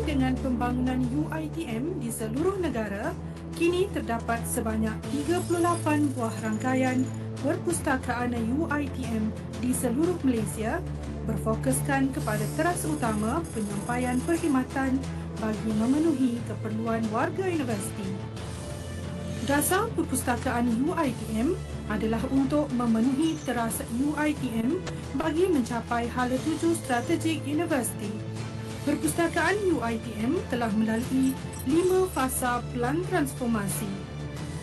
dengan pembangunan UiTM di seluruh negara, kini terdapat sebanyak 38 buah rangkaian perpustakaan UiTM di seluruh Malaysia berfokuskan kepada teras utama penyampaian perkhidmatan bagi memenuhi keperluan warga universiti. Dasar perpustakaan UiTM adalah untuk memenuhi teras UiTM bagi mencapai hala tuju strategik universiti. Perpustakaan UiTM telah melalui 5 fasa pelan transformasi.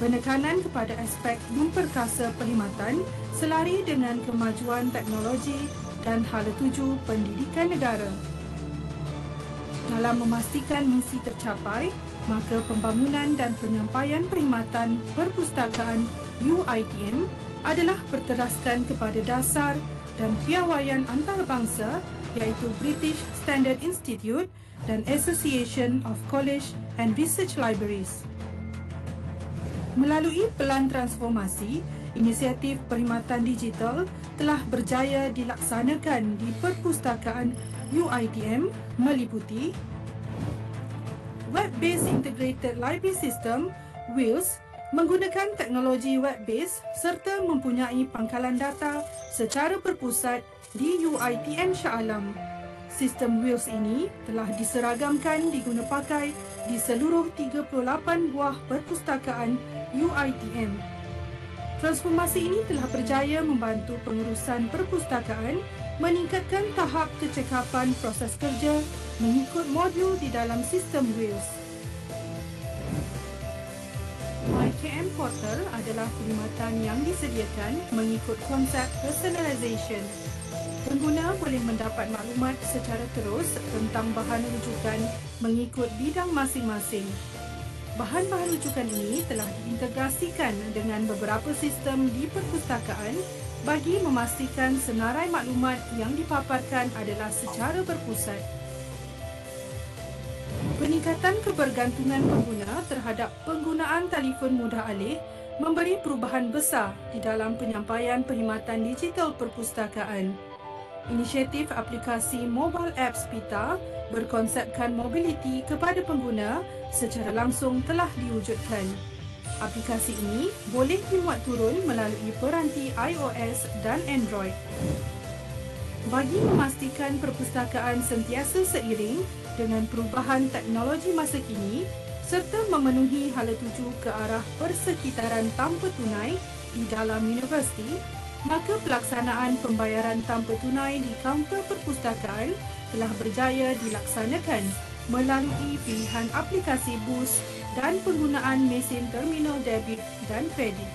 Penekanan kepada aspek memperkasa perkhidmatan selari dengan kemajuan teknologi dan hala tuju pendidikan negara. Dalam memastikan misi tercapai, maka pembangunan dan penyampaian perkhidmatan perpustakaan UiTM adalah berteraskan kepada dasar dan piawaian antarabangsa iaitu British Standard Institute dan Association of College and Research Libraries. Melalui pelan transformasi, inisiatif perkhidmatan digital telah berjaya dilaksanakan di perpustakaan UiTM meliputi Web-Based Integrated Library System (WILS) menggunakan teknologi web-based serta mempunyai pangkalan data secara berpusat di UiTM Shah Alam. Sistem WILS ini telah diseragamkan diguna pakai di seluruh 38 buah perpustakaan UiTM. Transformasi ini telah berjaya membantu pengurusan perpustakaan meningkatkan tahap kecekapan proses kerja mengikut modul di dalam sistem WILS. IKM Portal adalah perkhidmatan yang disediakan mengikut konsep personalization. Pengguna boleh mendapat maklumat secara terus tentang bahan rujukan mengikut bidang masing-masing. Bahan-bahan rujukan ini telah diintegrasikan dengan beberapa sistem di perpustakaan bagi memastikan senarai maklumat yang dipaparkan adalah secara berpusat. Peningkatan kebergantungan pengguna terhadap penggunaan telefon mudah alih memberi perubahan besar di dalam penyampaian perkhidmatan digital perpustakaan. Inisiatif aplikasi mobile apps PITA berkonsepkan mobiliti kepada pengguna secara langsung telah diwujudkan. Aplikasi ini boleh dimuat turun melalui peranti iOS dan Android. Bagi memastikan perpustakaan sentiasa seiring dengan perubahan teknologi masa kini serta memenuhi hala tuju ke arah persekitaran tanpa tunai di dalam universiti, maka pelaksanaan pembayaran tanpa tunai di kaunter perpustakaan telah berjaya dilaksanakan melalui pilihan aplikasi BOOS dan penggunaan mesin terminal debit dan kredit.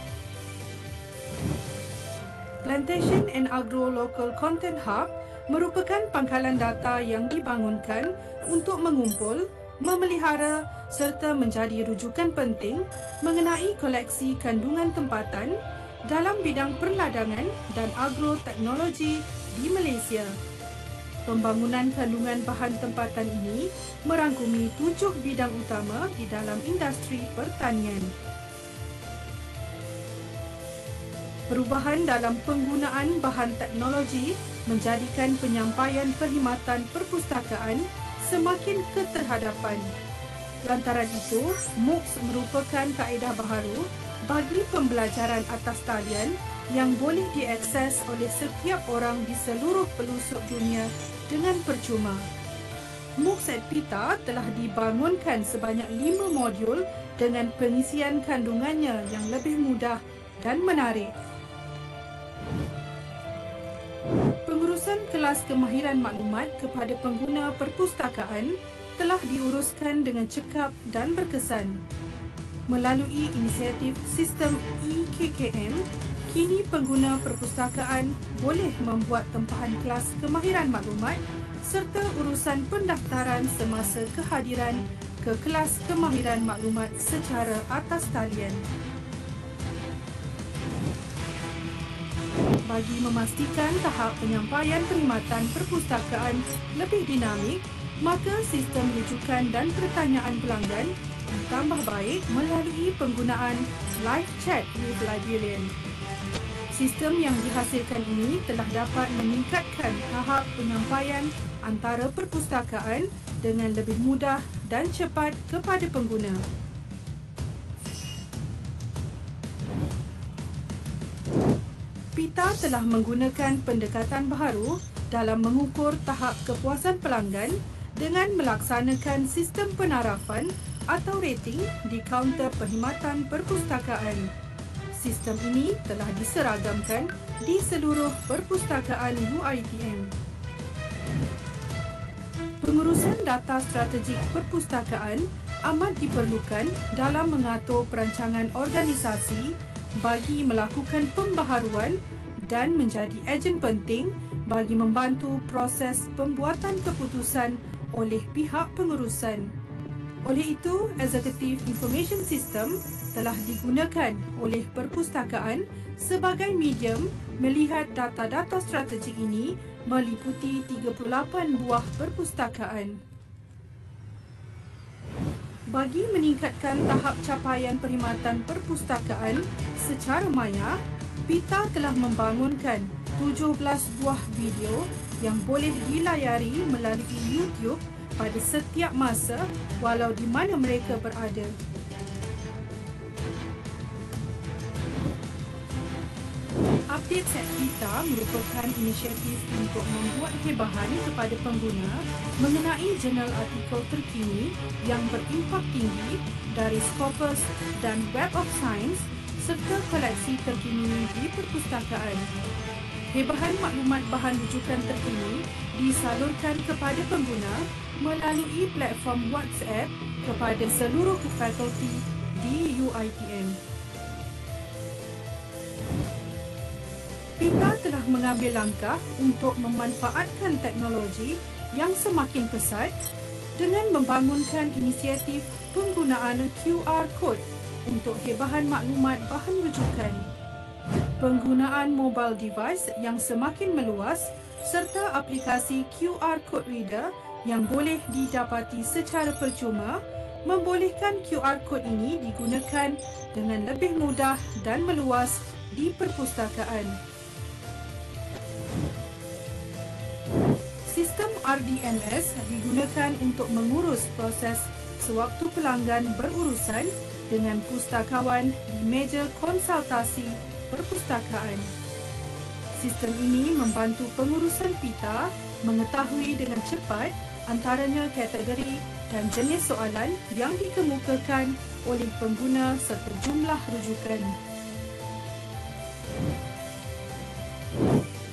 Plantation and Agro Local Content Hub merupakan pangkalan data yang dibangunkan untuk mengumpul, memelihara serta menjadi rujukan penting mengenai koleksi kandungan tempatan dalam bidang perladangan dan agroteknologi di Malaysia. Pembangunan kandungan bahan tempatan ini merangkumi 7 bidang utama di dalam industri pertanian. Perubahan dalam penggunaan bahan teknologi menjadikan penyampaian perkhidmatan perpustakaan semakin keterhadapan. Lantaran itu, MOOCs merupakan kaedah baharu bagi pembelajaran atas talian yang boleh diakses oleh setiap orang di seluruh pelosok dunia dengan percuma. MOOCs at PITA telah dibangunkan sebanyak 5 modul dengan pengisian kandungannya yang lebih mudah dan menarik. Pengurusan kelas kemahiran maklumat kepada pengguna perpustakaan telah diuruskan dengan cekap dan berkesan. Melalui inisiatif sistem eKKM, kini pengguna perpustakaan boleh membuat tempahan kelas kemahiran maklumat serta urusan pendaftaran semasa kehadiran ke kelas kemahiran maklumat secara atas talian. Bagi memastikan tahap penyampaian perkhidmatan perpustakaan lebih dinamik, maka sistem rujukan dan pertanyaan pelanggan ditambah baik melalui penggunaan live chat with librarian. Sistem yang dihasilkan ini telah dapat meningkatkan tahap penyampaian antara perpustakaan dengan lebih mudah dan cepat kepada pengguna. PITA telah menggunakan pendekatan baharu dalam mengukur tahap kepuasan pelanggan dengan melaksanakan sistem penarafan atau rating di kaunter perkhidmatan perpustakaan. Sistem ini telah diseragamkan di seluruh perpustakaan UiTM. Pengurusan data strategik perpustakaan amat diperlukan dalam mengatur perancangan organisasi bagi melakukan pembaharuan dan menjadi ejen penting bagi membantu proses pembuatan keputusan oleh pihak pengurusan. Oleh itu, Executive Information System telah digunakan oleh perpustakaan sebagai medium melihat data-data strategik ini meliputi 38 buah perpustakaan. Bagi meningkatkan tahap capaian perkhidmatan perpustakaan secara maya, PITA telah membangunkan 17 buah video yang boleh dilayari melalui YouTube pada setiap masa walau di mana mereka berada. Update set PITA merupakan inisiatif untuk membuat hebahan kepada pengguna mengenai jurnal artikel terkini yang berimpak tinggi dari Scopus dan Web of Science serta koleksi terkini di perpustakaan. Hebahan maklumat bahan rujukan terkini disalurkan kepada pengguna melalui platform WhatsApp kepada seluruh fakulti di UiTM. PITA telah mengambil langkah untuk memanfaatkan teknologi yang semakin pesat dengan membangunkan inisiatif penggunaan QR Code untuk hebahan maklumat bahan rujukan. Penggunaan mobile device yang semakin meluas serta aplikasi QR Code Reader yang boleh didapati secara percuma membolehkan QR Code ini digunakan dengan lebih mudah dan meluas di perpustakaan. Sistem RDMS digunakan untuk mengurus proses sewaktu pelanggan berurusan dengan pustakawan di meja konsultasi perpustakaan. Sistem ini membantu pengurusan PITA mengetahui dengan cepat antaranya kategori dan jenis soalan yang dikemukakan oleh pengguna serta jumlah rujukan.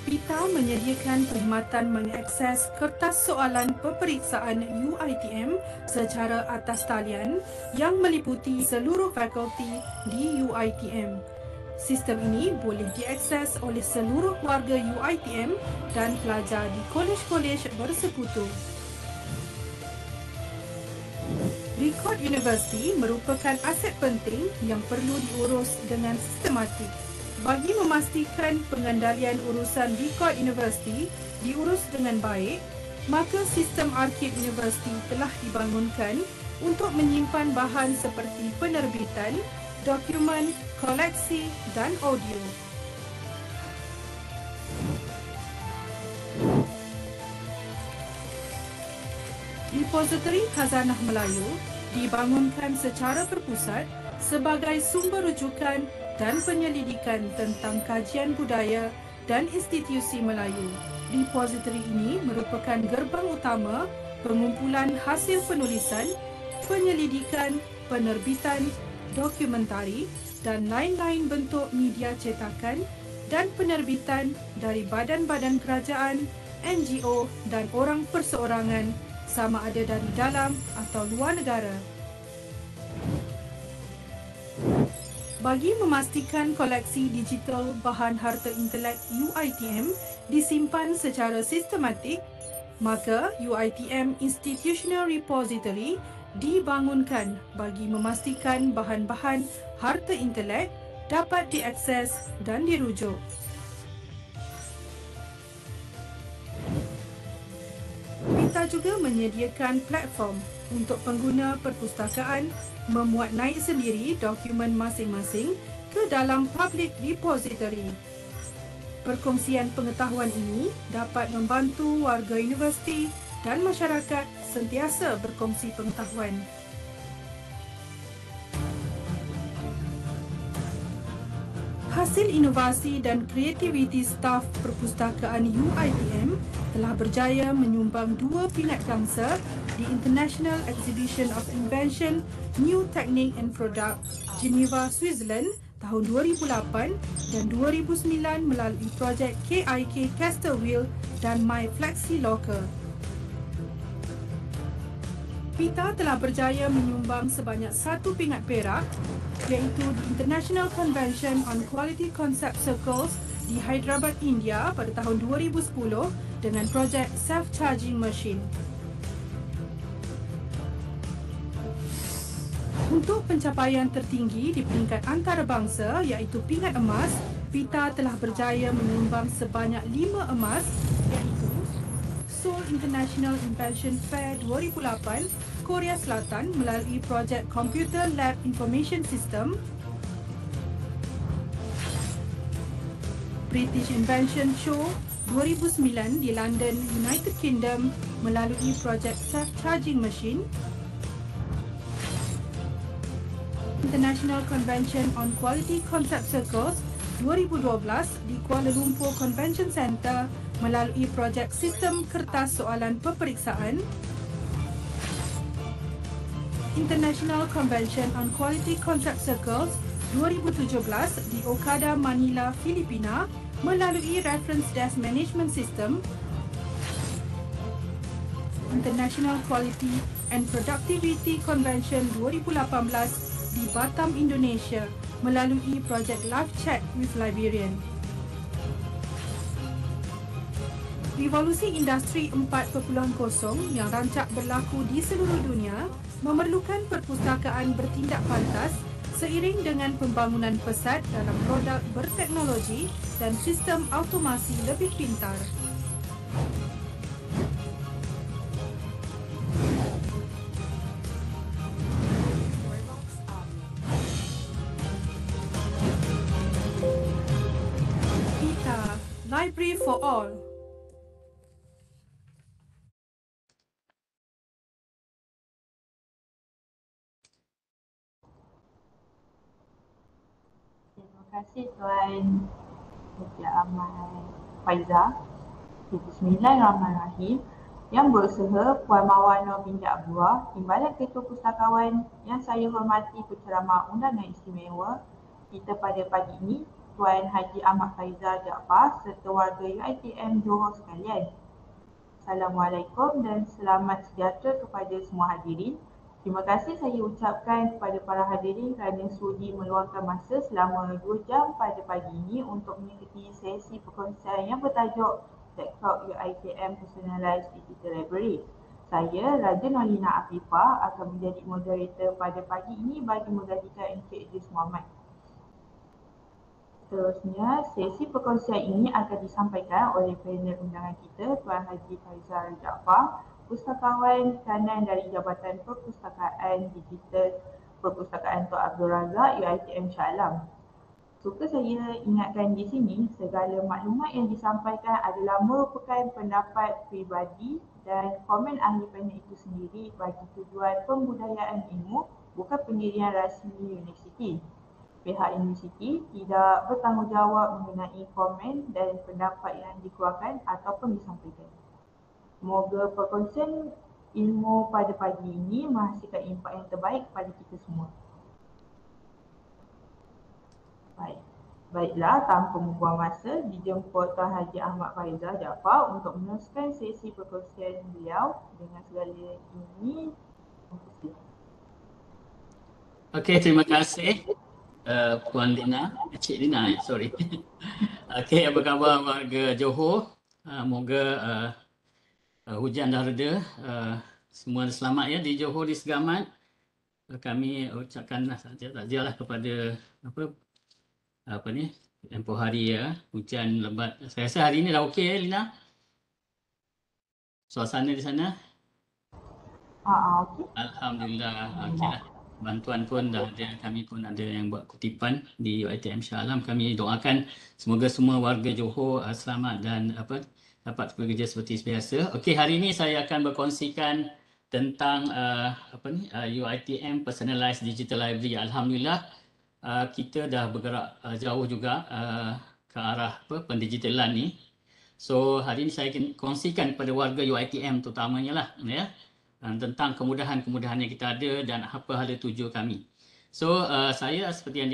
PITA menyediakan perkhidmatan mengakses kertas soalan peperiksaan UiTM secara atas talian yang meliputi seluruh fakulti di UiTM. Sistem ini boleh diakses oleh seluruh warga UiTM dan pelajar di kolej-kolej bersekutu. Rekod universiti merupakan aset penting yang perlu diurus dengan sistematik. Bagi memastikan pengendalian urusan rekod universiti diurus dengan baik, maka sistem arsip universiti telah dibangunkan untuk menyimpan bahan seperti penerbitan, dokumen, koleksi dan audio. Repository Khazanah Melayu dibangunkan secara berpusat sebagai sumber rujukan dan penyelidikan tentang kajian budaya dan institusi Melayu. Repository ini merupakan gerbang utama pengumpulan hasil penulisan, penyelidikan, penerbitan, dokumentari dan lain-lain bentuk media cetakan dan penerbitan dari badan-badan kerajaan, NGO dan orang perseorangan sama ada dari dalam atau luar negara. Bagi memastikan koleksi digital bahan harta intelek UiTM disimpan secara sistematik, maka UiTM Institutional Repository dibangunkan bagi memastikan bahan-bahan harta intelek dapat diakses dan dirujuk. PITA juga menyediakan platform untuk pengguna perpustakaan memuat naik sendiri dokumen masing-masing ke dalam public repository. Perkongsian pengetahuan ini dapat membantu warga universiti dan masyarakat sentiasa berkongsi pengetahuan. Hasil inovasi dan kreativiti staf Perpustakaan UiTM telah berjaya menyumbang 2 pingat gangsa di International Exhibition of Invention, New Technique and Product, Geneva, Switzerland tahun 2008 dan 2009 melalui projek KIK Caster Wheel dan My Flexi Locker. PITA telah berjaya menyumbang sebanyak 1 pingat perak iaitu di International Convention on Quality Concept Circles di Hyderabad, India pada tahun 2010 dengan projek Self-Charging Machine. Untuk pencapaian tertinggi di peringkat antarabangsa iaitu pingat emas, PITA telah berjaya menyumbang sebanyak 5 emas iaitu Seoul International Invention Fair 2008, Korea Selatan melalui projek Computer Lab Information System, British Invention Show 2009 di London, United Kingdom melalui projek Self-Charging Machine, International Convention on Quality Concept Circles 2012 di Kuala Lumpur Convention Centre melalui projek Sistem Kertas Soalan Peperiksaan, International Convention on Quality Concept Circles 2017 di Okada, Manila, Filipina melalui Reference Desk Management System, International Quality and Productivity Convention 2018 di Batam, Indonesia melalui projek Live Chat with Librarian. Revolusi Industri 4.0 yang rancak berlaku di seluruh dunia memerlukan perpustakaan bertindak pantas seiring dengan pembangunan pesat dalam produk berteknologi dan sistem automasi lebih pintar. PITA, Library for All. Terima kasih Tuan Haji Ahmad Faizah. Bismillahirrahmanirrahim. Yang berusaha Puan Mawana binti Abdullah, Timbalan Ketua Pustakawan yang saya hormati penceramah undangan istimewa kita pada pagi ini, Tuan Haji Ahmad Faizah Jaafar serta warga UiTM Johor sekalian. Assalamualaikum dan selamat sejahtera kepada semua hadirin. Terima kasih saya ucapkan kepada para hadirin kerana sudi meluangkan masa selama 2 jam pada pagi ini untuk mengikuti sesi perkongsian yang bertajuk Laptop UiTM Personalized Digital Library. Saya, Raja Nolina Afifah, akan menjadi moderator pada pagi ini bagi menggantikan Encik Idris Muhammad. Seterusnya, sesi perkongsian ini akan disampaikan oleh panel undangan kita, Tuan Haji Faizah Jaafar, Pustakawan Kanan dari Jabatan Perpustakaan Digital Perpustakaan Tuan Abdul Razak UiTM Shah Alam. Suka saya ingatkan di sini, segala maklumat yang disampaikan adalah merupakan pendapat peribadi dan komen ahli panel itu sendiri bagi tujuan pembudayaan ilmu, bukan pendirian rasmi universiti. Pihak universiti tidak bertanggungjawab mengenai komen dan pendapat yang dikeluarkan ataupun disampaikan. Semoga perkongsian ilmu pada pagi ini menghasilkan impak yang terbaik kepada kita semua. Baiklah, tanpa membuang masa, dijemput Tuan Haji Ahmad Faizah Jaafar untuk meneruskan sesi perkongsian beliau. Dengan segala ini, Okey, terima kasih Puan Lina, Cik Lina, sorry. Okey, apa khabar warga Johor? Moga hujan dah reda, semua selamat ya di Johor, di Segamat. Kami ucapkan takziah kepada tempoh hari ya, hujan lebat. Saya rasa hari ini dah okey ya Lina? Suasana di sana? okey. Alhamdulillah, okeylah. Bantuan pun dah ada, kami pun ada yang buat kutipan di UiTM Shah Alam. Kami doakan semoga semua warga Johor selamat dan dapat bekerja seperti biasa. Okey, hari ini saya akan berkongsikan tentang UiTM Personalized Digital Library. Alhamdulillah kita dah bergerak jauh juga ke arah pendigitalan ni. So hari ini saya ingin kongsikan kepada warga UiTM terutamanya lah ya, tentang kemudahan-kemudahan yang kita ada dan apa hala tuju kami. So saya seperti yang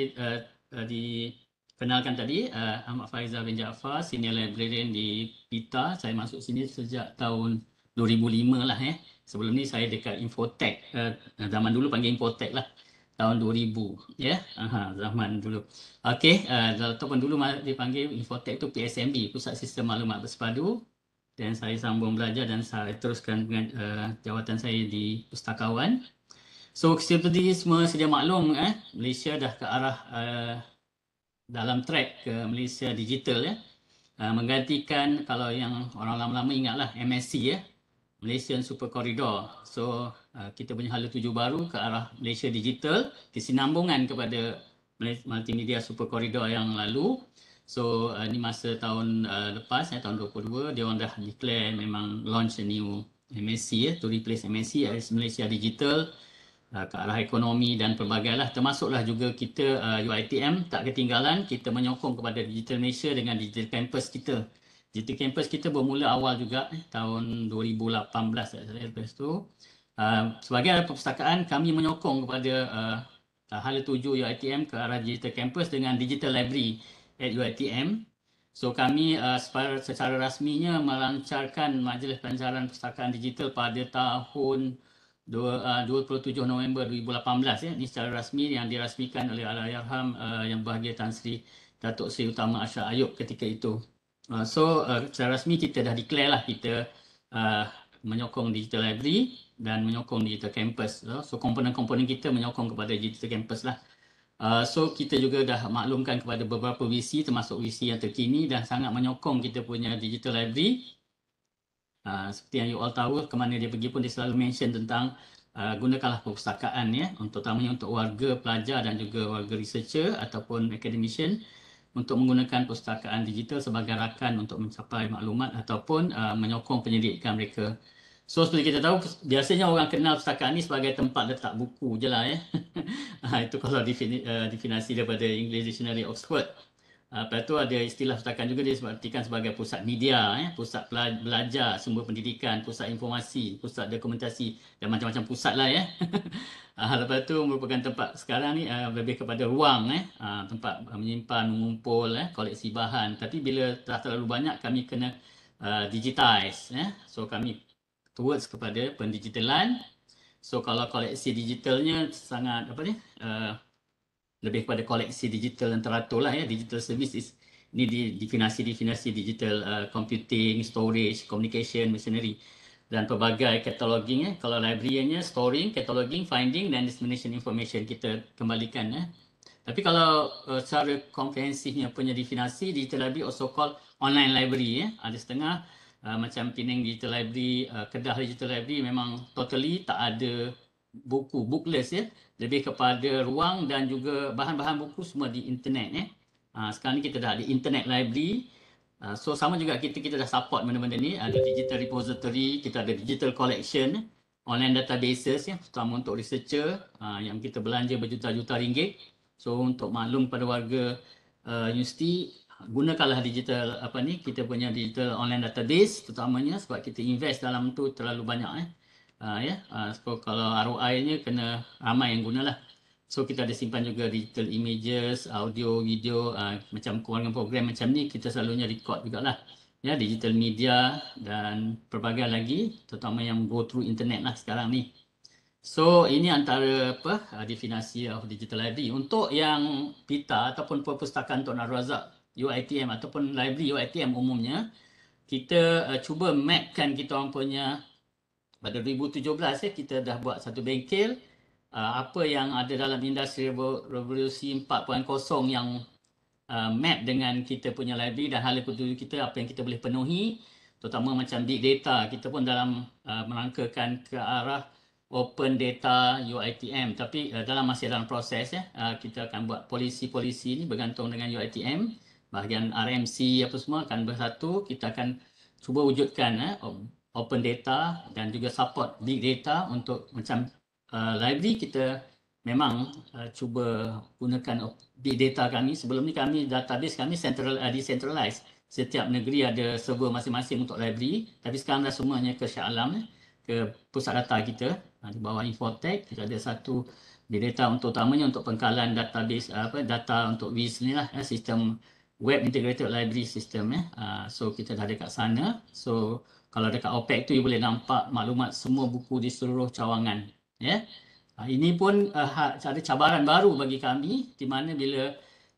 dikenalkan tadi, Ahmad Faizal bin Jaafar, Senior Librarian di PITA. Saya masuk sini sejak tahun 2005 lah ya. Sebelum ni saya dekat Infotech, zaman dulu panggil Infotech lah, tahun 2000 ya. Zaman dulu. Okey, ataupun dulu dipanggil Infotech tu PSMB, Pusat Sistem Maklumat Bersepadu. Dan saya sambung belajar dan saya teruskan dengan jawatan saya di pustakawan. So seperti semua sedia maklum, Malaysia dah ke arah dalam track ke Malaysia digital ya. Menggantikan, kalau yang orang lama-lama ingatlah, MSC ya, Malaysian Super Corridor. So kita punya hala tuju baru ke arah Malaysia Digital, kesinambungan kepada Multimedia Super Corridor yang lalu. So ni masa tahun lepas, tahun 22, dia orang dah declare memang launch a new MSC ya, to replace MSC as Malaysia Digital, ke arah ekonomi dan pelbagai lah. Termasuklah juga kita UiTM tak ketinggalan, kita menyokong kepada Digital Malaysia dengan Digital Campus kita. Digital Campus kita bermula awal juga tahun 2018. Lepas tu sebagai perpustakaan, kami menyokong kepada hala tuju UiTM ke arah Digital Campus dengan Digital Library at UiTM. So kami secara rasminya melancarkan Majlis Pelancaran Perpustakaan Digital pada tahun 27 November 2018 ya. Ini secara rasmi yang dirasmikan oleh Allahyarham Yang Berbahagia Tan Sri Datuk Seri Utama Ashraf Ayub ketika itu. So secara rasmi kita dah declare lah kita menyokong Digital Library dan menyokong Digital Campus. So komponen-komponen kita menyokong kepada Digital Campus lah. So kita juga dah maklumkan kepada beberapa visi, termasuk visi yang terkini, dan sangat menyokong kita punya Digital Library. Seperti yang you all tahu, kemana dia pergi pun dia selalu mention tentang gunakanlah perpustakaan ya, terutamanya untuk warga pelajar dan juga warga researcher ataupun academician, untuk menggunakan perpustakaan digital sebagai rakan untuk mencapai maklumat ataupun menyokong penyelidikan mereka. So seperti kita tahu, biasanya orang kenal perpustakaan ni sebagai tempat letak buku je lah ya. Itu kalau definisi daripada English Dictionary Oxford. Lepas tu ada istilah perpustakaan juga disebutkan sebagai pusat media, pusat belajar, sumber pendidikan, pusat informasi, pusat dokumentasi dan macam-macam pusat lah ya. Lepas tu merupakan tempat sekarang ni lebih kepada ruang, tempat menyimpan, mengumpul koleksi bahan. Tapi bila telah terlalu banyak, kami kena digitize. So kami towards kepada pendigitalan. So kalau koleksi digitalnya sangat lebih kepada koleksi digital yang teratur lah ya. Digital services ini definisi digital computing, storage, communication, machinery dan pelbagai cataloging. Kalau library-nya storing, cataloging, finding dan dissemination information kita kembalikan ya. Tapi kalau secara komprehensifnya punya definisi, digital library also called online library ya. Ada setengah macam Penang Digital Library, Kedah Digital Library memang totally tak ada buku, bookless ya. Lebih kepada ruang dan juga bahan-bahan buku semua di internet ya. Sekarang ni kita dah ada internet library. So sama juga kita dah support benda-benda ni. Ada digital repository, kita ada digital collection, online databases ya, terutama untuk researcher yang kita belanja berjuta-juta ringgit. So untuk maklum pada warga universiti, gunakanlah digital kita punya digital online database terutamanya sebab kita invest dalam tu terlalu banyak so kalau ROI-nya kena ramai yang gunalah. So kita ada simpan juga digital images, audio, video, macam program macam ni kita selalunya record jugalah ya, digital media dan pelbagai lagi, terutama yang go through internet lah sekarang ni. So ini antara definisi of digital library. Untuk yang PITA ataupun perpustakaan Tun Abdul Razak UiTM ataupun library UiTM umumnya, kita cuba mapkan kita orang punya. Pada 2017 kita dah buat satu bengkel apa yang ada dalam industri revolusi 4.0 yang map dengan kita punya library dan hala tuju kita, apa yang kita boleh penuhi, terutama macam big data. Kita pun dalam merangkakan ke arah open data UiTM, tapi masih dalam proses kita akan buat polisi-polisi ni bergantung dengan UiTM, bahagian RMC apa semua akan bersatu. Kita akan cuba wujudkan open data dan juga support big data untuk macam library kita memang cuba gunakan big data kami. Sebelum ni kami database kami decentralized. Setiap negeri ada server masing-masing untuk library, tapi sekarang dah semuanya ke Shah Alam, ke pusat data kita di bawah Infotech. Kita ada satu big data untuk utamanya untuk pengkalan database data untuk WIS ni lah, sistem Web Integrated Library System. So kita dah ada kat sana. So kalau dekat OPEC tu you boleh nampak maklumat semua buku di seluruh cawangan. Ini pun ada cabaran baru bagi kami, di mana bila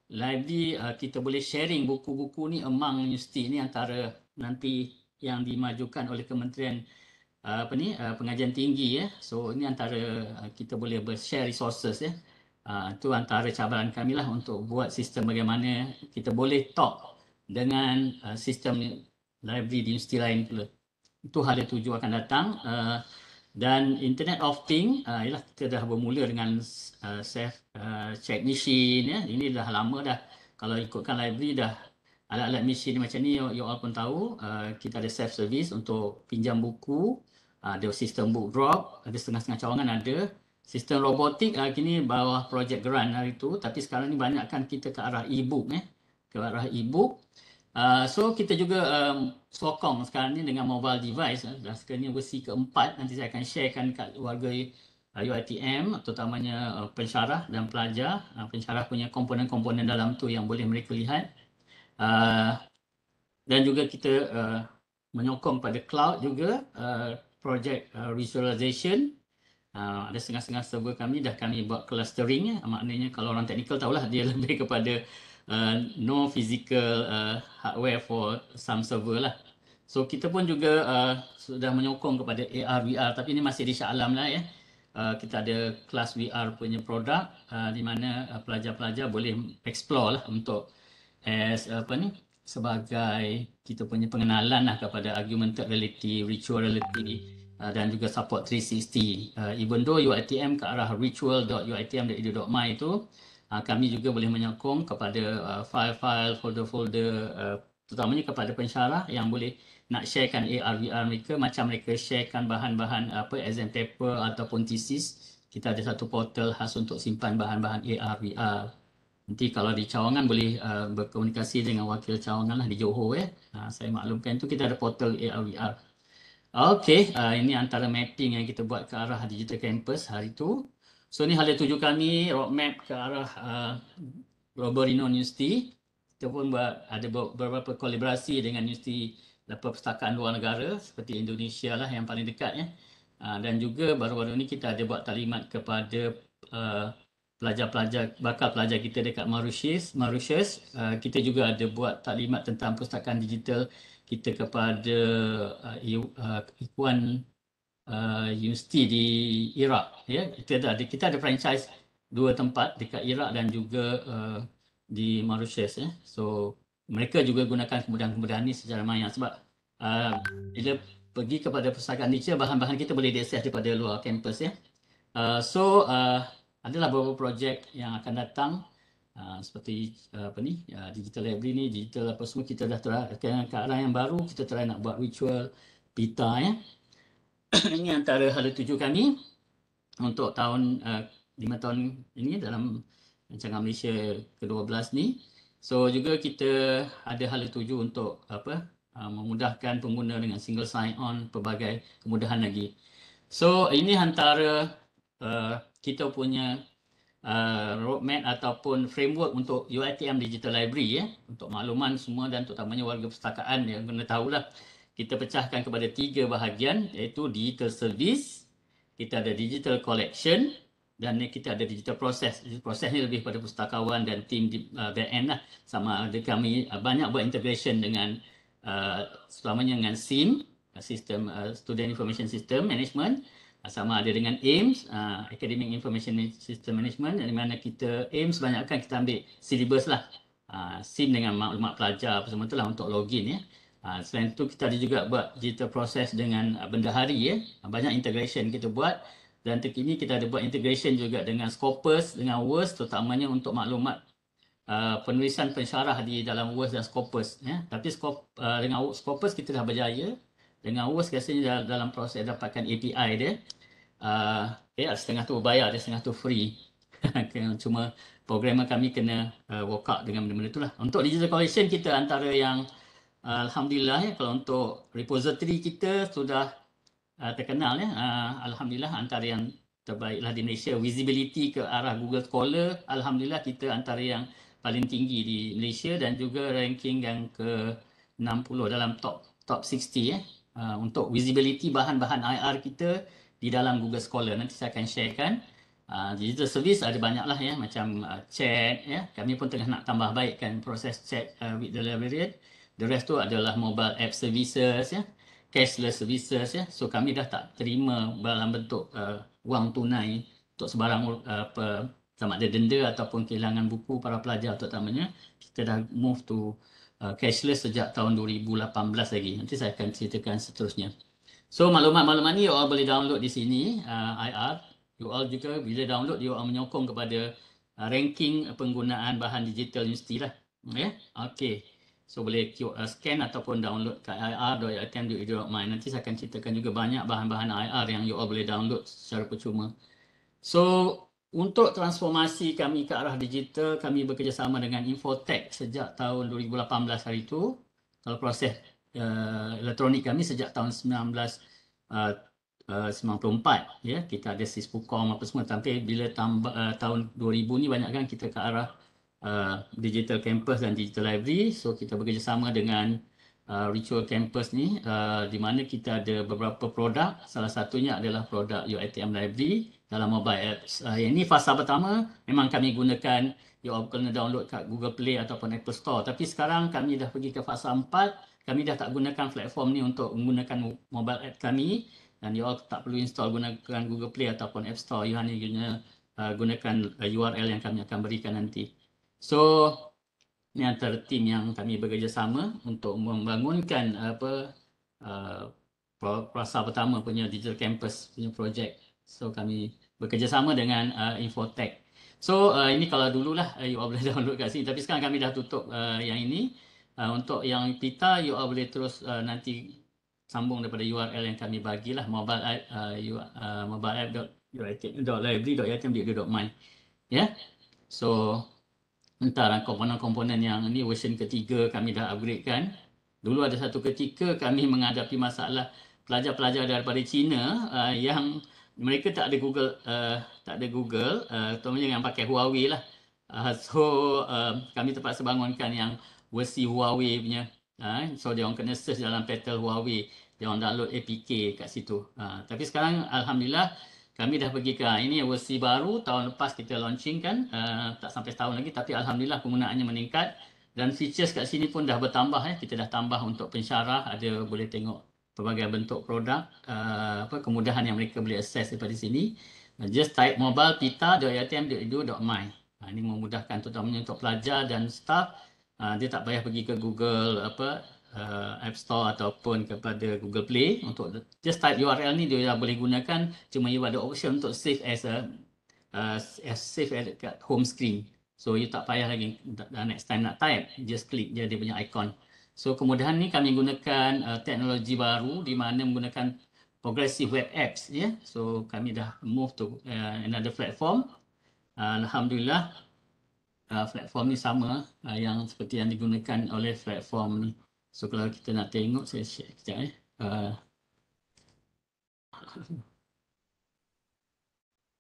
library kita boleh sharing buku-buku ni among universiti ni, antara nanti yang dimajukan oleh Kementerian Pengajian Tinggi. So ini antara kita boleh share resources. Itu antara cabaran kami lah untuk buat sistem bagaimana kita boleh talk dengan sistem library di universiti lain pula. Itu hala 7 akan datang. Dan Internet of Things, ialah kita dah bermula dengan self check machine. Ini dah lama dah. Kalau ikutkan library dah alat-alat machine macam ni, you all pun tahu. Kita ada self service untuk pinjam buku, ada sistem book drop, ada setengah-setengah cawangan ada. Sistem robotik kini bawah projek grant hari tu, tapi sekarang ni banyakkan kita ke arah e-book. Ke arah e-book. So kita juga sokong sekarang ni dengan mobile device. Dah sekarang ni versi keempat, nanti saya akan sharekan kat warga UiTM, terutamanya pensyarah dan pelajar. Pensyarah punya komponen-komponen dalam tu yang boleh mereka lihat. Dan juga kita menyokong pada cloud juga, projek visualization. Ada setengah-setengah server kami dah kami buat clustering. Maknanya kalau orang teknikal tahulah, dia lebih kepada no physical hardware for some server lah. So kita pun juga sudah menyokong kepada AR VR, tapi ini masih di Shah Alam lah. Kita ada kelas VR punya produk di mana pelajar-pelajar boleh explore lah untuk sebagai kita punya pengenalan lah kepada augmented reality, virtual reality, dan juga support 360. Even though UiTM ke arah virtual.uitm.edu.my itu, kami juga boleh menyokong kepada file-file, folder-folder, terutamanya kepada pensyarah yang boleh nak sharekan AR VR mereka, macam mereka sharekan bahan-bahan exam paper ataupun thesis. Kita ada satu portal khas untuk simpan bahan-bahan AR VR. Nanti kalau di cawangan boleh berkomunikasi dengan wakil cawangan lah di Johor. Saya maklumkan itu kita ada portal AR VR. Okey, ini antara mapping yang kita buat ke arah digital campus hari itu. So ni hala 7 kami, roadmap ke arah Global Renowned University. Kita pun ada beberapa kolaborasi dengan universiti perpustakaan luar negara seperti Indonesia lah yang paling dekat. Dan juga baru-baru ni kita ada buat taklimat kepada pelajar-pelajar, bakal pelajar kita dekat Mauritius. Kita juga ada buat taklimat tentang perpustakaan digital kita kepada Ikhwan universiti di Iraq. Kita ada franchise 2 tempat dekat Iraq dan juga di Mauritius. So mereka juga gunakan kemudahan-kemudahan ni secara maya, sebab bila pergi kepada perpustakaan digital, bahan-bahan kita boleh diakses daripada luar kampus. So adalah beberapa projek yang akan datang, seperti digital library ni, digital apa semua. Kita dah ke arah yang baru, kita try nak buat virtual pita. Ini antara hala 7 kami untuk tahun 5 tahun ini dalam rancangan Malaysia ke-12 ni. So juga kita ada hala 7 untuk memudahkan pengguna dengan single sign on, pelbagai kemudahan lagi. So ini antara kita punya roadmap ataupun framework untuk UiTM Digital Library, untuk makluman semua dan terutamanya warga perpustakaan yang kena tahulah. Kita pecahkan kepada 3 bahagian, iaitu digital service, kita ada digital collection, dan kita ada digital process. Digital process ni lebih pada pustakawan dan tim di back end lah. Sama ada kami banyak buat integration dengan selamanya dengan SIM, Sistem Student Information System Management, sama ada dengan AIMS, Academic Information System Management, di mana kita AIMS banyakkan kita ambil syllabus lah. SIM dengan maklumat pelajar apa semua itulah untuk login. Selain itu kita ada juga buat digital process dengan bendahari. Banyak integration kita buat, dan terkini kita ada buat integration juga dengan Scopus, dengan WORS, terutamanya untuk maklumat penulisan pensyarah di dalam WORS dan Scopus. Tapi dengan Scopus kita dah berjaya, Dengan worst rasanya dalam proses dapatkan API dia, setengah tu bayar, dia setengah tu free. Cuma programmer kami kena work out dengan benda-benda tu lah. Untuk digital collection kita antara yang Alhamdulillah ya, kalau untuk repository kita sudah terkenal ya. Alhamdulillah antara yang terbaiklah di Malaysia. Visibility ke arah Google Scholar, Alhamdulillah kita antara yang paling tinggi di Malaysia dan juga ranking yang ke-60 dalam top 60 ya. Untuk visibility bahan-bahan IR kita di dalam Google Scholar. Nanti saya akan sharekan. Digital service ada banyaklah ya, macam chat ya. Kami pun tengah nak tambah baikkan proses chat with the librarian. The rest tu adalah mobile app services ya, cashless services ya. So kami dah tak terima dalam bentuk wang tunai untuk sebarang sama ada denda ataupun kehilangan buku para pelajar terutamanya. Kita dah move to cashless sejak tahun 2018 lagi. Nanti saya akan ceritakan seterusnya. So maklumat-maklumat ni you all boleh download di sini IR. You all juga bila download you all menyokong kepada ranking penggunaan bahan digital universiti lah. Okay. So boleh scan ataupun download kat ir.iatm.edu.my. Nanti saya akan ceritakan juga banyak bahan-bahan IR yang you all boleh download secara percuma. So untuk transformasi kami ke arah digital, kami bekerjasama dengan Infotech sejak tahun 2018 hari itu. Kalau proses elektronik kami sejak tahun 1994 ya, kita ada Sispucom apa semua, tapi bila tahun 2000 ni banyak kan kita ke arah digital campus dan digital library. So kita bekerjasama dengan Ritual Campus ni, di mana kita ada beberapa produk. Salah satunya adalah produk UiTM Library dalam mobile apps. Yang ini fasa pertama memang kami gunakan, you all kena download kat Google Play ataupun Apple Store. Tapi sekarang kami dah pergi ke fasa 4, kami dah tak gunakan platform ni untuk menggunakan mobile app kami, dan you all tak perlu install gunakan Google Play ataupun App Store. You hanya gunakan URL yang kami akan berikan nanti. So ini antara tim yang kami bekerjasama untuk membangunkan fasa pertama punya digital campus punya projek. So kami bekerjasama dengan Infotech. So ini kalau dululah you all boleh download kat sini, tapi sekarang kami dah tutup yang ini. Untuk yang pita you all boleh terus nanti sambung daripada URL yang kami bagilah, mobile app.library.iatm.edu.my. Ya. So antara komponen-komponen yang ini version ketiga kami dah upgrade kan. Dulu ada satu ketika kami menghadapi masalah pelajar-pelajar daripada China yang mereka tak ada Google, terutamanya yang pakai Huawei lah. Kami terpaksa bangunkan yang versi Huawei punya. So dia orang kena search dalam portal Huawei, dia orang download APK kat situ. Tapi sekarang alhamdulillah kami dah pergi ke ini versi baru, tahun lepas kita launching kan, tak sampai setahun lagi, tapi alhamdulillah penggunaannya meningkat dan features kat sini pun dah bertambah ya. Kita dah tambah untuk pensyarah, ada boleh tengok pelbagai bentuk produk, kemudahan yang mereka boleh akses daripada sini. Just type mobile pita.iatm.edu.my. Ini memudahkan terutamanya untuk pelajar dan staff. Dia tak payah pergi ke Google App Store ataupun kepada Google Play. Untuk just type URL ni dia dah boleh gunakan. Cuma you ada option untuk save as save kat home screen. So you tak payah lagi next time nak type, just klik je dia punya icon. So kemudahan ni kami gunakan teknologi baru di mana menggunakan progressive web apps ya. So kami dah move to another platform. Alhamdulillah platform ni sama yang seperti yang digunakan oleh platform ni. So kalau kita nak tengok, saya share sekejap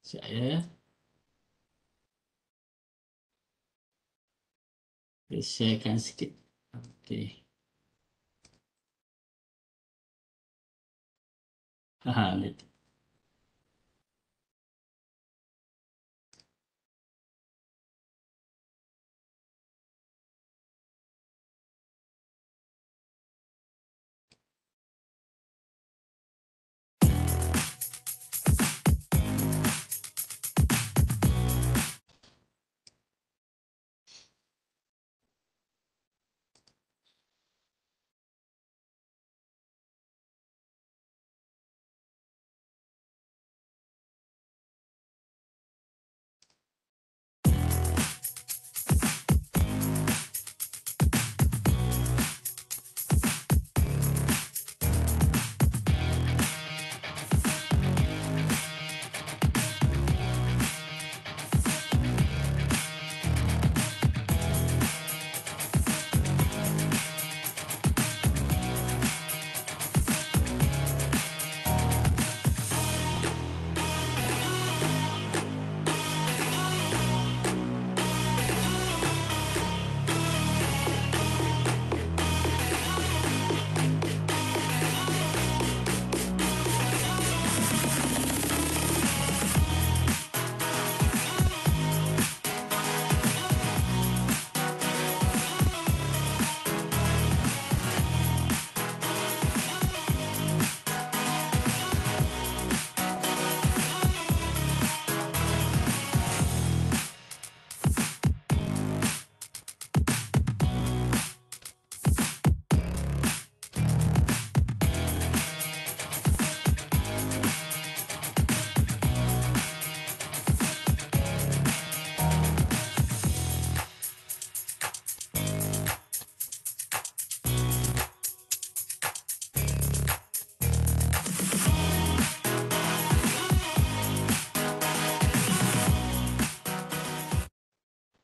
saya sharekan sikit. Okey.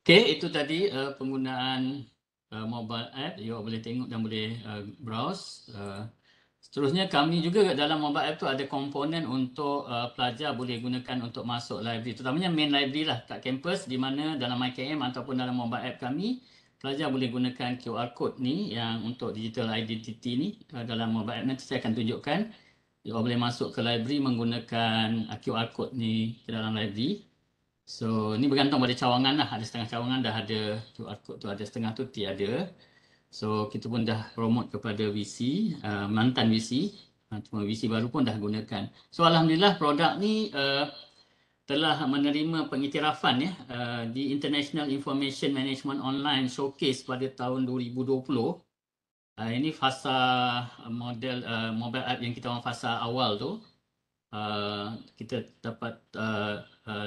Okey, itu tadi penggunaan mobile app. You boleh tengok dan boleh browse. Seterusnya kami juga dalam mobile app tu ada komponen untuk pelajar boleh gunakan untuk masuk library. Terutamanya main library lah kat kampus, di mana dalam MyKM ataupun dalam mobile app kami, pelajar boleh gunakan QR code ni yang untuk digital identity ni dalam mobile app. Nanti saya akan tunjukkan. You boleh masuk ke library menggunakan QR code ni ke dalam library. So ni bergantung pada cawangan lah. Ada setengah cawangan dah ada QR code tu, ada setengah tu tiada. So kita pun dah promote kepada VC, mantan VC, cuma VC baru pun dah gunakan. So alhamdulillah produk ni telah menerima pengiktirafan ya di International Information Management Online Showcase pada tahun 2020. Ini fasa model mobile app yang kita orang fasa awal tu. Kita dapat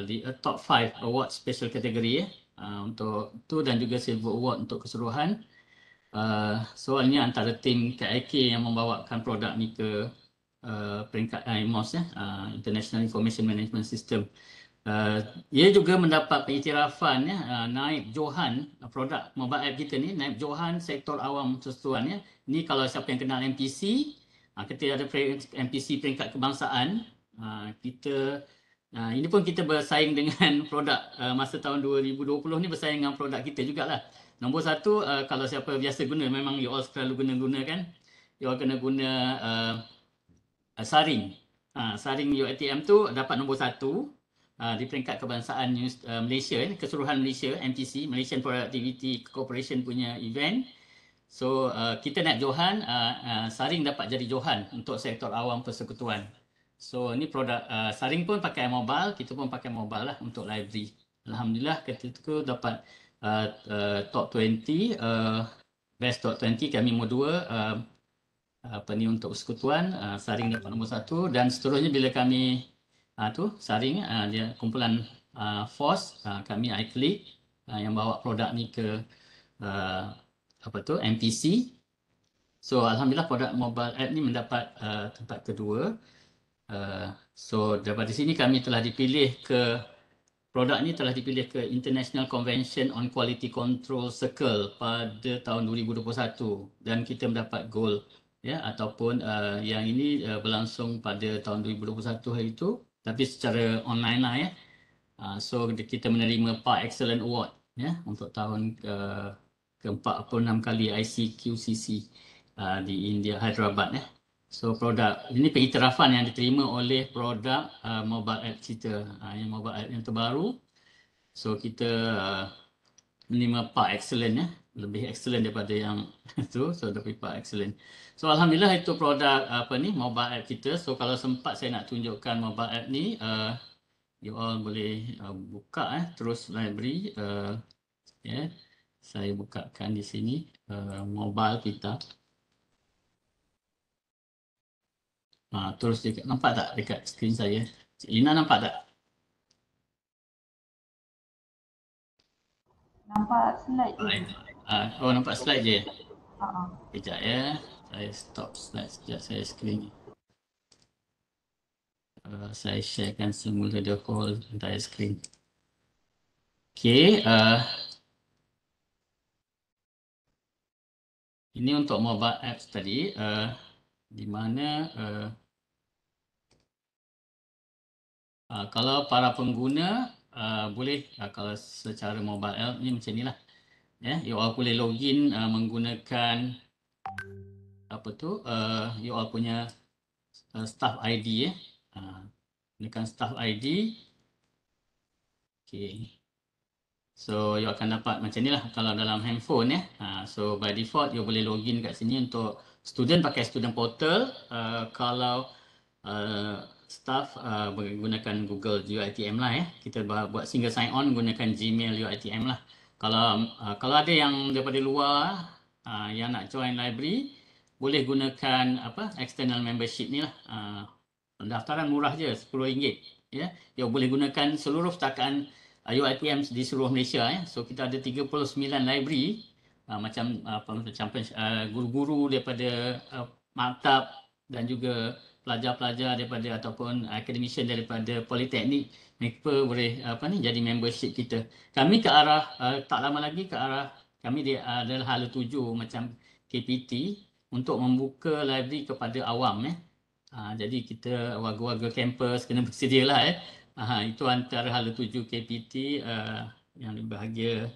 di top 5 award special category untuk tu, dan juga silver award untuk keseluruhan. Soalnya antara tim KIK yang membawakan produk ni ke peringkat IMOS International Information Management System. Ia juga mendapat pengiktirafan naib Johan produk mobile app kita ni, naib Johan sektor awam persekutuan ya. Ni kalau siapa yang kenal MPC, kita ada MPC peringkat kebangsaan. Kita ini pun kita bersaing dengan produk masa tahun 2020 ni, bersaing dengan produk kita jugalah. Nombor satu, kalau siapa biasa guna, memang you all selalu guna kan, you all kena guna saring. Saring UiTM tu dapat nombor satu di peringkat kebangsaan Malaysia, keseluruhan Malaysia, MPC, Malaysian Productivity Corporation punya event. So kita naik Johan, saring dapat jadi Johan untuk sektor awam persekutuan. So ni produk saring pun pakai mobile, kita pun pakai mobile lah untuk library. Alhamdulillah ketika itu dapat top 20, best top 20, kami nombor 2, apa ni untuk persekutuan, saring dapat nombor 1, dan seterusnya bila kami tu saring dia kumpulan force, kami iClick yang bawa produk ni ke apa tu MPC. So alhamdulillah produk mobile app ni mendapat tempat kedua. So daripada sini kami telah dipilih ke, produk ni telah dipilih ke International Convention on Quality Control Circle pada tahun 2021, dan kita mendapat gold ya, ataupun yang ini berlangsung pada tahun 2021 hari itu, tapi secara online lah ya. So kita menerima Par Excellent Award ya untuk tahun ke-46 kali ICQCC di India, Hyderabad ya. So produk ini pengiktirafan yang diterima oleh produk mobile app kita, yang mobile app yang terbaru. So kita menerima Par Excellent ya, lebih excellent daripada yang itu. So dapat Par Excellent. So alhamdulillah itu produk apa ni mobile app kita. So kalau sempat saya nak tunjukkan mobile app ni, you all boleh buka terus library ya. Saya bukakan di sini mobile kita. Terus dekat, nampak tak dekat skrin saya? Cik Lina nampak tak? Nampak slide je. Oh nampak slide je? Uh-uh. Sekejap ya. Saya stop slide sekejap, saya skrin ni. Saya sharekan semula the whole entire screen. Okay. Ini untuk mobile apps tadi. Di mana kalau para pengguna boleh kalau secara mobile app ni macam ni lah ya, you all boleh login menggunakan apa tu you all punya staff ID gunakan staff ID. Okay, so you akan dapat macam ni lah kalau dalam handphone ya. So by default you boleh login kat sini. Untuk student pakai student portal, kalau staff menggunakan Google UiTM lah ya. Kita buat single sign on gunakan Gmail UiTM lah. Kalau ada yang daripada luar yang nak join library, boleh gunakan apa external membership ni lah. Pendaftaran murah je, RM10 ya. You boleh gunakan seluruh putakaan UiTM di seluruh Malaysia ya. So kita ada 39 library, macam guru-guru daripada maktab dan juga pelajar-pelajar daripada ataupun academician daripada politeknik, mereka boleh jadi membership kita. Kami ke arah tak lama lagi ke arah kami adalah hala tuju macam KPT untuk membuka library kepada awam. Jadi kita warga-warga kampus kena bersedia lah. Itu antara hala tuju KPT yang berbahagia.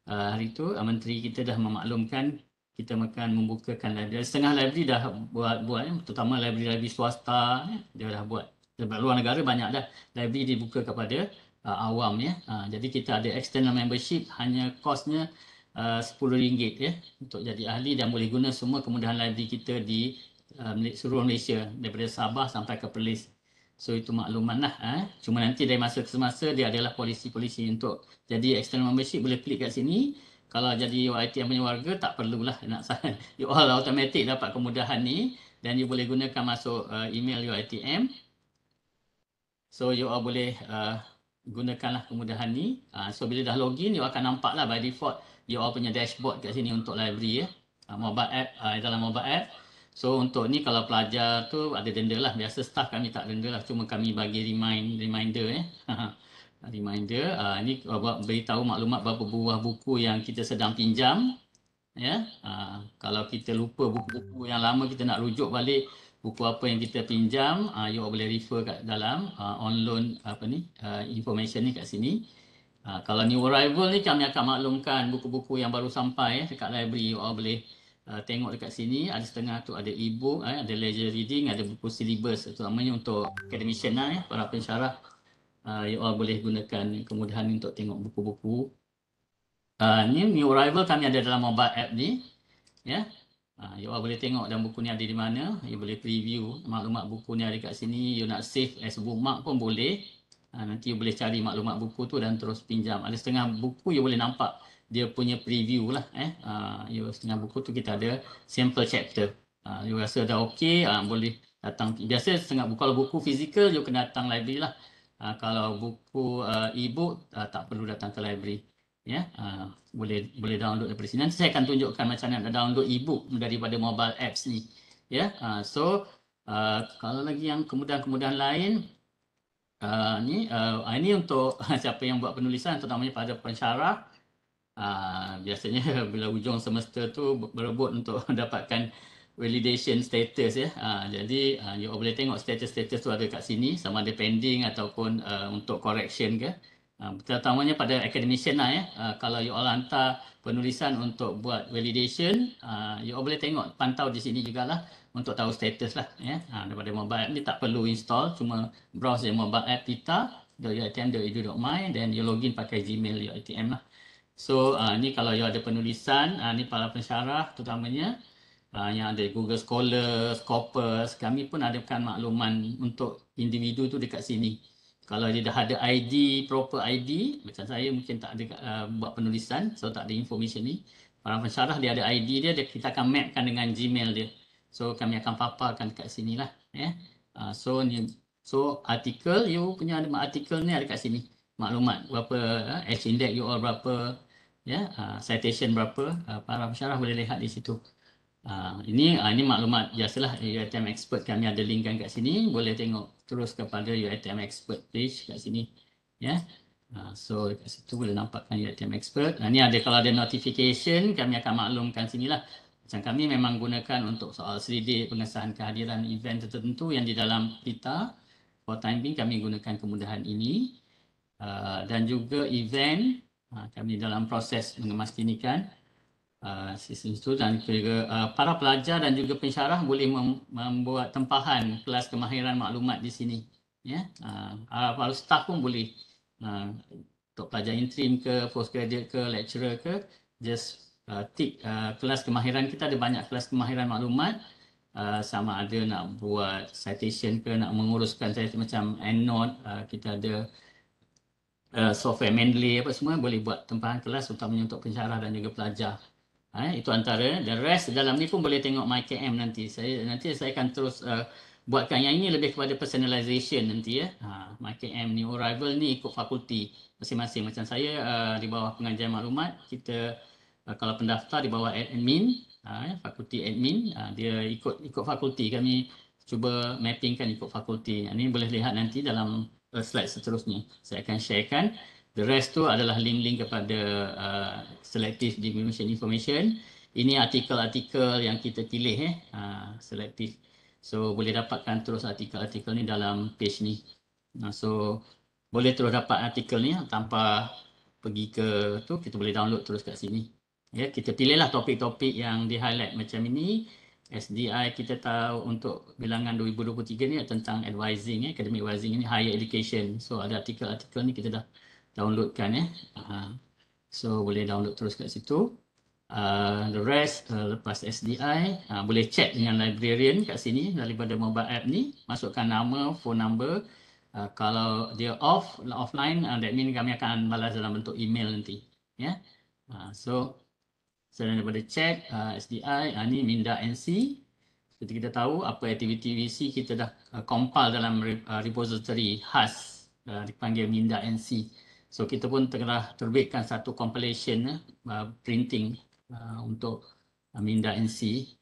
Hari itu Menteri kita dah memaklumkan kita akan membukakan library. Setengah library dah buat terutama library swasta dia dah buat. Sebab luar negara banyak dah library dibuka kepada awam Jadi kita ada external membership, hanya kosnya RM10 untuk jadi ahli dan boleh guna semua kemudahan library kita di seluruh Malaysia daripada Sabah sampai ke Perlis. So itu makluman lah. Cuma nanti dari masa ke semasa dia adalah polisi-polisi untuk jadi external membership boleh klik kat sini. Kalau jadi UiTM punya warga tak perlulah nak sign. You all automatic dapat kemudahan ni dan you boleh gunakan masuk email UiTM. So you all boleh gunakanlah kemudahan ni. So bila dah login you akan nampak lah by default you all punya dashboard kat sini untuk library mobile app dalam mobile app. So untuk ni kalau pelajar tu ada denda lah. Biasa staff kami tak denda lah. Cuma kami bagi reminder reminder ni beritahu maklumat berapa buah buku yang kita sedang pinjam kalau kita lupa buku-buku yang lama kita nak rujuk balik buku apa yang kita pinjam you boleh refer kat dalam on loan information ni kat sini. Kalau new arrival ni kami akan maklumkan buku-buku yang baru sampai dekat library. You all boleh tengok dekat sini. Ada setengah tu ada e-book, ada leisure reading, ada buku syllabus terutamanya untuk academician para pensyarah. You all boleh gunakan kemudahan untuk tengok buku-buku. Ni new arrival kami ada dalam mobile app ni. You all boleh tengok dan buku ni ada di mana. You boleh preview maklumat buku ni ada kat sini. You nak save as bookmark pun boleh. Nanti you boleh cari maklumat buku tu dan terus pinjam. Ada setengah buku you boleh nampak dia punya preview lah. You setengah buku tu kita ada sample chapter. You rasa dah okey, boleh datang. Biasa setengah buku, kalau buku fizikal you kena datang library lah. Kalau buku e-book tak perlu datang ke library. Boleh download daripada sini. Nanti saya akan tunjukkan macam mana nak download e-book daripada mobile apps ni. So kalau lagi yang kemudahan-kemudahan lain ini untuk siapa yang buat penulisan terutamanya pada pensyarah. Biasanya bila hujung semester tu berebut untuk dapatkan validation status jadi you boleh tengok status-status tu ada kat sini sama ada pending ataupun untuk correction ke. Terutamanya pada academician kalau you all hantar penulisan untuk buat validation you all boleh tengok pantau di sini jugalah untuk tahu status lah daripada mobile app ni tak perlu install, cuma browse di mobile app pita.uitm.edu.my dan you login pakai Gmail UiTM lah. So ni kalau you ada penulisan ni para pensyarah terutamanya yang ada Google Scholar, Scopus, kami pun adakan makluman untuk individu tu dekat sini. Kalau dia dah ada ID, proper ID, macam saya mungkin tak ada buat penulisan, so tak ada information ni. Para pensyarah dia ada ID dia kita akan mapkan dengan Gmail dia. So kami akan paparkan dekat sini lah. So artikel, you punya ada artikel ni ada kat sini. Maklumat berapa H-index you all berapa, citation berapa, para pensyarah boleh lihat di situ. Ini maklumat biasalah UiTM Expert kami ada linkkan kat sini, boleh tengok terus kepada UiTM Expert page kat sini so kat situ boleh nampakkan UiTM Expert. Ni ada kalau ada notification kami akan maklumkan sinilah. Macam kami memang gunakan untuk soal selidik pengesahan kehadiran event tertentu yang di dalam pita. For time being kami gunakan kemudahan ini dan juga event kami dalam proses memastikan sistem itu dan juga para pelajar dan juga pensyarah boleh membuat tempahan kelas kemahiran maklumat di sini. Para staff pun boleh untuk pelajar interim ke, postgraduate ke, lecturer ke, just tick kelas kemahiran kita ada banyak kelas kemahiran maklumat sama ada nak buat citation ke, nak menguruskan citation macam EndNote, kita ada software Mendeley apa semua boleh buat tempahan kelas utamanya untuk pensyarah dan juga pelajar. Itu antara. The rest dalam ni pun boleh tengok MyKM nanti. Saya akan terus buatkan yang ini lebih kepada personalization nanti MyKM ni arrival ni ikut fakulti masing-masing. Macam saya di bawah pengajian maklumat, kita kalau pendaftar di bawah admin, fakulti admin, dia ikut fakulti. Kami cuba mappingkan ikut fakulti. Ini boleh lihat nanti dalam slide seterusnya. Saya akan sharekan. The rest tu adalah link-link kepada selective diminution information. Ini artikel-artikel yang kita pilih selective. So boleh dapatkan terus artikel-artikel ni dalam page ni. So boleh terus dapat artikel ni tanpa pergi ke tu, kita boleh download terus kat sini. Ya, kita pilihlah topik-topik yang di highlight macam ini. SDI kita tahu untuk bilangan 2023 ni tentang advising, academic advising ini higher education. So ada artikel-artikel ni kita dah downloadkan So boleh download terus kat situ. The rest lepas SDI boleh chat dengan librarian kat sini daripada mobile app ni, masukkan nama, phone number. Kalau dia offline, that means kami akan balas dalam bentuk email nanti. Ya. So selain daripada chat SDI, ni Minda NC. Seperti kita tahu apa aktiviti VC kita dah compile dalam repository khas dipanggil Minda NC. So kita pun telah terbitkan satu compilation printing untuk Minda NC.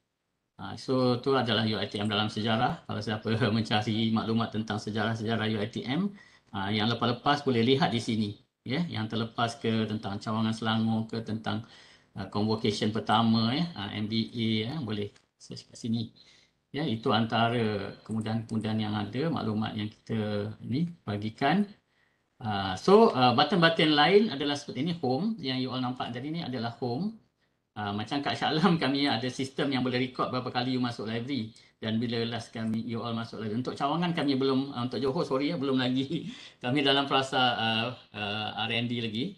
So itu adalah UiTM dalam sejarah. Kalau siapa mencari maklumat tentang sejarah-sejarah UiTM, yang lepas-lepas boleh lihat di sini. Ya, yang terlepas ke tentang cawangan Selangor ke tentang convocation pertama MBA boleh search kat sini. Ya, itu antara kemudahan-kemudahan yang ada, maklumat yang kita ni bagikan. So button-button lain adalah seperti ini, home yang you all nampak tadi ni adalah home. Macam kat Shah Alam kami ada sistem yang boleh record berapa kali you masuk library dan bila last kami you all masuk library. Untuk Cawangan kami belum, untuk Johor sorry belum lagi. Kami dalam fasa R&D lagi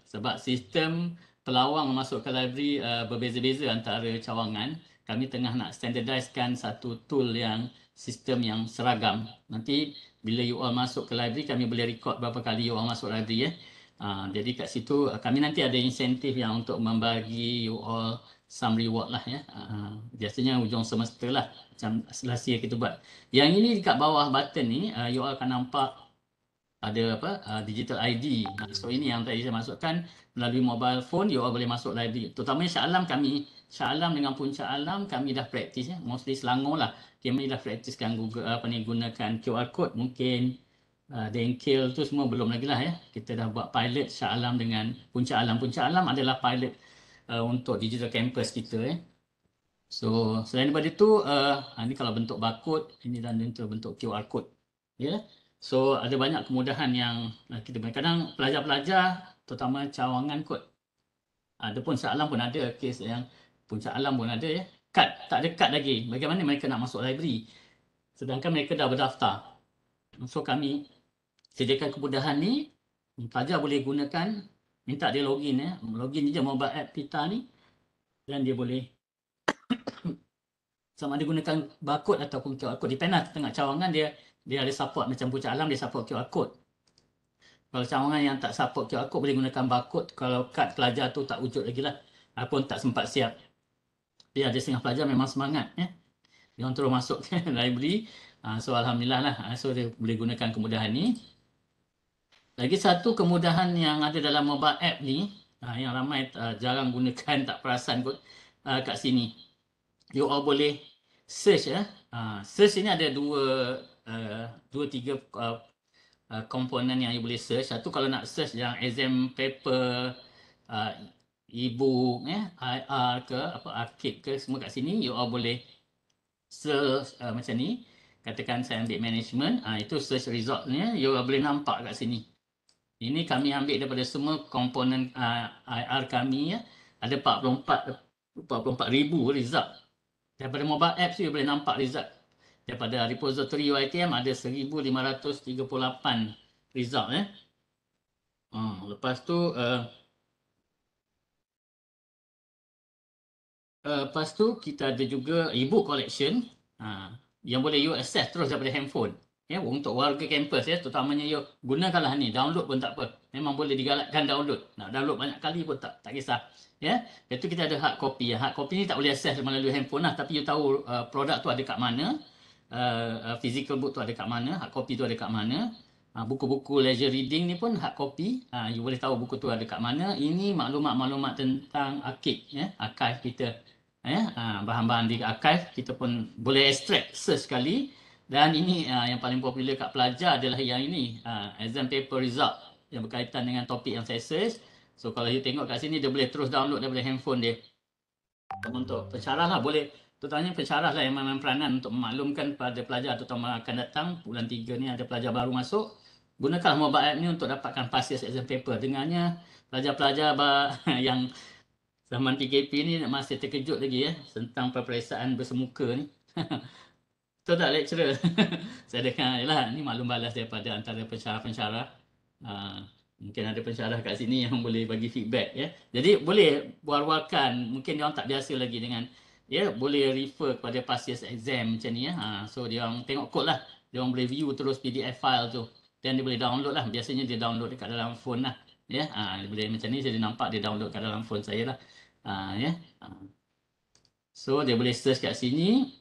sebab sistem pelawang masuk ke library berbeza-beza antara cawangan. Kami tengah nak standardizekan satu tool yang sistem yang seragam. Nanti bila you all masuk ke library, kami boleh record berapa kali you all masuk library jadi kat situ kami nanti ada insentif yang untuk membagi you all some reward lah biasanya hujung semester lah macam last year kita buat. Yang ini dekat bawah button ni you all akan nampak ada digital ID. So ini yang tadi saya masukkan melalui mobile phone you all boleh masuk library. Terutamanya Shah Alam Shah Alam dengan Puncak Alam kami dah praktis mostly Selangor lah. Kami dah praktiskan Google gunakan QR code mungkin. Dengkil tu semua belum lagi lah Kita dah buat pilot Shah Alam dengan Puncak Alam. Puncak Alam adalah pilot untuk digital campus kita So selain daripada itu ini kalau bentuk barcode, ini dan bentuk QR code So ada banyak kemudahan yang kita beri. Kadang pelajar-pelajar terutama cawangan kot. Ada pun Shah Alam pun ada kes yang Puncak Alam pun ada kad, tak ada kad lagi. Bagaimana mereka nak masuk library sedangkan mereka dah berdaftar. So kami sediakan kemudahan ni, pelajar boleh gunakan, minta dia login login je mobile app kita ni dan dia boleh sama ada gunakan barcode ataupun QR code. Depend lah tengah cawangan dia ada support macam Puncak Alam dia support QR code. Kalau cawangan yang tak support QR code boleh gunakan barcode. Kalau kad pelajar tu tak wujud lagi lah, pun tak sempat siap. Dia ada setengah pelajar memang semangat dia orang terus masuk ke library. So alhamdulillah lah, so dia boleh gunakan kemudahan ni. Lagi satu kemudahan yang ada dalam mobile app ni yang ramai jarang gunakan, tak perasan kot kat sini. You all boleh search search ini ada dua tiga komponen yang you boleh search. Satu kalau nak search yang exam paper, e-book, IR ke arcade ke semua kat sini you all boleh search macam ni. Katakan saya ambil management, itu search resultnya you all boleh nampak kat sini. Ini kami ambil daripada semua komponen IR kami ada 44,000 result. Daripada mobile apps you boleh nampak result. Daripada repository UiTM ada 1,538 result lepas tu lepas tu kita ada juga e-book collection yang boleh you access terus daripada handphone. Untuk warga kampus terutamanya you gunakanlah ni, download pun tak apa. Memang boleh digalakkan download. Nak download banyak kali pun tak kisah. Itu kita ada hard copy. Hard copy ni tak boleh access melalui handphone lah, tapi you tahu produk tu ada kat mana. Physical book tu ada kat mana, hard copy tu ada kat mana. Buku-buku leisure reading ni pun hard copy. You boleh tahu buku tu ada kat mana. Ini maklumat-maklumat tentang archive kita. bahan-bahan di archive kita pun boleh extract search sekali. Dan ini yang paling popular kat pelajar adalah yang ini, exam paper result yang berkaitan dengan topik yang saya search. So kalau you tengok kat sini dia boleh terus download daripada handphone dia. Untuk pensyarah lah boleh, terutamanya pensyarah lah yang memang peranan untuk memaklumkan pada pelajar terutama akan datang bulan 3 ni ada pelajar baru masuk. Gunakanlah mobile app ni untuk dapatkan past year exam paper. Dengarnya pelajar-pelajar yang zaman PKP ni masih terkejut lagi tentang peperiksaan bersemuka ni. Betul tak lecturer? Saya dengar lah ni maklum balas daripada antara pensyarah-pensyarah. Mungkin ada pensyarah kat sini yang boleh bagi feedback Jadi boleh war-warkan, mungkin dia orang tak biasa lagi dengan boleh refer kepada past year's exam macam ni So dia orang tengok kod lah. Dia orang boleh view terus PDF file tu. Dan dia boleh download lah. Biasanya dia download dekat dalam phone lah. Dia boleh macam ni saya nampak dia download kat dalam phone saya lah. So dia boleh search kat sini.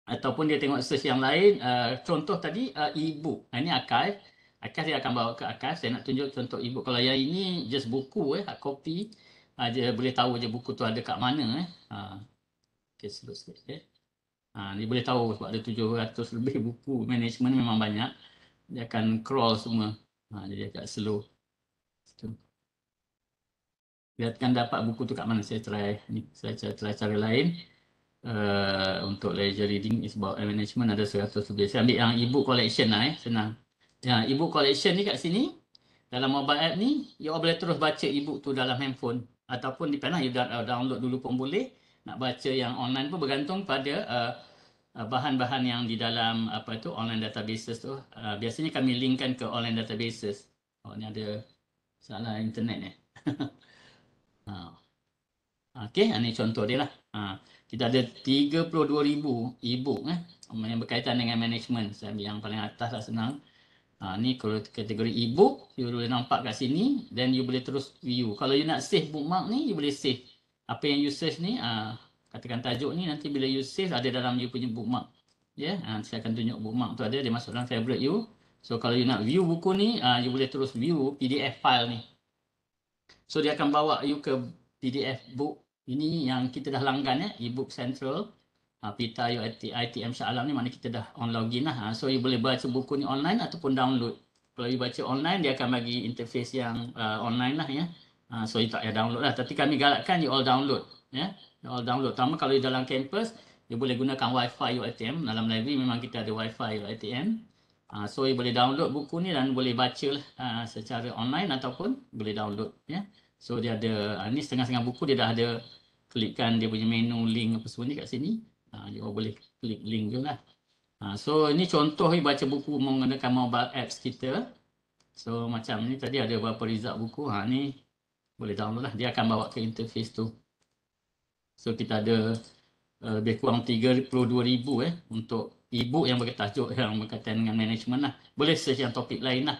Ataupun dia tengok search yang lain. Contoh tadi e-book. Ini archive. Archive dia akan bawa ke archive. Saya nak tunjuk contoh e-book. Kalau yang ini just buku hard copy. Dia boleh tahu je buku tu ada kat mana Okay, slow sikit dia boleh tahu sebab ada 700 lebih buku management memang banyak. Dia akan crawl semua. Jadi agak slow. Dia akan dapat buku tu kat mana. Saya try ni. Saya try cara lain. Untuk leisure reading is about management ada 100 lebih. Saya ambil yang e-book collection lah senang. E-book collection ni kat sini dalam mobile app ni you boleh terus baca e-book tu dalam handphone ataupun di pen you download dulu pun boleh. Nak baca yang online pun bergantung pada bahan-bahan yang di dalam online databases tu. Biasanya kami linkkan ke online databases. Ni ada salah internet ni. Okey, ini contoh dia lah. Kita ada 32,000 e-book yang berkaitan dengan management. Saya ambil yang paling atas lah senang. Ni kategori e-book, you boleh nampak kat sini dan you boleh terus view. Kalau you nak save bookmark ni, you boleh save. Apa yang you search ni, katakan tajuk ni nanti bila you save ada dalam you punya bookmark. Saya akan tunjuk bookmark tu ada, dia masuk dalam favorite you. So kalau you nak view buku ni, you boleh terus view PDF file ni. So dia akan bawa you ke PDF book. Ini yang kita dah langgan e-book central. Pita ITM Shah Alam ni mana kita dah on login lah. So you boleh baca buku ni online ataupun download. Kalau you baca online dia akan bagi interface yang online lah So you tak payah download lah. Tapi kami galakkan you all download You all download. Terutama kalau you dalam campus you boleh gunakan wifi UiTM. Dalam library memang kita ada wifi UiTM. So you boleh download buku ni dan boleh baca lah secara online ataupun boleh download So dia ada ni setengah-setengah buku dia dah ada, klikkan dia punya menu link apa semua ni kat sini. You boleh klik link je lah. So ini contoh baca buku menggunakan mobile apps kita. So macam ni tadi ada beberapa result buku. Ni boleh download lah. Dia akan bawa ke interface tu. So kita ada lebih kurang 32,000 untuk e-book yang bertajuk yang berkaitan dengan management lah. Boleh search yang topik lain lah.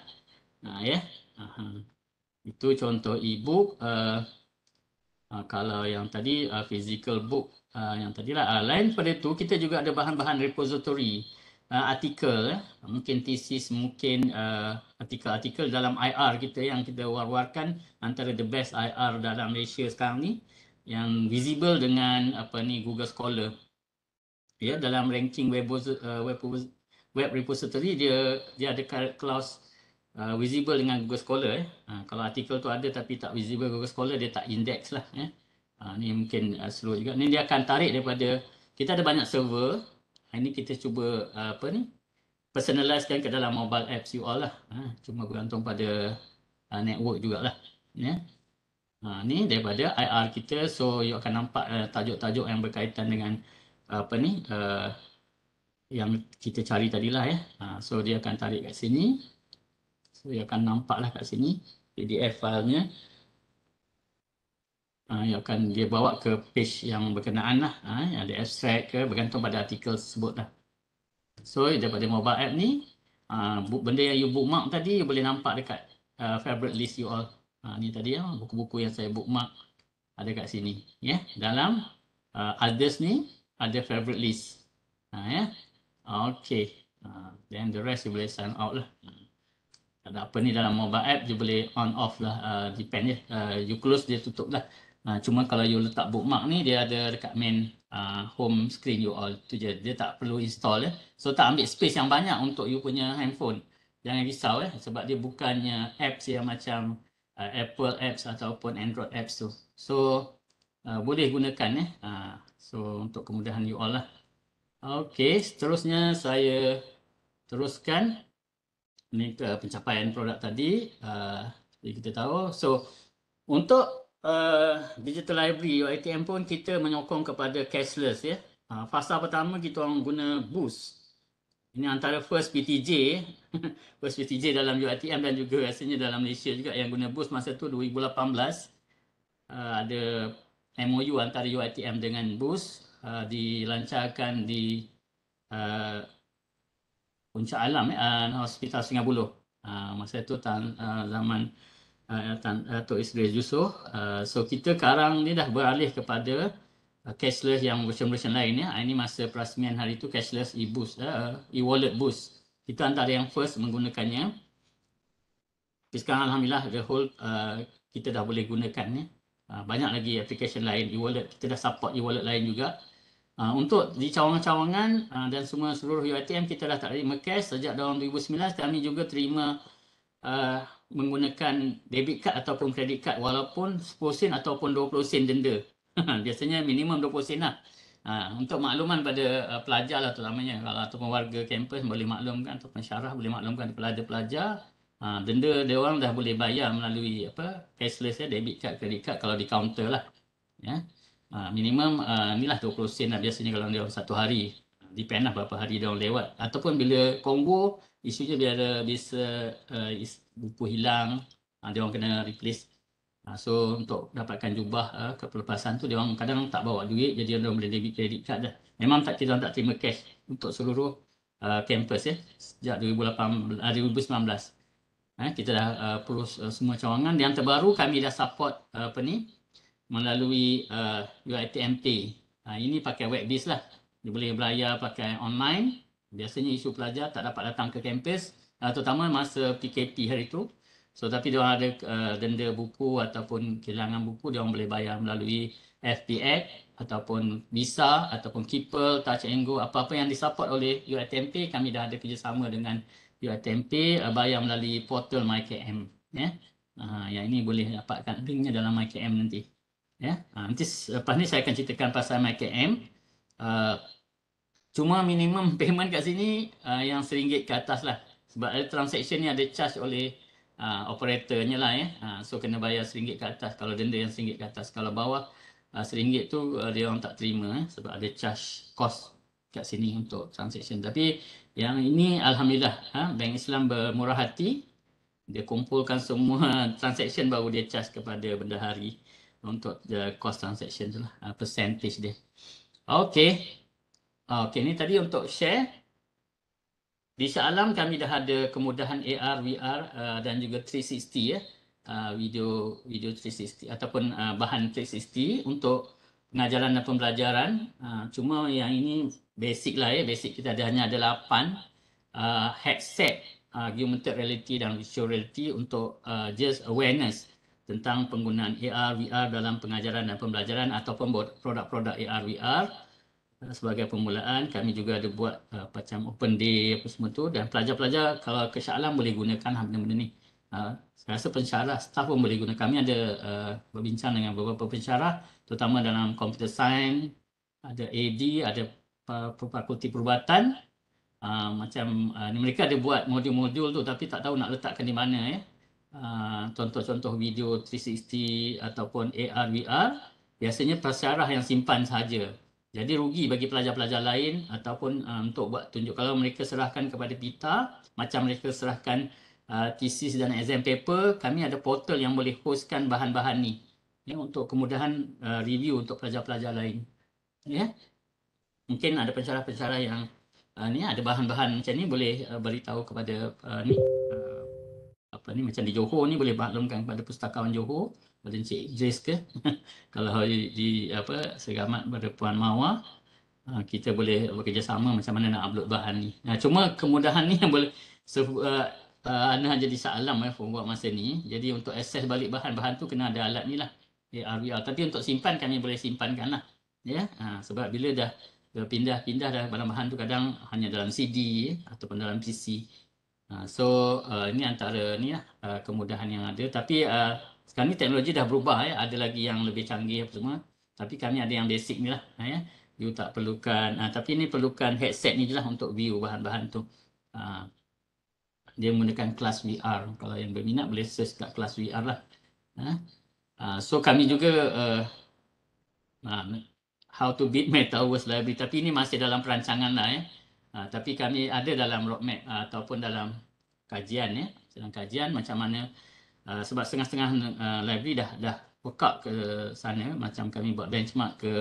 Itu contoh e-book. Kalau yang tadi physical book yang tadi lah. Lain pada itu kita juga ada bahan-bahan repository artikel mungkin thesis, mungkin artikel-artikel dalam IR kita yang kita war-warkan antara the best IR dalam Malaysia sekarang ni yang visible dengan Google Scholar. Dalam ranking web repository dia ada clause visible dengan Google Scholar. Kalau artikel tu ada tapi tak visible Google Scholar dia tak index lah. Ni mungkin slow juga. Ni dia akan tarik daripada, kita ada banyak server. Ini kita cuba personalizekan ke dalam mobile apps you all lah. Cuma bergantung pada network jugalah. Ni daripada IR kita. So you akan nampak tajuk-tajuk yang berkaitan dengan yang kita cari tadilah So dia akan tarik kat sini. So, you akan nampak lah kat sini PDF filenya. Dia bawa ke page yang berkenaan lah. Ada abstract ke bergantung pada artikel tersebut lah. So daripada mobile app ni, benda yang you bookmark tadi you boleh nampak dekat favorite list you all. Ni tadi buku-buku yang saya bookmark ada kat sini. Dalam others ni ada favorite list. Okay. Then the rest you boleh sign out lah. Ada apa ni dalam mobile app, you boleh on off lah, depend you close dia tutup lah. Cuma kalau you letak bookmark ni dia ada dekat main home screen you all tu je. Dia tak perlu install So tak ambil space yang banyak untuk you punya handphone. Jangan risau sebab dia bukannya apps yang macam Apple apps ataupun Android apps tu. So boleh gunakan so untuk kemudahan you all lah. Okey, seterusnya saya teruskan ni ke pencapaian produk tadi. Jadi kita tahu. So untuk digital library UiTM pun kita menyokong kepada cashless Fasa pertama kita orang guna Boost. Ini antara first PTJ first PTJ dalam UiTM dan juga rasanya dalam Malaysia juga yang guna Boost masa tu 2018. Ada MOU antara UiTM dengan Boost dilancarkan di Puncak Alam Hospital Singapura. Masa itu zaman Datuk Idris Yusof. So kita sekarang ni dah beralih kepada cashless yang version lain Ini masa perasmian hari itu cashless e-boost, e-wallet boost. Kita antara yang first menggunakannya. Tapi sekarang alhamdulillah the whole kita dah boleh gunakan banyak lagi aplikasi lain e-wallet. Kita dah support e-wallet lain juga. Untuk di cawangan-cawangan dan semua seluruh UiTM kita dah tak terima cash sejak tahun 2009. Kami juga terima menggunakan debit card ataupun credit card walaupun 10 sen ataupun 20 sen denda. Biasanya minimum 20 sen lah. Untuk makluman pada pelajar lah terutamanya ataupun warga kampus boleh maklumkan ataupun syarah boleh maklumkan kepada pelajar denda dia orang dah boleh bayar melalui cashless debit card credit card kalau di counter lah minimum inilah 20 sen lah biasanya kalau dia orang satu hari. Depend lah berapa hari dia orang lewat ataupun bila combo isunya dia ada bisa buku hilang dia orang kena replace. So untuk dapatkan jubah kepelepasan tu dia orang kadang tak bawa duit jadi dia orang boleh debit credit card dah. Memang kita tak terima cash untuk seluruh kampus sejak 2019. Kita dah perus semua cawangan. Yang terbaru kami dah support melalui UiTM Pay. Ini pakai web based lah. Dia boleh belayar pakai online. Biasanya isu pelajar tak dapat datang ke kampus terutama masa PKP hari itu. So tapi dia orang ada denda buku ataupun kehilangan buku dia orang boleh bayar melalui FPX ataupun Visa ataupun Keeper, Touch and Go, apa-apa yang disupport oleh UiTM Pay kami dah ada kerjasama dengan UiTM Pay bayar melalui portal MyKM yang ini boleh dapatkan linknya dalam MyKM nanti. Nanti lepas ni saya akan ceritakan pasal MyKM. Cuma minimum payment kat sini yang RM1 ke atas lah. Sebab transaction ni ada charge oleh operatornya lah So kena bayar RM1 ke atas kalau denda yang RM1 ke atas. Kalau bawah RM1 tu dia orang tak terima sebab ada charge cost kat sini untuk transaction. Tapi yang ini alhamdulillah Bank Islam bermurah hati. Dia kumpulkan semua transaction baru dia charge kepada bendahari untuk cost transaction tu lah, percentage dia. Okey. Ni tadi untuk share. Di Shah Alam kami dah ada kemudahan AR, VR dan juga 360 video 360 ataupun bahan 360 untuk pengajaran dan pembelajaran. Cuma yang ini basic lah basic kita hanya ada 8 headset augmented reality dan virtual reality untuk just awareness tentang penggunaan AR, VR dalam pengajaran dan pembelajaran ataupun produk-produk AR, VR. Sebagai permulaan kami juga ada buat macam open day apa semua tu dan pelajar-pelajar kalau ke Shah Alam boleh gunakan benda-benda ni. Saya rasa pensyarah staff pun boleh guna. Kami ada berbincang dengan beberapa pensyarah terutama dalam computer science, ada AD, ada fakulti perubatan. Mereka ada buat modul-modul tu tapi tak tahu nak letakkan di mana contoh-contoh video 360 ataupun AR, VR biasanya pensyarah yang simpan sahaja. Jadi rugi bagi pelajar-pelajar lain ataupun untuk buat tunjuk. Kalau mereka serahkan kepada PITA, macam mereka serahkan thesis dan exam paper, kami ada portal yang boleh hostkan bahan-bahan ni untuk kemudahan review untuk pelajar-pelajar lain. Mungkin ada pensyarah-pensyarah yang ada bahan-bahan macam ni boleh beritahu kepada macam di Johor ni boleh maklumkan kepada Pustakawan Johor, pada Encik Idris ke kalau di Segamat pada Puan Mawar kita boleh bekerjasama macam mana nak upload bahan ni. Cuma kemudahan ni yang boleh Ana jadi Shah Alam buat masa ni. Jadi untuk akses balik bahan-bahan tu kena ada alat ni lah. AR, VR. Tapi untuk simpan kami boleh simpankan lah. Ya, sebab bila dah pindah-pindah dah bahan-bahan tu kadang hanya dalam CD ataupun dalam PC. Ini antara ni lah kemudahan yang ada. Tapi sekarang ni teknologi dah berubah ya. Ada lagi yang lebih canggih apa semua. Tapi kami ada yang basic ni lah. Ya. You tak perlukan. Tapi ni perlukan headset ni je lah untuk view bahan-bahan tu. Dia menggunakan kelas VR. Kalau yang berminat boleh search kat kelas VR lah. So kami juga how to beat Metaverse Library. Tapi ini masih dalam perancangan lah ya. Tapi kami ada dalam roadmap ataupun dalam kajian ya. Dalam kajian macam mana sebab setengah-setengah library dah work out ke sana. Macam kami buat benchmark ke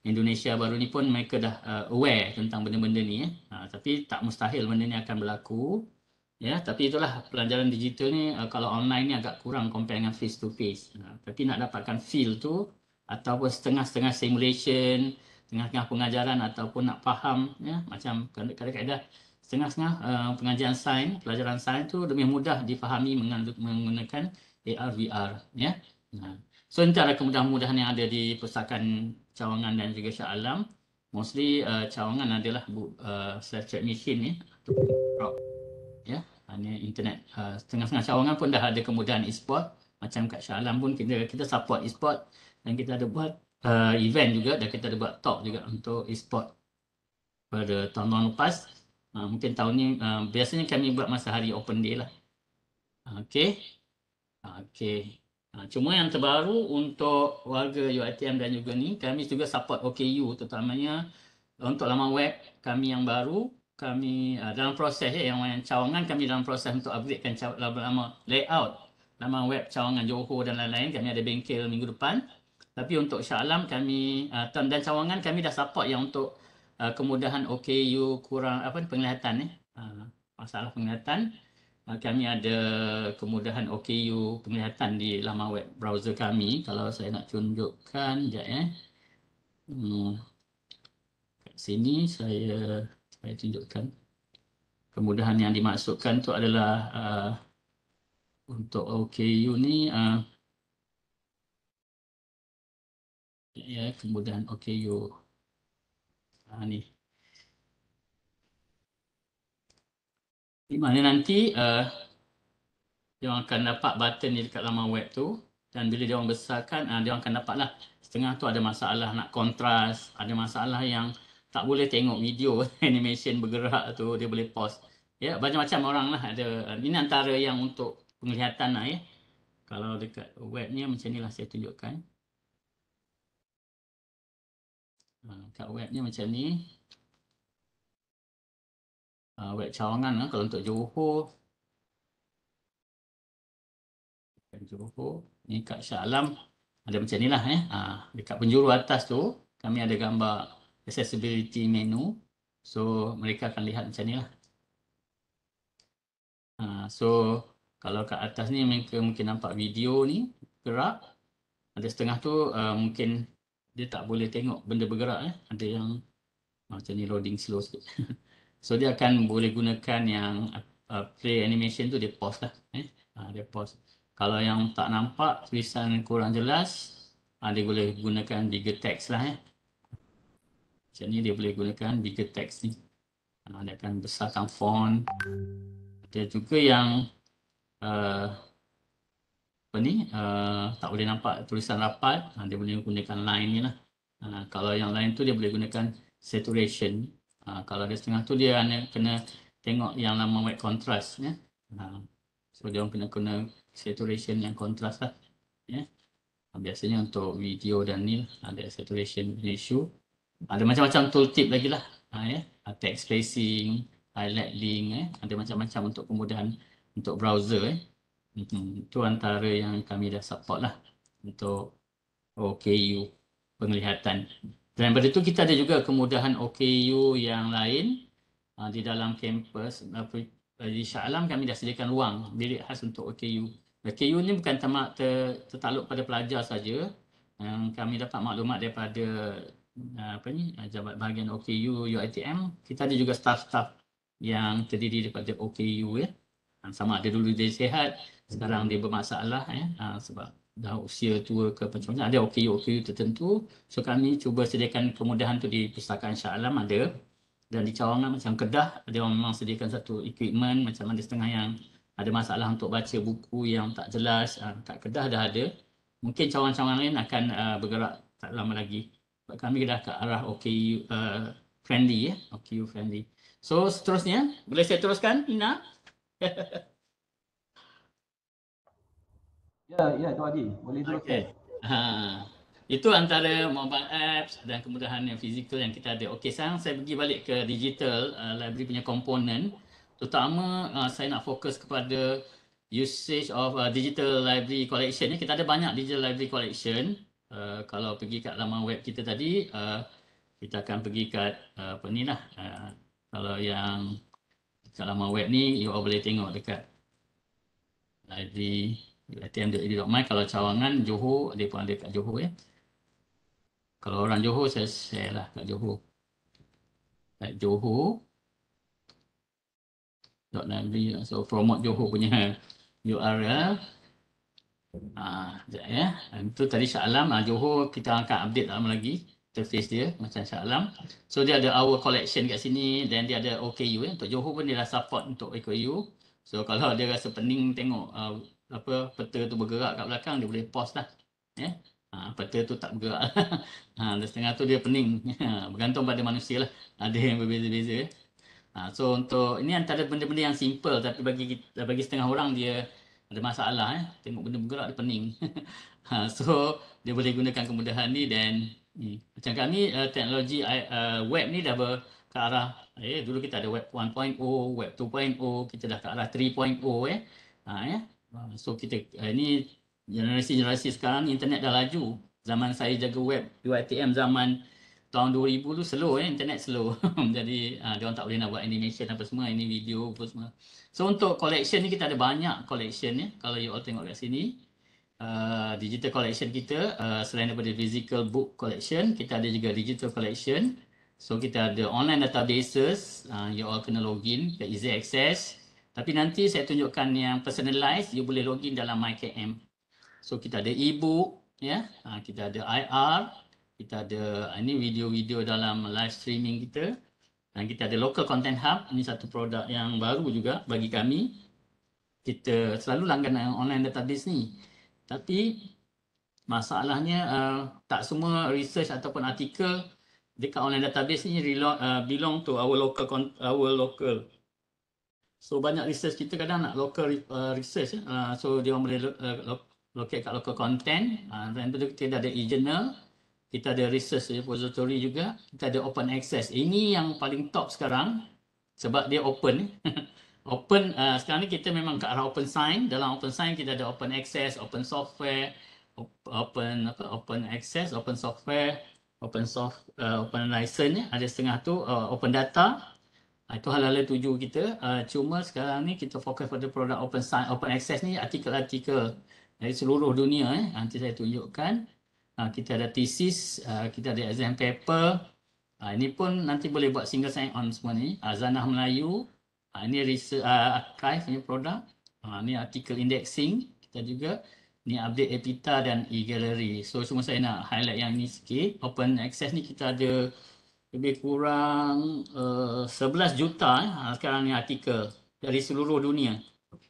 Indonesia baru ni pun mereka dah aware tentang benda-benda ni ya. Tapi tak mustahil benda ni akan berlaku. Ya, tapi itulah pelajaran digital ni kalau online ni agak kurang compare dengan face to face. Tapi nak dapatkan feel tu ataupun setengah-setengah simulation, setengah-setengah pengajaran ataupun nak faham ya, macam kadang-kadang setengah-setengah pengajian sains, pelajaran sains tu lebih mudah difahami menggunakan AR VR ya. So antara kemudahan-kemudahan yang ada di Perpustakaan Cawangan dan juga Shah Alam, mostly Cawangan adalah self-check machine ni ataupun ya, hanya internet. Setengah-setengah Cawangan pun dah ada kemudahan e-sport. Macam kat Shah Alam pun kita support e-sport dan kita ada buat event juga dan kita ada buat talk juga untuk e-sport pada tahun-tahun lepas. Mungkin tahun ni biasanya kami buat masa hari open day lah. Okey. Cuma yang terbaru untuk warga UiTM dan juga ni, kami juga support OKU terutamanya untuk laman web kami yang baru. Kami dalam proses yang Cawangan kami dalam proses untuk upgradekan layout laman web Cawangan, Johor dan lain-lain. Kami ada bengkel minggu depan. Tapi untuk Shah Alam kami dan Cawangan kami dah support yang untuk kemudahan OKU kurang penglihatan masalah penglihatan. Kami ada kemudahan OKU penglihatan di laman web browser kami. Kalau saya nak tunjukkan sekejap kat sini saya tunjukkan. Kemudahan yang dimaksudkan tu adalah untuk OKU ni ya, kemudahan OKU ni. Di mana nanti dia akan dapat button ni dekat laman web tu dan bila dia orang besarkan dia akan dapatlah setengah tu ada masalah nak kontras, ada masalah yang tak boleh tengok video animation bergerak tu, dia boleh pause. Ya, macam-macam orang lah ada. Ini antara yang untuk penglihatan lah ya. Kalau dekat web ni macam ni lah saya tunjukkan. Kat web ni macam ni. Web Cawangan lah. Kalau untuk Johor. Ni kat Shah Alam. Ada macam ni lah dekat penjuru atas tu kami ada gambar accessibility menu. So mereka akan lihat macam ni lah. So kalau kat atas ni mereka mungkin nampak video ni gerak. Ada setengah tu mungkin dia tak boleh tengok benda bergerak Ada yang macam ni loading slow sikit. So dia akan boleh gunakan yang play animation tu dia pause lah. Dia pause. Kalau yang tak nampak tulisan kurang jelas, dia boleh gunakan bigger text lah Macam ni dia boleh gunakan bigger text ni. Dia akan besarkan font. Ada juga yang tak boleh nampak tulisan rapat, dia boleh gunakan line ni lah. Kalau yang lain tu dia boleh gunakan saturation. Kalau ada setengah tu dia hanya kena tengok yang laman web contrast So dia orang kena saturation yang kontras lah biasanya untuk video dan ni ada saturation issue. Ada macam-macam tooltip lagi lah text spacing, highlight link ada macam-macam untuk kemudahan untuk browser itu antara yang kami dah support lah untuk OKU penglihatan. Dan daripada itu kita ada juga kemudahan OKU yang lain di dalam kampus. Di Shah Alam kami dah sediakan ruang bilik khas untuk OKU. OKU ni bukan tertakluk pada pelajar saja. Yang kami dapat maklumat daripada jabat bahagian OKU UiTM, kita ada juga staff-staff yang terdiri daripada OKU Sama ada dulu dia sihat, sekarang dia bermasalah sebab dah usia tua ke macam mana, ada OKU tertentu. So kami cuba sediakan kemudahan tu di Pustakaan Shah Alam ada, dan di cawangan macam Kedah dia orang memang sediakan satu equipment, macam ada setengah yang ada masalah untuk baca buku yang tak jelas. Kat Kedah dah ada. Mungkin cawangan-cawangan lain akan bergerak tak lama lagi. Sebab kami dah ke arah OKU friendly ya, OKU friendly. So seterusnya, boleh saya teruskan Ina? Ya, Tuan Haji, boleh teruskan. Okey. Ha, itu antara mobile apps dan kemudahan yang fizikal yang kita ada. Okey, sekarang saya pergi balik ke digital library punya komponen. Terutama saya nak fokus kepada usage of digital library collection. Kita ada banyak digital library collection. Kalau pergi kat laman web kita tadi, kita akan pergi kat apa ni lah. Kalau yang kat laman web ni, you all boleh tengok dekat library atm.edu.my. Kalau cawangan Johor, dia pun ada kat Johor ya. Kalau orang Johor, saya share lah kat Johor. Kat Johor .library. So promote Johor punya URL. Sekejap ya. Itu tadi Shah Alam. Johor kita akan update lama lagi interface dia macam Shah Alam. So dia ada our collection kat sini, dan dia ada OKU ya. Untuk Johor pun dia dah support untuk OKU. So kalau dia rasa pening tengok apa peta tu bergerak kat belakang, dia boleh pause lah. Ya. Peta tu tak bergerak. Dan setengah tu dia pening. Bergantung pada manusia lah. Ada yang berbeza-beza. So untuk ini antara benda-benda yang simple, tapi bagi setengah orang dia ada masalah. Tengok benda bergerak dia pening. So dia boleh gunakan kemudahan ni, dan macam kami teknologi web ni dah ke arah dulu kita ada web 1.0, web 2.0, kita dah ke arah 3.0 So kita ini generasi sekarang internet dah laju. Zaman saya jaga web UiTM zaman tahun 2000 tu slow internet slow. Jadi dia orang tak boleh nak buat animation apa semua, ini video apa semua. So untuk collection ni kita ada banyak collection ya. Kalau you all tengok kat sini, digital collection kita selain daripada physical book collection, kita ada juga digital collection. So kita ada online databases, you all kena login ke easy access. Tapi nanti saya tunjukkan yang personalized, you boleh login dalam MyKM. So kita ada e-book ya, kita ada IR, kita ada ini video-video dalam live streaming kita, dan kita ada local content hub. Ini satu produk yang baru juga bagi kami. Kita selalu langganan online database ni, tapi masalahnya tak semua research ataupun artikel dekat online database ni belong to our local. So banyak research kita kadang nak local research so dia orang boleh locate kat local content. Dan itu kita ada e-journal, kita ada research repository juga, kita ada open access. Ini yang paling top sekarang sebab dia open. Open sekarang ni kita memang ke arah open science. Dalam open science kita ada open access, open software, open access, open software, open license. Ada setengah tu open data. Itu hal-hal tuju kita. Cuma sekarang ni kita fokus pada produk open science, open access ni artikel-artikel dari seluruh dunia. Nanti saya tunjukkan. Kita ada thesis, kita ada exam paper. Ini pun nanti boleh buat single sign on semua ni. Zanah Melayu. Ini research archive ni produk. Ini artikel indexing kita juga. Ni update Epita dan e-gallery. So cuma saya nak highlight yang ni sikit. Open access ni kita ada lebih kurang 11 juta sekarang ni artikel dari seluruh dunia.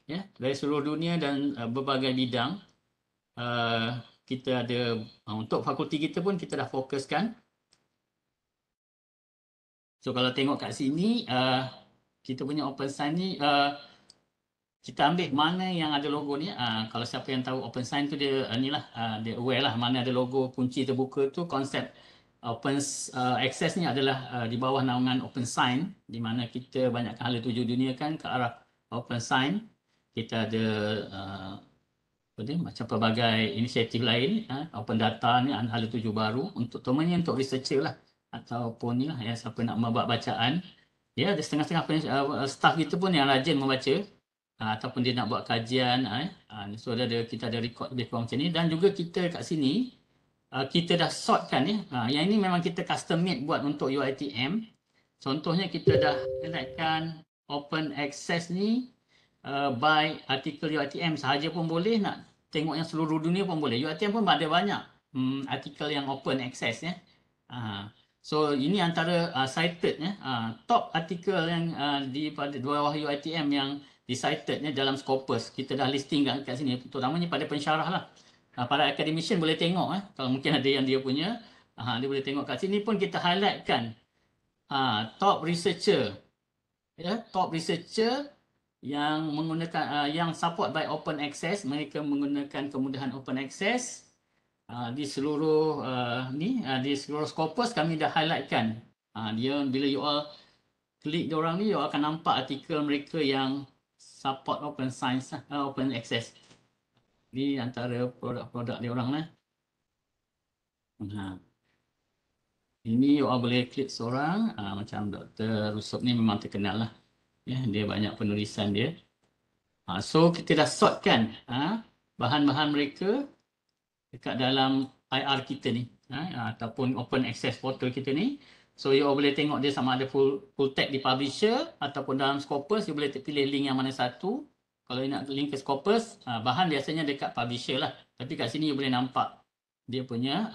Ya, dari seluruh dunia dan berbagai bidang. Kita ada untuk fakulti kita pun kita dah fokuskan. So kalau tengok kat sini kita punya open science ni kita ambil mana yang ada logo ni. Kalau siapa yang tahu open science tu dia dia aware lah mana ada logo kunci terbuka tu. Konsep open access ni adalah di bawah naungan open science, di mana kita banyakkan hala tuju dunia kan ke arah open science. Kita ada macam pelbagai inisiatif lain. Open data ni hala tuju baru untuk terutamanya untuk researcher lah, ataupun ni lah siapa nak membuat bacaan. Ya, ada setengah-setengah staff kita pun yang rajin membaca ataupun dia nak buat kajian. So kita ada record lebih kurang macam ni. Dan juga kita kat sini kita dah sortkan yang ini memang kita custom made buat untuk UiTM. Contohnya kita dah highlightkan open access ni by artikel UiTM sahaja pun boleh, nak tengok yang seluruh dunia pun boleh. UiTM pun ada banyak artikel yang open access ya. So ini antara cited ya, top artikel yang di pada bawah UiTM yang cited dalam Scopus. Kita dah listing kat sini, terutamanya pada pensyarah lah. Para academician boleh tengok kalau mungkin ada yang dia punya, dia boleh tengok kat sini pun kita highlightkan top researcher ya, top researcher yang menggunakan yang support by open access, mereka menggunakan kemudahan open access. Di seluruh di seluruh Scopus kami dah highlightkan. Dia bila you all klik diorang ni, you all akan nampak artikel mereka yang support open science, open access. Ni antara produk-produk diorang lah. Ini you all boleh klik seorang, macam Dr. Rusuk ni memang terkenal lah. Ya, dia banyak penulisan dia. So kita dah sortkan bahan-bahan mereka dekat dalam IR kita ni, ataupun open access portal kita ni. So you all boleh tengok dia sama ada full text di publisher ataupun dalam Scopus. You boleh pilih link yang mana satu. Kalau you nak link ke Scopus, bahan biasanya dekat publisher lah. Tapi kat sini you boleh nampak dia punya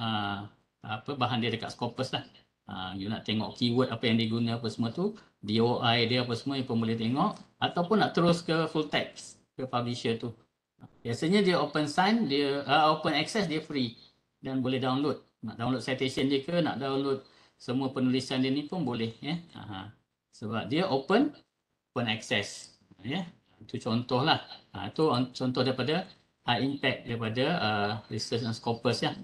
bahan dia dekat Scopus lah. You nak tengok keyword apa yang diguna apa semua tu, DOI dia apa semua you pun boleh tengok. Ataupun nak terus ke full text ke publisher tu. Biasanya dia open sign, dia open access, dia free dan boleh download. Nak download citation dia ke, nak download semua penulisan dia ni pun boleh ya. Sebab dia open access ya. Itu contohlah. Itu contoh daripada high impact daripada research and Scopus ya.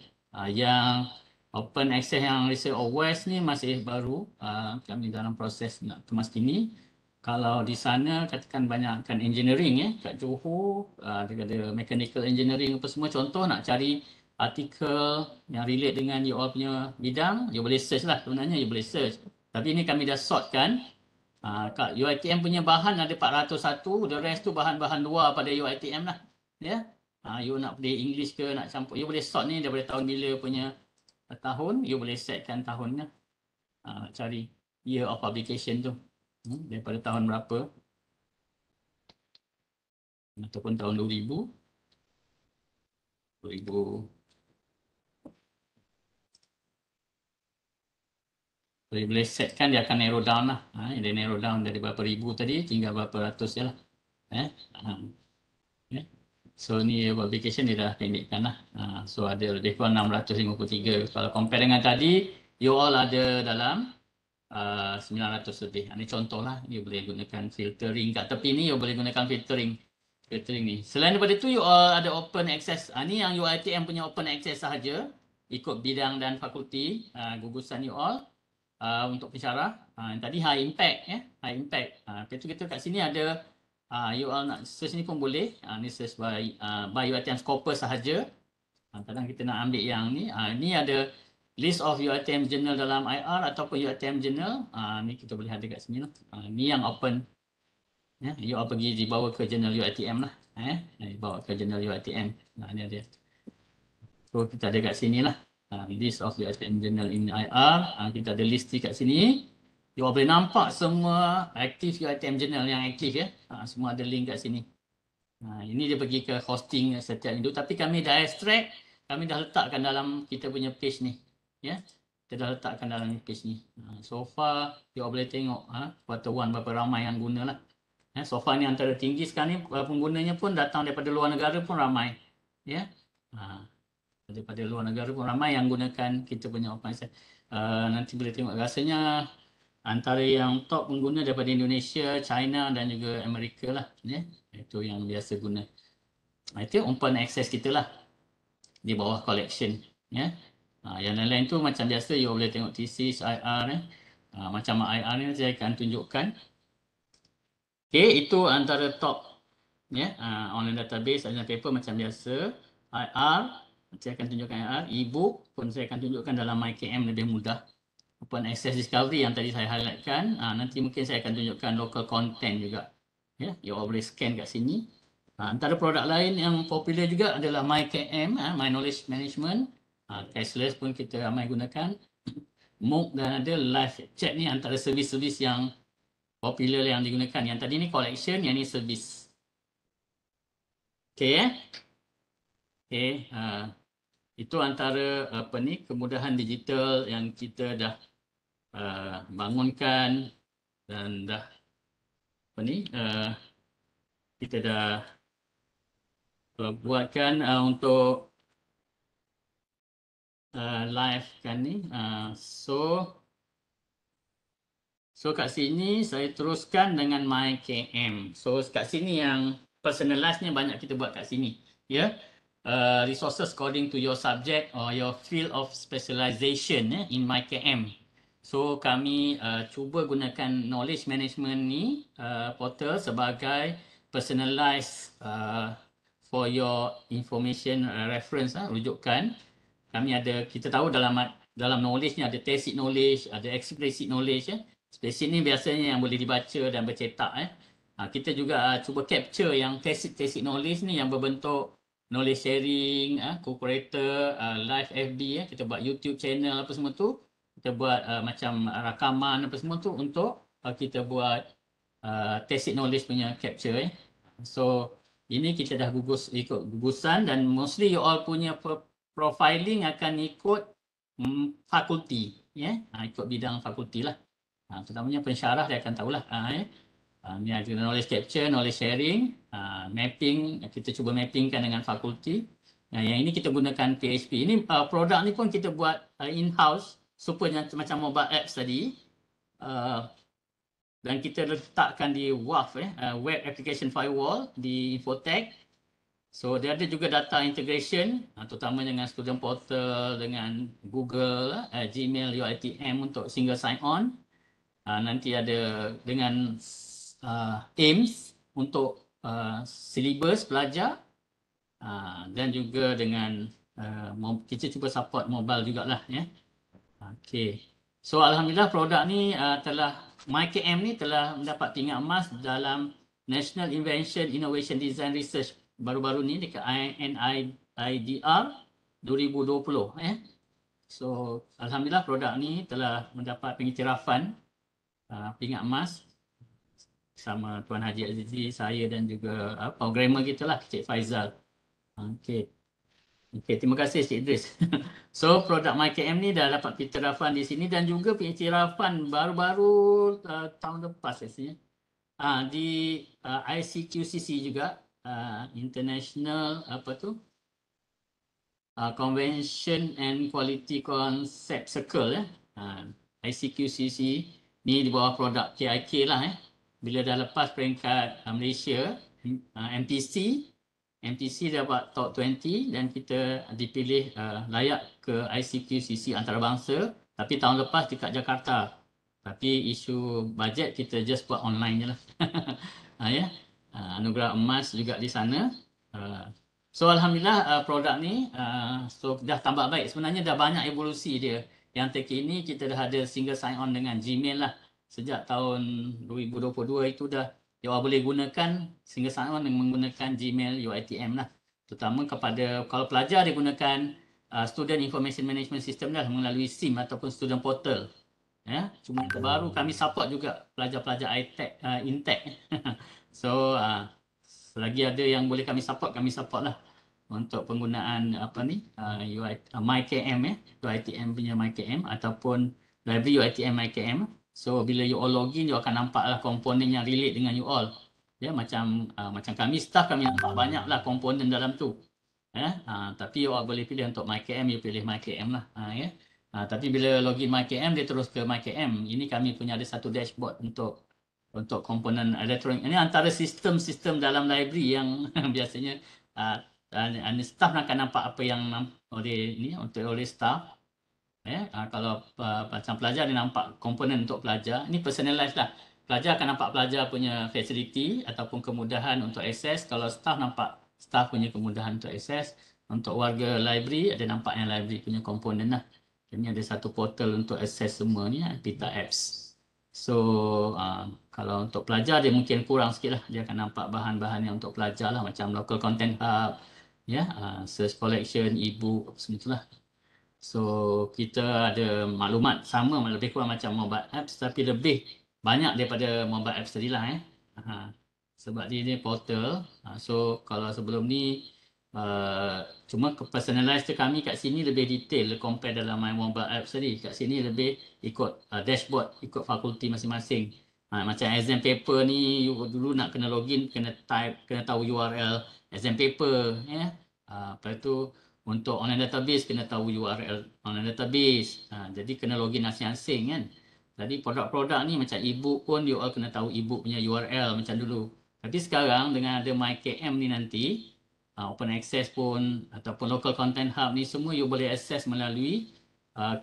Yang open access yang research of West ni masih baru, kami dalam proses nak kemas kini. Kalau di sana katakan banyakkan engineering ya, kat Johor ada mechanical engineering apa semua, contoh nak cari artikel yang relate dengan you all punya bidang, you boleh search lah sebenarnya, you boleh search. Tapi ini kami dah sortkan. Kat UiTM punya bahan ada 401, the rest tu bahan-bahan luar pada UiTM lah. Ya. You nak pilih English ke, nak campur, you boleh sort ni daripada tahun bila punya tahun, you boleh setkan tahunnya. Cari year of publication tu. Daripada tahun berapa ataupun tahun 2000 boleh setkan, dia akan narrow down lah. Dia narrow down dari berapa ribu tadi tinggal berapa ratus je lah. So ni publication dia dah pendekkan lah. So ada lebih kurang 653. Kalau compare dengan tadi, you all ada dalam 900 lebih. Ini contoh lah. You boleh gunakan filtering. Kat tepi ni you boleh gunakan filtering ni. Selain daripada tu, you all ada open access. Ni yang UiTM punya open access sahaja. Ikut bidang dan fakulti gugusan you all untuk pensyarah. Tadi high impact ya. High impact. Lepas tu kita kat sini ada you all nak search ni pun boleh. Ni search by UiTM Scopus sahaja. Kadang kita nak ambil yang ni. Ni ada list of UiTM journal dalam IR ataupun UiTM journal. Ni kita boleh ada kat sini lah. Ni yang open. Ya, you all pergi dibawa ke journal UiTM lah. Dibawa ke journal UiTM. Ni ada. So kita ada kat sini lah. List of UiTM journal in IR. Kita ada list kat sini. You all boleh nampak semua aktif UiTM journal yang aktif ya. Semua ada link kat sini. Ini dia pergi ke hosting setiap itu. Tapi kami dah extract. Kami dah letakkan dalam kita punya page ni. Ya, kita dah letakkan dalam page ni. So far, you all boleh tengok quarter 1 berapa ramai yang guna lah. So far ni antara tinggi sekarang ni, penggunanya pun datang daripada luar negara pun ramai. Ya, daripada luar negara pun ramai yang gunakan kita punya open access. Nanti boleh tengok rasanya antara yang top pengguna daripada Indonesia, China dan juga Amerika lah. Ya, itu yang biasa guna. Itu open access kita lah di bawah collection. Ya. Yang lain-lain tu macam biasa you boleh tengok thesis, IR macam IR ni saya akan tunjukkan. Okey, itu antara top ya, online database, online paper macam biasa. IR saya akan tunjukkan IR, e-book pun saya akan tunjukkan dalam MyKM lebih mudah. Open access discovery yang tadi saya highlightkan, nanti mungkin saya akan tunjukkan local content juga. Ya, you boleh scan kat sini. Antara produk lain yang popular juga adalah MyKM, My Knowledge Management. Cashless pun kita ramai gunakan. MOOC dan ada live chat ni antara servis-servis yang popular yang digunakan. Yang tadi ni collection, yang ni servis. Okay Okay. Itu antara kemudahan digital yang kita dah bangunkan dan dah kita dah buatkan untuk live kan ni. So kat sini saya teruskan dengan MyKM. So kat sini yang personalize ni banyak kita buat kat sini. Ya. Resources according to your subject or your field of specialization in MyKM. So kami cuba gunakan knowledge management ni portal sebagai personalized for your information reference rujukan. Kita tahu dalam knowledge ni ada tacit knowledge, ada explicit knowledge. Explicit ni biasanya yang boleh dibaca dan bercetak. Kita juga cuba capture yang tacit knowledge ni yang berbentuk knowledge sharing, co-creator, live FB, kita buat YouTube channel apa semua tu. Kita buat macam rakaman apa semua tu untuk kita buat tacit knowledge punya capture. So ini kita dah ikut gugusan dan mostly you all punya profiling akan ikut fakulti, ikut bidang fakulti lah. Terutamanya pensyarah dia akan tahulah. Ni ada knowledge capture, knowledge sharing, mapping, kita cuba mappingkan dengan fakulti. Yang ini kita gunakan PHP. Ini produk ni pun kita buat in-house, supaya macam mobile apps tadi. Dan kita letakkan di WAF, Web Application Firewall di Infotech. So dia ada juga data integration, terutama dengan student portal, dengan Google, Gmail, UiTM untuk single sign on. Nanti ada dengan AIMS untuk syllabus pelajar, dan juga dengan kita cuba support mobile jugalah. Okay. So alhamdulillah produk ni MyKM ni telah mendapat pingat emas dalam National Invention Innovation Design Research baru-baru ni dekat NIDR 2020. So alhamdulillah produk ni telah mendapat pengiktirafan pingat emas sama Tuan Haji Azizi, saya dan juga programmer kita lah, Cik Faizal. Okey, terima kasih Cik Idris. So produk MyKM ni dah dapat pengiktirafan di sini dan juga pengiktirafan baru-baru tahun lepas rasanya. Di ICQCC juga, International Convention and Quality Concept Circle, ICQCC ni di bawah produk KIK lah. Bila dah lepas peringkat Malaysia, MTC dapat top 20 dan kita dipilih layak ke ICQCC antarabangsa, tapi tahun lepas dekat Jakarta. Tapi isu bajet kita just buat online je lah. Anugerah emas juga di sana. So alhamdulillah produk ni so dah tambah baik. Sebenarnya dah banyak evolusi dia. Yang terkini kita dah ada single sign on dengan Gmail lah. Sejak tahun 2022 itu dah you boleh gunakan single sign on dengan menggunakan Gmail UiTM lah. Terutama kepada kalau pelajar dia gunakan Student Information Management System dah melalui SIM ataupun student portal. Cuma yang terbaru kami support juga pelajar-pelajar Intech. So selagi ada yang boleh kami support lah untuk penggunaan MyKM, UiTM punya MyKM ataupun library UiTM MyKM. So bila you all login, you akan nampak lah komponen yang relate dengan you all. Macam kami staff, kami nampak banyak lah komponen dalam tu. Tapi you all boleh pilih untuk MyKM, you pilih MyKM lah. Tapi bila login MyKM, dia terus ke MyKM. Ini kami punya ada satu dashboard untuk komponen elektronik. Ini antara sistem-sistem dalam library yang biasanya staff akan nampak apa yang oleh staff. Kalau macam pelajar dia nampak komponen untuk pelajar. Ini personalized lah. Pelajar akan nampak pelajar punya facility ataupun kemudahan untuk akses. Kalau staff nampak staff punya kemudahan untuk akses. Untuk warga library ada nampak yang library punya komponen lah. Ini ada satu portal untuk akses semua ni, Pita Apps. So kalau untuk pelajar dia mungkin kurang sikit lah. Dia akan nampak bahan-bahan yang untuk pelajar lah. Macam local content hub, search collection, e-book, semua itulah. So kita ada maklumat sama lebih kurang macam mobile apps tapi lebih banyak daripada mobile apps tadi lah. Sebab dia ni portal. So kalau sebelum ni Cuma personalize tu kami kat sini lebih detail compare dalam My Mobile Apps tadi. Kat sini lebih ikut dashboard, ikut fakulti masing-masing. Macam exam paper ni, dulu nak kena login, kena type, kena tahu URL exam paper. Lepas tu untuk online database, kena tahu URL online database. Jadi kena login masing-masing kan. Jadi produk-produk ni macam e-book pun, you all kena tahu e-book punya URL macam dulu. Tapi sekarang dengan ada MyKM ni nanti, open access pun ataupun local content hub ni semua you boleh access melalui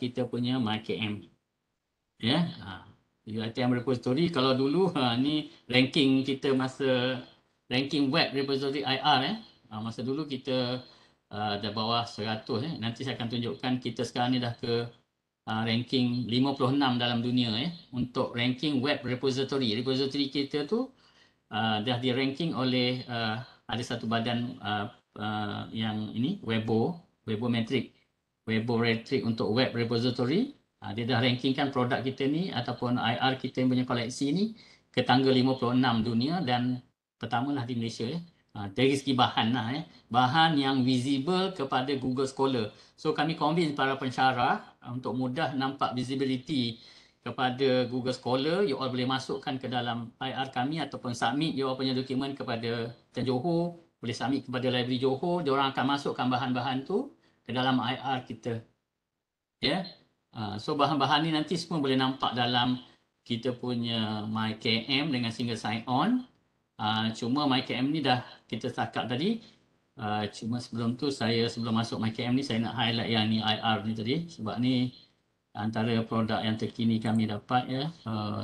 kita punya MyKM. Ya. UiTM repository kalau dulu ni ranking kita masa ranking web repository IR masa dulu kita dah bawah 100 Nanti saya akan tunjukkan kita sekarang ni dah ke ranking 56 dalam dunia untuk ranking web repository. Repository kita tu dah di ranking oleh ada satu badan yang ini Webometric untuk web repository. Dia dah rankingkan produk kita ni ataupun IR kita yang punya koleksi ni ke tangga 56 dunia dan pertama lah di Malaysia dari segi bahan lah bahan yang visible kepada Google Scholar. So kami convince para pensyarah untuk mudah nampak visibility kepada Google Scholar, you all boleh masukkan ke dalam IR kami ataupun submit you all punya dokumen kepada Johor, boleh submit kepada library Johor, dia orang akan masukkan bahan-bahan tu ke dalam IR kita. So bahan-bahan ni nanti semua boleh nampak dalam kita punya MyKM dengan single sign on. Cuma MyKM ni dah kita cakap tadi. Cuma sebelum tu sebelum masuk MyKM ni saya nak highlight yang ni IR ni tadi sebab ni antara produk yang terkini kami dapat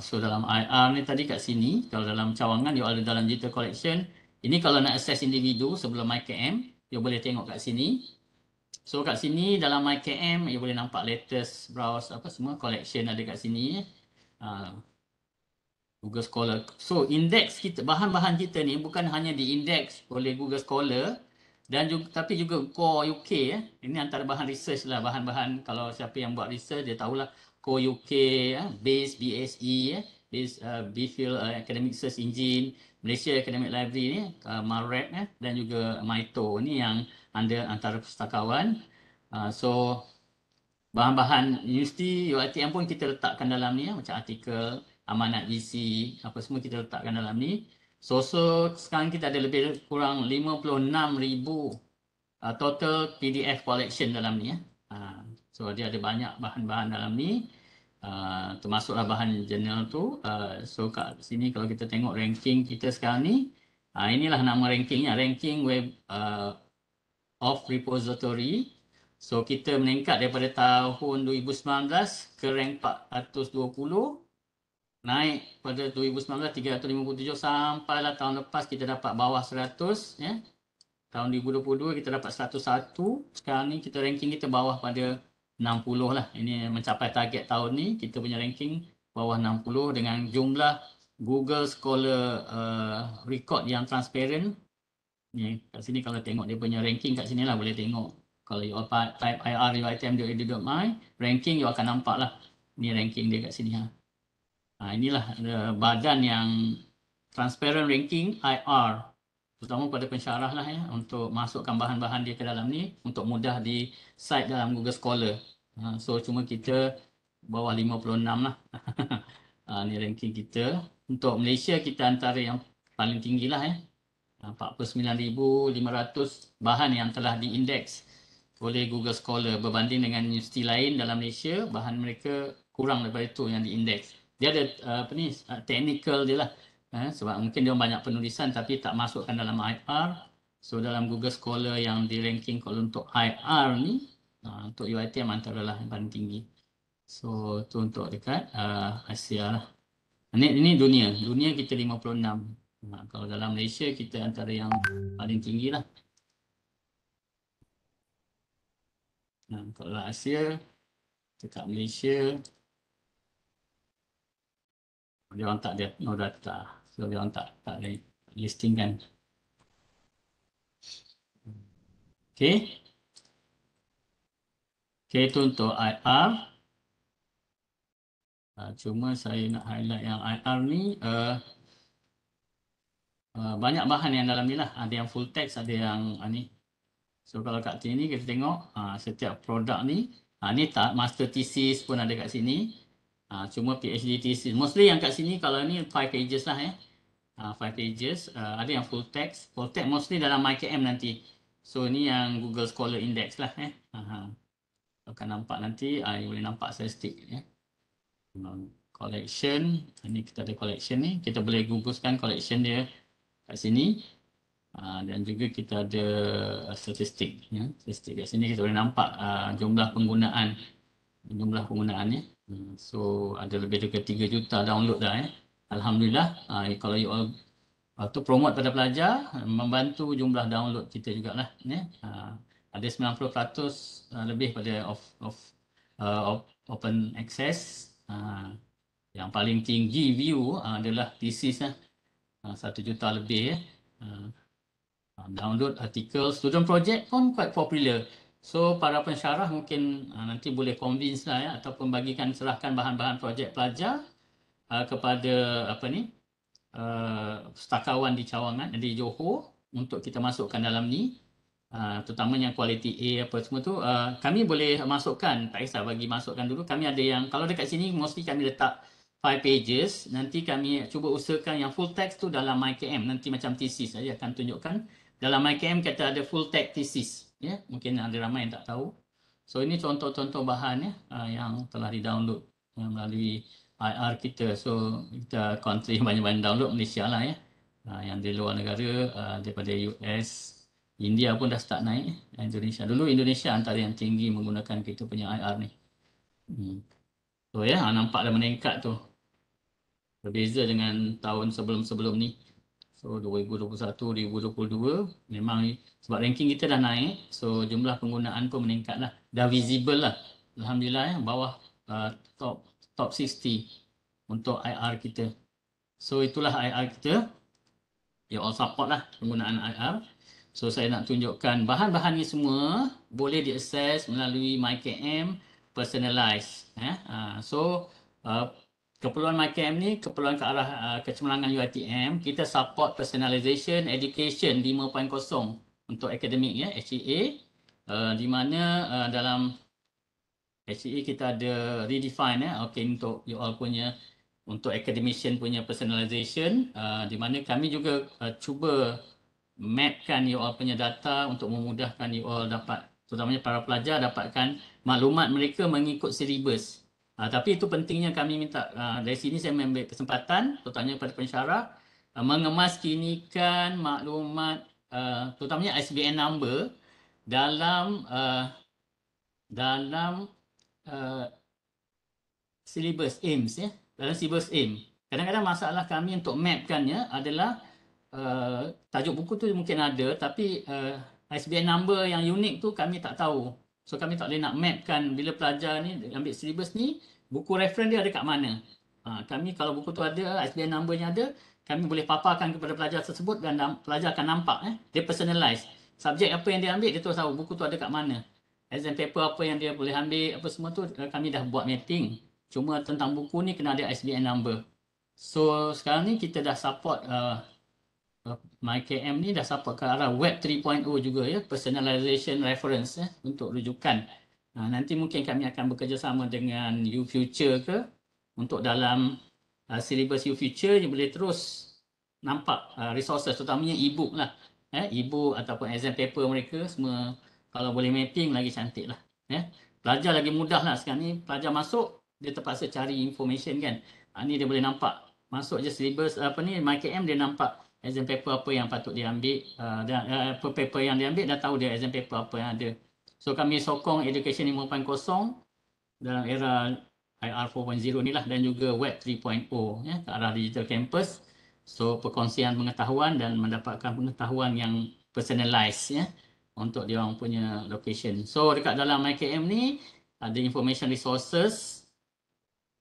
so dalam IR ni tadi kat sini kalau dalam cawangan you ada dalam digital collection. Ini kalau nak access individu sebelum MyKM you boleh tengok kat sini. So kat sini dalam MyKM you boleh nampak latest browse apa semua collection ada kat sini Google Scholar. So index kita, bahan-bahan kita ni bukan hanya diindeks oleh Google Scholar dan juga, tapi juga Core UK Ini antara bahan research lah, bahan-bahan kalau siapa yang buat research dia tahulah Core UK, Base BSE, Base Bfield Academic Search Engine, Malaysia Academic Library ni, MAREC dan juga MITO ni yang antara pustakawan. So bahan-bahan universiti UiTM pun kita letakkan dalam ni macam artikel, amanat GC, apa semua kita letakkan dalam ni. So sekarang kita ada lebih kurang 56,000 total PDF collection dalam ni So dia ada banyak bahan-bahan dalam ni. Termasuklah bahan jurnal tu. So kat sini kalau kita tengok ranking kita sekarang ni, inilah nama rankingnya, ranking web of repository. So kita meningkat daripada tahun 2019 ke rank 420, naik pada 2019 357 sampailah tahun lepas kita dapat bawah 100 Tahun 2022 kita dapat 101. Sekarang ni kita ranking kita bawah pada 60 lah. Ini mencapai target tahun ni kita punya ranking bawah 60 dengan jumlah Google Scholar record yang transparent. Ni kat sini kalau tengok dia punya ranking kat sini lah boleh tengok. Kalau you type ir.uitm.edu.my ranking you akan nampak lah. Ni ranking dia kat sini inilah badan yang transparent ranking IR. Terutama pada pensyarah lah untuk masukkan bahan-bahan dia ke dalam ni untuk mudah di cite dalam Google Scholar. So cuma kita bawah 56 lah. Ni ranking kita. Untuk Malaysia kita antara yang paling tinggi lah 49,500 bahan yang telah diindeks oleh Google Scholar berbanding dengan universiti lain dalam Malaysia, bahan mereka kurang daripada itu yang diindeks. Dia ada technical dia lah. Sebab mungkin dia banyak penulisan tapi tak masukkan dalam IR. So dalam Google Scholar yang di ranking kalau untuk IR ni, untuk UiTM antara lah yang paling tinggi. So tu untuk dekat Asia lah. Ini dunia kita 56. Kalau dalam Malaysia kita antara yang paling tinggi lah. Kalau Asia, dekat Malaysia, dia orang tak ada no data. So dia orang tak listing kan. Okay, itu untuk IR. Cuma saya nak highlight yang IR ni banyak bahan yang dalam ni lah. Ada yang full text, ada yang ni So kalau kat sini kita tengok setiap produk ni, ni tak master thesis pun ada kat sini. Cuma PhD thesis. Mostly yang kat sini kalau ni 5 pages lah 5 pages. Ada yang full text. Full text mostly dalam MyKM nanti. So ni yang Google Scholar Index lah akan nampak nanti, you boleh nampak statistik collection. Ni kita ada collection ni. Kita boleh guguskan collection dia kat sini. Dan juga kita ada statistik statistik kat sini kita boleh nampak jumlah penggunaan so ada lebih dari 3 juta download dah Alhamdulillah. Kalau you all promote pada pelajar, membantu jumlah download kita jugalah ada 90% lebih pada open access. Yang paling tinggi view adalah thesis 1 juta lebih download artikel. Student project pun quite popular. So para pensyarah mungkin nanti boleh convince lah ataupun serahkan bahan-bahan projek pelajar kepada pustakawan di Cawangan, di Johor untuk kita masukkan dalam ni. Terutamanya quality A apa semua tu kami boleh masukkan, tak kisah bagi masukkan dulu. Kami ada yang kalau dekat sini mostly kami letak 5 pages. Nanti kami cuba usahakan yang full text tu dalam MyKM. Nanti macam thesis saya akan tunjukkan. Dalam MyKM kita ada full text thesis. Mungkin ada ramai yang tak tahu. So ini contoh-contoh bahan yang telah di-download melalui IR kita. So kita country banyak-banyak download Malaysia lah yang di luar negara daripada US, India pun dah start naik. Indonesia. Dulu Indonesia antara yang tinggi menggunakan kita punya IR ni. So nampak dah meningkat tu. Berbeza dengan tahun sebelum-sebelum ni. So 2021, 2022 memang sebab ranking kita dah naik. So jumlah penggunaan pun meningkat lah. Dah visible lah. Alhamdulillah bawah top 60 untuk IR kita. So itulah IR kita. You all support lah penggunaan IR. So saya nak tunjukkan bahan-bahan ni semua boleh diakses melalui MyKM personalized. So keperluan MyKM ni keperluan ke arah kecemerlangan UiTM. Kita support personalization education 5.0 untuk akademik HEA. Di mana dalam HEA kita ada redefine untuk you all punya untuk academician punya personalization di mana kami juga cuba mapkan you all punya data untuk memudahkan you all dapat, terutamanya para pelajar dapatkan maklumat mereka mengikut silibus. Tapi itu pentingnya kami minta dari sini saya mengambil kesempatan terutamanya pada pensyarah mengemaskinikan maklumat terutamanya ISBN number dalam silibus AIMS dalam silibus AIMS. Kadang-kadang masalah kami untuk mapkannya adalah tajuk buku tu mungkin ada tapi ISBN number yang unik tu kami tak tahu. So kami tak boleh nak mapkan bila pelajar ni ambil silibus ni, buku reference dia ada kat mana. Kami kalau buku tu ada, ISBN number-nya ada, kami boleh paparkan kepada pelajar tersebut dan pelajar akan nampak dia personalize. Subjek apa yang dia ambil, dia terus tahu buku tu ada kat mana. Exam paper apa yang dia boleh ambil, apa semua tu kami dah buat mapping. Cuma tentang buku ni kena ada ISBN number. So sekarang ni kita dah support MyKM ni dah support ke arah Web 3.0 juga personalization reference untuk rujukan. Nanti mungkin kami akan bekerjasama dengan UFuture ke untuk dalam silibus UFuture dia boleh terus nampak resources terutamanya e-book lah. E-book ataupun exam paper mereka semua kalau boleh mapping lagi cantik lah. Pelajar lagi mudah lah sekarang ni. Pelajar masuk dia terpaksa cari information kan. Ni dia boleh nampak. Masuk je silibus MyKM dia nampak exam paper apa yang patut dia ambil paper yang dia ambil dah tahu dia exam paper apa yang ada. So kami sokong education 5.0 dalam era IR 4.0 ni lah dan juga Web 3.0 ke arah digital campus. So perkongsian pengetahuan dan mendapatkan pengetahuan yang personalized untuk dia orang punya location. So dekat dalam MyKM ni ada information resources,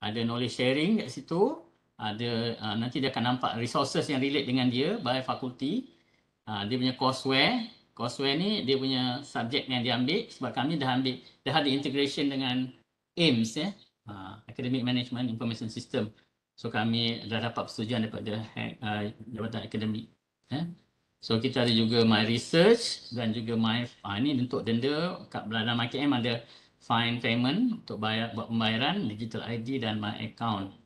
ada knowledge sharing kat situ. Ada nanti dia akan nampak resources yang relate dengan dia by fakulti. Dia punya courseware ni dia punya subjek yang dia ambil sebab kami dah ada integration dengan AIMS Academic Management Information System. So kami dah dapat persetujuan daripada Jabatan Akademik. So kita ada juga My Research dan juga My ini untuk denda kat dalam MyKM ada Fine Payment untuk buat pembayaran, Digital ID dan My Account.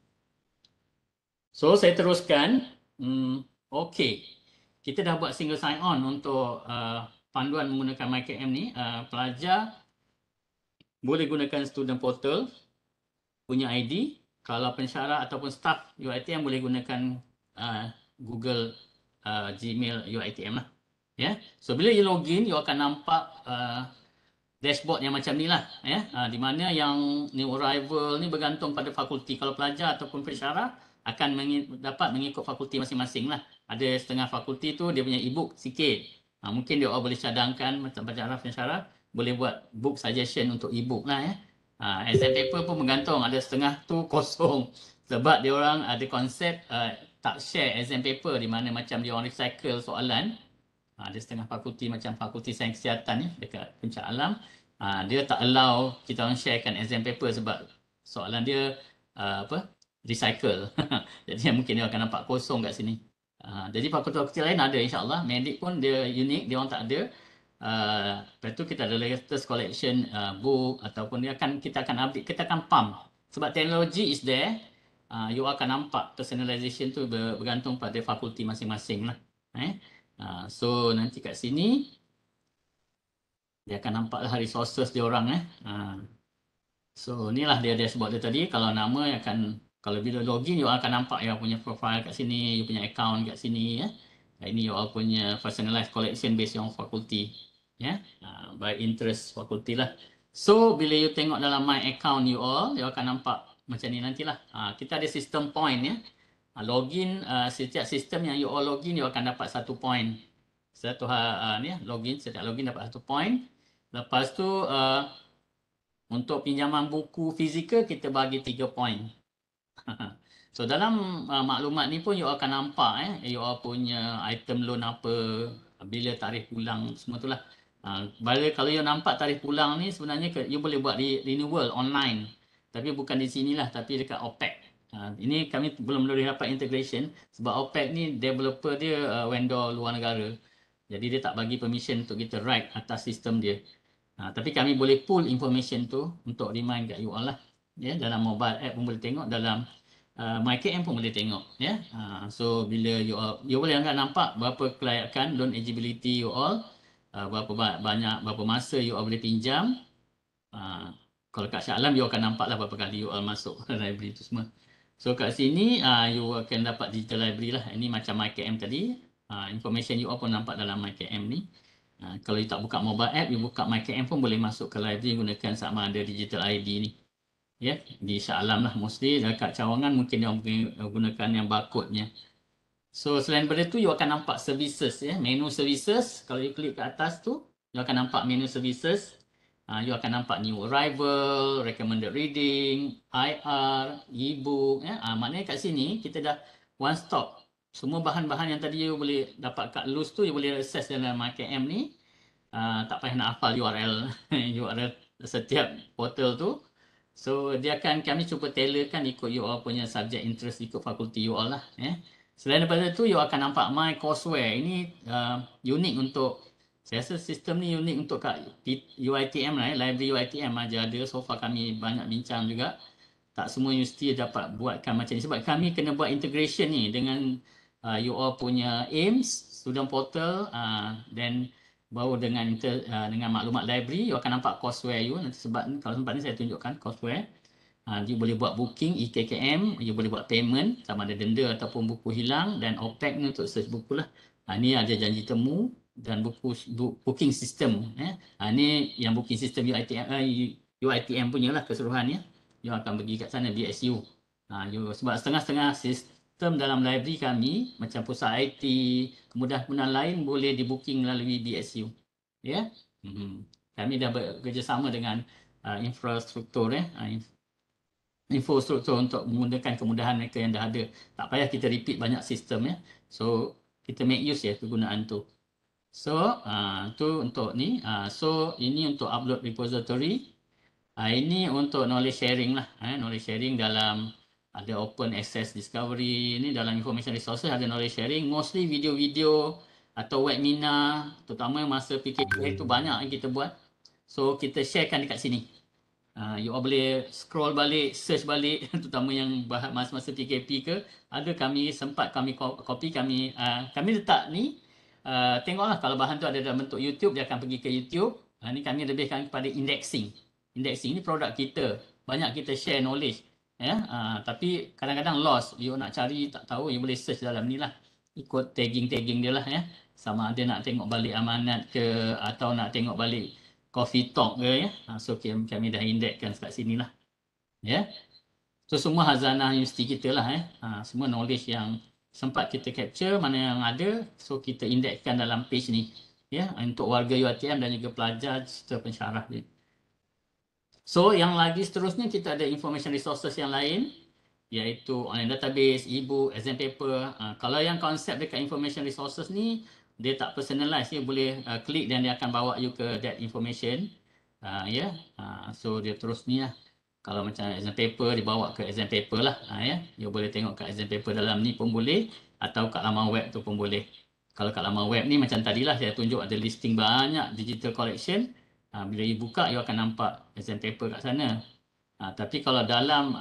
So saya teruskan. Okey. Kita dah buat single sign on untuk panduan menggunakan MyKM ni. Pelajar boleh gunakan student portal punya ID. Kalau pensyarah ataupun staff UiTM boleh gunakan Google Gmail UiTM lah. Ya. So bila you login, you akan nampak dashboard yang macam ni lah. Ya. Di mana yang new arrival ni bergantung pada fakulti. Kalau pelajar ataupun pensyarah akan dapat mengikut fakulti masing-masing lah. Ada setengah fakulti tu dia punya e-book sikit. Mungkin dia boleh cadangkan macam pensyarah boleh buat book suggestion untuk e-book lah ya. Exam paper pun bergantung, ada setengah tu kosong sebab dia orang ada konsep tak share exam paper di mana macam dia orang recycle soalan. Ada setengah fakulti macam fakulti sains kesihatan ni dekat Puncak Alam, dia tak allow kita orang sharekan exam paper sebab soalan dia recycle. Jadi mungkin dia akan nampak kosong kat sini. Jadi fakulti lain ada insya-Allah. Medik pun dia unik, dia orang tak ada. Lepas tu kita ada latest collection book ataupun kita akan update, kita akan pump. Sebab teknologi is there. You akan nampak personalization tu bergantung pada fakulti masing-masing lah. So nanti kat sini dia akan nampak lah resources dia orang So inilah dia dashboard dia tadi. Kalau nama kalau bila login you akan nampak you punya profile kat sini, you punya account kat sini Ini you punya personalized collection based on fakulti by interest fakulti lah. So bila you tengok dalam my account you akan nampak macam ni nantilah. Kita ada system point login, setiap sistem yang you login you akan dapat 1 point. Login, setiap login dapat 1 point. Lepas tu untuk pinjaman buku fizikal kita bagi 3 point. So dalam maklumat ni pun you akan nampak you punya item loan apa, bila tarikh pulang, semua tu lah. Kalau you nampak tarikh pulang ni sebenarnya you boleh buat renewal online. Tapi bukan di sinilah, tapi dekat OPEC. Ini kami belum boleh dapat integration sebab OPEC ni developer dia vendor luar negara. Jadi dia tak bagi permission untuk kita write atas sistem dia. Tapi kami boleh pull information tu untuk remind kat you all lah. Dalam mobile app pun boleh tengok, dalam MyKM pun boleh tengok. So bila you boleh nampak berapa kelayakan loan eligibility you all, berapa masa you all boleh pinjam. Kalau kat Shah Alam you akan nampak lah berapa kali you all masuk library tu semua. So kat sini you akan dapat digital library lah. Ini macam MyKM tadi. Information you all pun nampak dalam MyKM ni. Kalau you tak buka mobile app, you buka MyKM pun boleh masuk ke library gunakan sama ada digital ID ni. Di Shah Alam lah mostly. Dekat Cawangan mungkin dia gunakan yang barcode-nya. So selain daripada tu you akan nampak services menu services. Kalau you klik ke atas tu, you akan nampak menu services. You akan nampak new arrival, recommended reading, IR, e-book. Maknanya kat sini kita dah one stop. Semua bahan-bahan yang tadi you boleh dapat kat loose tu you boleh access dalam MyKM ni. Tak payah nak hafal URL URL setiap portal tu. So kami cuba tailorkan ikut you all punya subject interest, ikut fakulti you all lah. Selain daripada tu you akan nampak My Courseware. Ini unik untuk, saya rasa sistem ni unik untuk kat UiTM lah. Library UiTM aja ada. So far kami banyak bincang juga. Tak semua universiti dapat buatkan macam ni. Sebab kami kena buat integration ni dengan you all punya AIMS, student portal, dan baru dengan maklumat library, you akan nampak Courseware you. Nanti kalau sempat ni saya tunjukkan Courseware. You boleh buat booking, EKKM, you boleh buat payment, sama ada denda ataupun buku hilang, dan OPEC ni untuk search buku lah. Ni ada janji temu dan booking system. Ni yang booking system UiTM punya lah keseluruhannya. You akan pergi kat sana BSU. Sebab setengah-setengah sistem dalam library kami macam pusat IT, kemudahan-kemudahan lain boleh di-booking melalui BSU. Kami dah bekerjasama dengan infrastruktur infrastruktur untuk menggunakan kemudahan mereka yang dah ada. Tak payah kita repeat banyak sistem So kita make use kegunaan tu. So tu untuk ni. So ini untuk upload repository. Ini untuk knowledge sharing lah. Knowledge sharing dalam ada open access discovery. Ini dalam information resources ada knowledge sharing. Mostly video-video atau webinar, terutama masa PKP itu banyak yang kita buat. So kita sharekan dekat sini. You all boleh scroll balik, search balik terutama yang masa-masa PKP ke, ada kami sempat kami copy, kami letak ni. Tengoklah kalau bahan tu ada dalam bentuk YouTube, dia akan pergi ke YouTube. Ni kami lebihkan kepada indexing. Indexing ni produk kita, banyak kita share knowledge, ya. Tapi kadang-kadang lost, you nak cari tak tahu, you boleh search dalam ni lah, ikut tagging dia lah, ya. Sama ada nak tengok balik amanat ke, atau nak tengok balik Coffee Talk ke, ya. So kami dah indexkan kat sini lah, ya. So semua hazanah universiti kita lah, semua knowledge yang sempat kita capture, mana yang ada, so kita indexkan dalam page ni, ya, untuk warga UiTM dan juga pelajar serta pensyarah dia. So yang lagi seterusnya kita ada information resources yang lain, iaitu online database, e-book, exam paper. Kalau yang konsep dekat information resources ni, dia tak personalize, dia boleh klik dan dia akan bawa you ke that information. So dia terus ni lah. Kalau macam exam paper, dibawa ke exam paper lah. You boleh tengok kat exam paper dalam ni pun boleh, atau kat laman web tu pun boleh. Kalau kat laman web ni macam tadilah saya tunjuk ada listing banyak digital collection. Bila you buka, you akan nampak exam paper kat sana. Tapi kalau dalam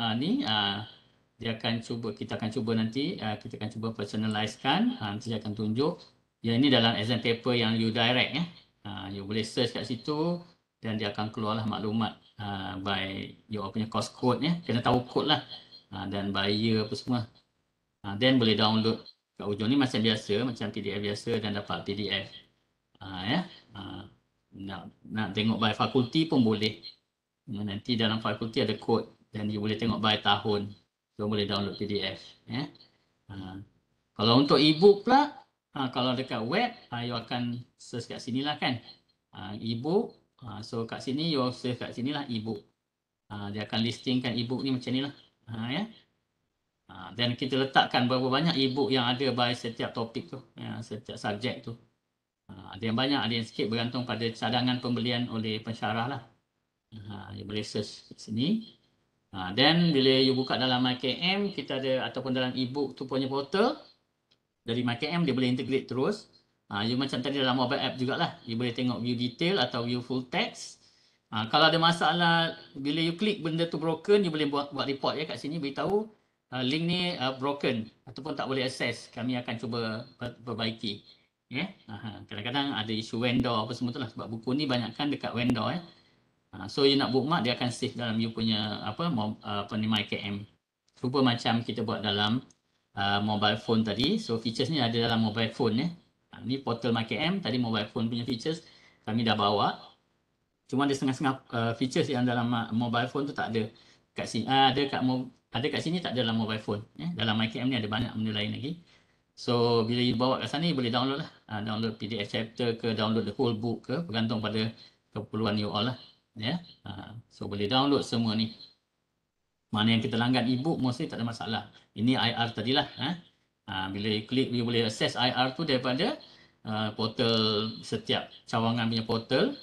kita akan cuba nanti, kita akan cuba personalizekan. Nanti saya akan tunjuk. Yang ini dalam exam paper yang you direct, ya. You boleh search kat situ dan dia akan keluarlah maklumat by you punya course code, ya. Kena tahu code lah. Dan by year apa semua. Then boleh download kat ujung ni macam biasa, macam PDF biasa, dan dapat PDF. Ya. Nak tengok by fakulti pun boleh. Nanti dalam fakulti ada kod dan you boleh tengok by tahun. So boleh download PDF, ya. Kalau untuk e-book pula, kalau dekat web, you akan search kat sini lah, kan. E-book, so kat sini you search kat sini lah e-book. Dia akan listingkan e-book ni macam ni lah, ya. Dan kita letakkan berapa banyak e-book yang ada by setiap topik tu, ya, setiap subjek tu. Ada yang banyak, ada yang sikit, bergantung pada cadangan pembelian oleh pensyarah lah. You boleh search kat sini. Then bila you buka dalam MyKM, kita ada, ataupun dalam e-book tu punya portal, dari MyKM dia boleh integrate terus. You macam tadi dalam mobile app jugalah, you boleh tengok view detail atau view full text. Kalau ada masalah, bila you klik benda tu broken, you boleh buat report, ya, kat sini beritahu link ni broken ataupun tak boleh access. Kami akan cuba perbaiki, ya. Kadang-kadang ada isu vendor apa semua tu lah, sebab buku ni banyakkan dekat vendor, ya. So you nak bookmark, dia akan save dalam you punya MyKM. Cuba macam kita buat dalam mobile phone tadi. So features ni ada dalam mobile phone, ya. Ni portal MyKM, tadi mobile phone punya features kami dah bawa. Cuma ada setengah-setengah features yang dalam mobile phone tu tak ada. Kat sini ada kat sini, tak ada dalam mobile phone, ya. Dalam MyKM ni ada banyak benda lain lagi. So bila you bawa kat sana, you boleh download lah. Download PDF chapter ke, download the whole book ke, bergantung pada keperluan you all lah, ya. So boleh download semua ni. Mana yang kita langgan e-book, mostly tak ada masalah. Ini IR tadilah. Bila you klik, you boleh access IR tu daripada portal, setiap cawangan punya portal.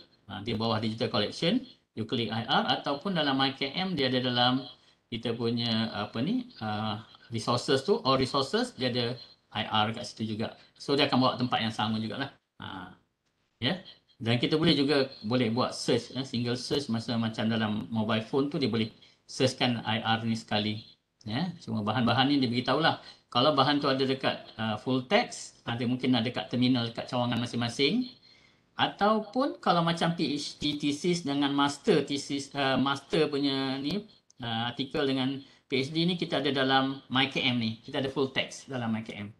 Di bawah digital collection, you klik IR, ataupun dalam MyKM dia ada dalam kita punya resources tu, all resources, dia ada IR kat situ juga. So dia akan bawa tempat yang sama jugalah. Ya. Dan kita boleh juga buat search, single search, macam dalam mobile phone tu dia boleh searchkan IR ni sekali, ya. Cuma bahan-bahan ni dia beritahulah. Kalau bahan tu ada dekat full text, ada mungkin ada dekat terminal dekat cawangan masing-masing. Ataupun kalau macam PhD thesis dengan master thesis, master punya ni artikel dengan PhD ni, kita ada dalam MyKM ni. Kita ada full text dalam MyKM.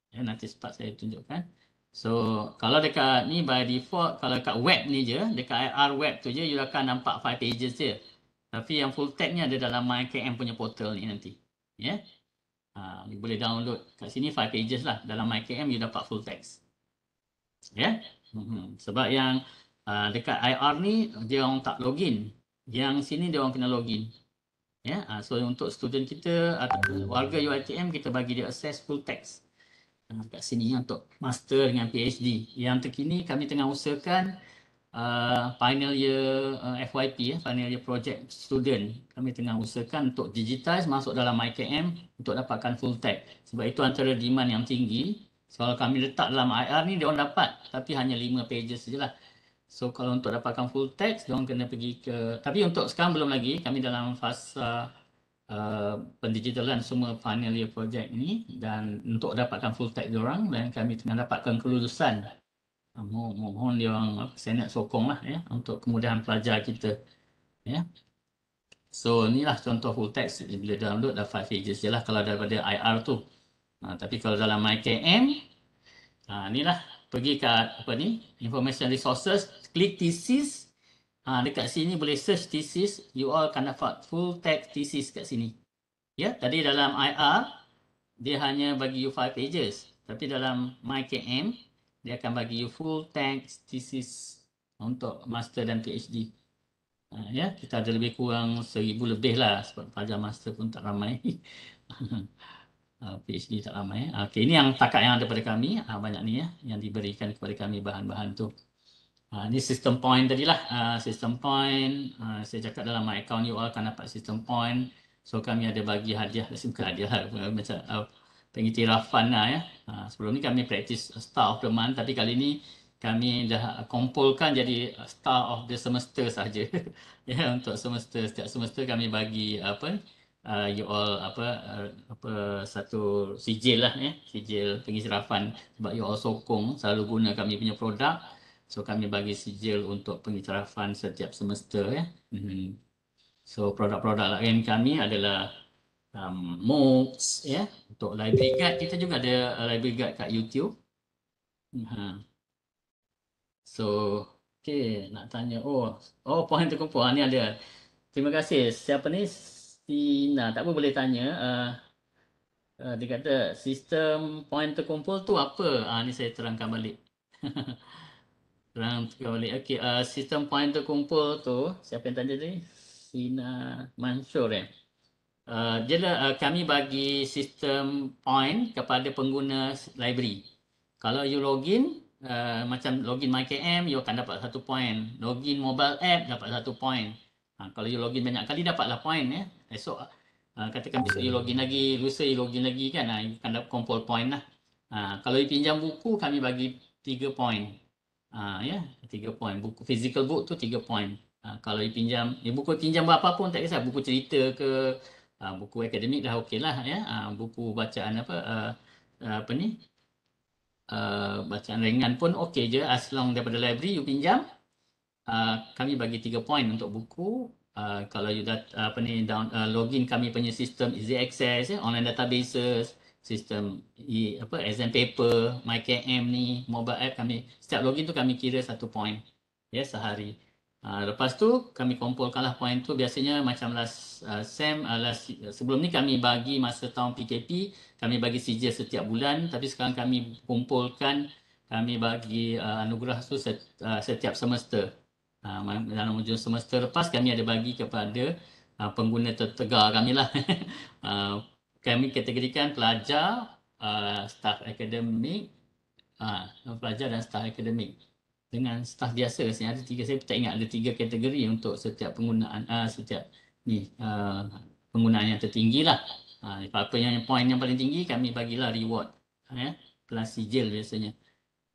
Ya, nanti sempat saya tunjukkan. So kalau dekat ni by default, kalau dekat web ni je, dekat IR web tu je, you akan nampak 5 pages je. Tapi yang full text ni ada dalam MyKM punya portal ni nanti, ya. You boleh download kat sini 5 pages lah. Dalam MyKM you dapat full text, ya. Sebab yang dekat IR ni dia orang tak login, yang sini dia orang kena login, ya. So untuk student kita atau warga UiTM, kita bagi dia access full text kat sini untuk master dengan PhD. Yang terkini kami tengah usahakan final year FYP, final year project student, kami tengah usahakan untuk digitize masuk dalam MyKM untuk dapatkan full text. Sebab itu antara demand yang tinggi So kalau kami letak dalam IR ni dia orang dapat, tapi hanya 5 pages sajalah. So kalau untuk dapatkan full text, dia orang kena pergi ke, tapi untuk sekarang belum lagi, kami dalam fasa pendigitalan semua final year project ni, dan untuk dapatkan full text dia orang, dan kami tengah dapatkan kelulusan. Mohon dia orang Senate sokong lah ya, untuk kemudahan pelajar kita ya. So inilah contoh full text, bila download dah 5 pages je lah kalau daripada IR tu. Tapi kalau dalam MyKM, inilah pergi ke apa ni, information resources, klik thesis. Dekat sini boleh search thesis, you all akan dapat full text thesis kat sini. Ya, tadi dalam IR dia hanya bagi you 5 pages, tapi dalam MyKM dia akan bagi you full text thesis untuk master dan PhD. Ya, kita ada lebih kurang 1000 lebih lah, sebab pelajar master pun tak ramai. PhD tak ramai. Okey, ini yang takat yang ada pada kami, banyak ni ya, yang diberikan kepada kami bahan-bahan tu. Ini system point tadi lah. System point, saya cakap dalam my account you all akan dapat system point. So kami ada bagi hadiah, bukan hadiah lah, macam pengiktirafan lah ya. Sebelum ni kami practice Star of the Month, tapi kali ni kami dah kumpulkan jadi Star of the Semester saja. Ya, untuk semester, setiap semester kami bagi apa you all satu sijil lah ya, sijil pengiktirafan, sebab you all sokong selalu guna kami punya produk. So kami bagi sijil untuk pengiktirafan setiap semester ya. So produk-produk lain kami adalah MOOCs ya. Untuk library guide, kita juga ada library guide kat YouTube. So okey, nak tanya poin terkumpul ni ada. Terima kasih. Siapa ni? Sina. Tak apa, boleh tanya. Dia kata sistem poin terkumpul tu apa? Ni saya terangkan balik. Terangkan balik. Okey, sistem poin terkumpul tu, siapa yang tanya tadi? Sina Mansur dia kami bagi sistem point kepada pengguna library. Kalau you login, macam login MyKM, you akan dapat 1 point. Login mobile app, dapat 1 point. Kalau you login banyak kali, dapatlah point ya. Esok, katakan besok you login lagi, lusa you login lagi kan, you akan dapat kumpul point lah. Kalau you pinjam buku, kami bagi 3 point. Ya, 3 point. Buku physical book tu 3 point. Kalau you pinjam, buku pinjam apa pun tak kisah, buku cerita ke, buku akademik dah okey lah ya. Buku bacaan apa ni, bacaan ringan pun okey je, as long daripada library you pinjam, kami bagi 3 point untuk buku. Kalau you login kami punya sistem easy access ya, online databases, sistem exam paper, MyKM ni, mobile app, kami setiap login tu kami kira 1 point ya sehari. Lepas tu kami kumpulkanlah poin tu, biasanya macam last sebelum ni kami bagi masa tahun PKP, kami bagi sijil setiap bulan, tapi sekarang kami kumpulkan, kami bagi anugerah tu setiap semester. Dalam hujung semester lepas kami ada bagi kepada pengguna tertegar kami lah. Kami kategorikan pelajar, staf akademik, pelajar dan staf akademik. Dengan staf biasa rasanya ada 3, saya tak ingat ada 3 kategori untuk setiap penggunaan setiap ni penggunaan yang tertinggi lah. Apa yang poin yang paling tinggi kami bagilah reward plus sijil biasanya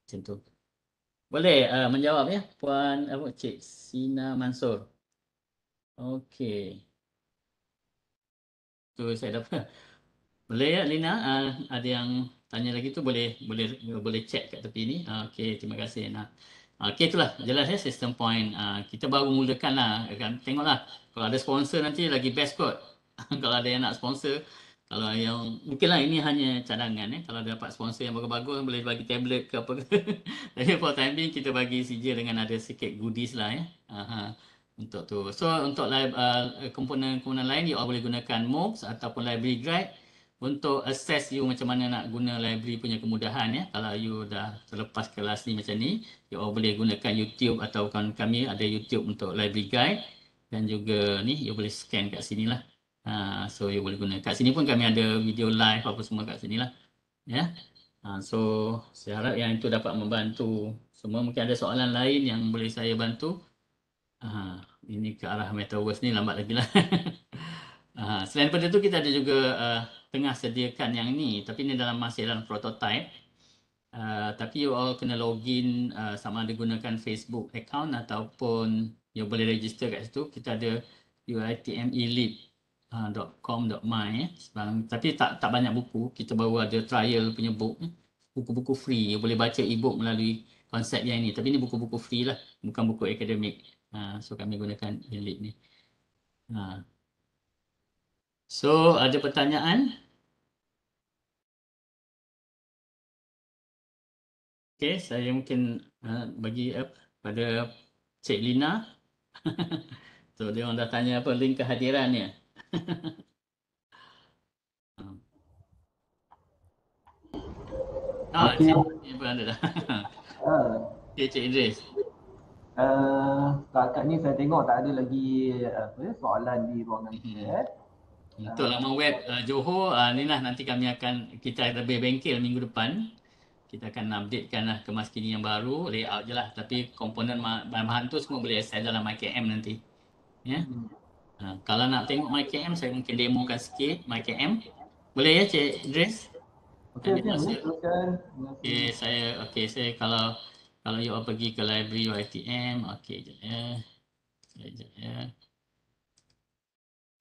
macam tu. Boleh menjawab ya Puan Cik Sina Mansur. Okey, tu saya dapat. Boleh ya Lina, ada yang tanya lagi tu boleh chat kat tepi ni. Okey, terima kasih. Okey, itulah jelas ya sistem point. Kita baru mulakan lah kan. Tengoklah kalau ada sponsor nanti lagi best kot. Kalau ada yang nak sponsor, kalau yang mungkinlah ini hanya cadangan kalau dapat sponsor yang bagus-bagus boleh bagi tablet ke apa ke. Tapi for time being kita bagi sijil dengan ada sikit goodies lah ya. Untuk tu. So untuk komponen-komponen lain you all boleh gunakan MOOCs ataupun library guide untuk assess you macam mana nak guna library punya kemudahan ya. Kalau you dah terlepas kelas ni macam ni, you all boleh gunakan YouTube atau kami ada YouTube untuk library guide, dan juga ni you boleh scan kat sini lah. So you boleh guna kat sini pun kami ada video live apa semua kat sini lah ya. So saya harap yang itu dapat membantu semua. Mungkin ada soalan lain yang boleh saya bantu. Ini ke arah metaverse ni lambat lagi lah. Selain daripada tu kita ada juga tengah sediakan yang ni, tapi ni masih dalam prototype. Tapi you all kena login sama ada gunakan Facebook account ataupun you boleh register kat situ. Kita ada uitmelib.com.my tapi tak banyak buku. Kita baru ada trial punya book, buku-buku free. You boleh baca e-book melalui konsep yang ini. Tapi ni buku-buku free lah, bukan buku akademik. So kami gunakan Melib ni. So ada pertanyaan? Okay, saya mungkin bagi pada Cik Lina. So dia orang dah tanya apa link kehadirannya. Okey. Cik pun ada dah. Okay, Cik Idris. Setakat ni saya tengok tak ada lagi soalan di ruangan kita. Untuk laman web Johor, ni lah nanti kita lebih bengkel minggu depan. Kita akan updatekan lah kemas kini yang baru, layout je lah. Tapi komponen bahan tu semua boleh access dalam MyKM nanti. Ya. Kalau nak tengok MyKM, saya mungkin demokan sikit MyKM. Boleh ya Cik Idris? Okey, teruskan. Saya kalau you all pergi ke library UiTM, sekejap ya.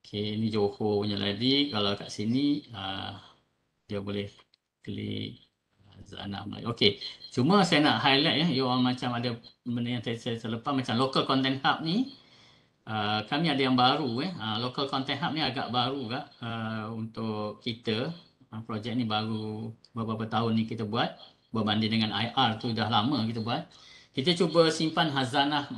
Okey, ni Johor punya library. Kalau kat sini dia boleh klik Hazanah Melayu. Okey, cuma saya nak highlight ya, you all macam ada benda yang saya terlepas macam local content hub ni. Kami ada yang baru local content hub ni agak baru juga untuk kita. Projek ni baru beberapa tahun ni kita buat, berbanding dengan IR tu dah lama kita buat. Kita cuba simpan hazanah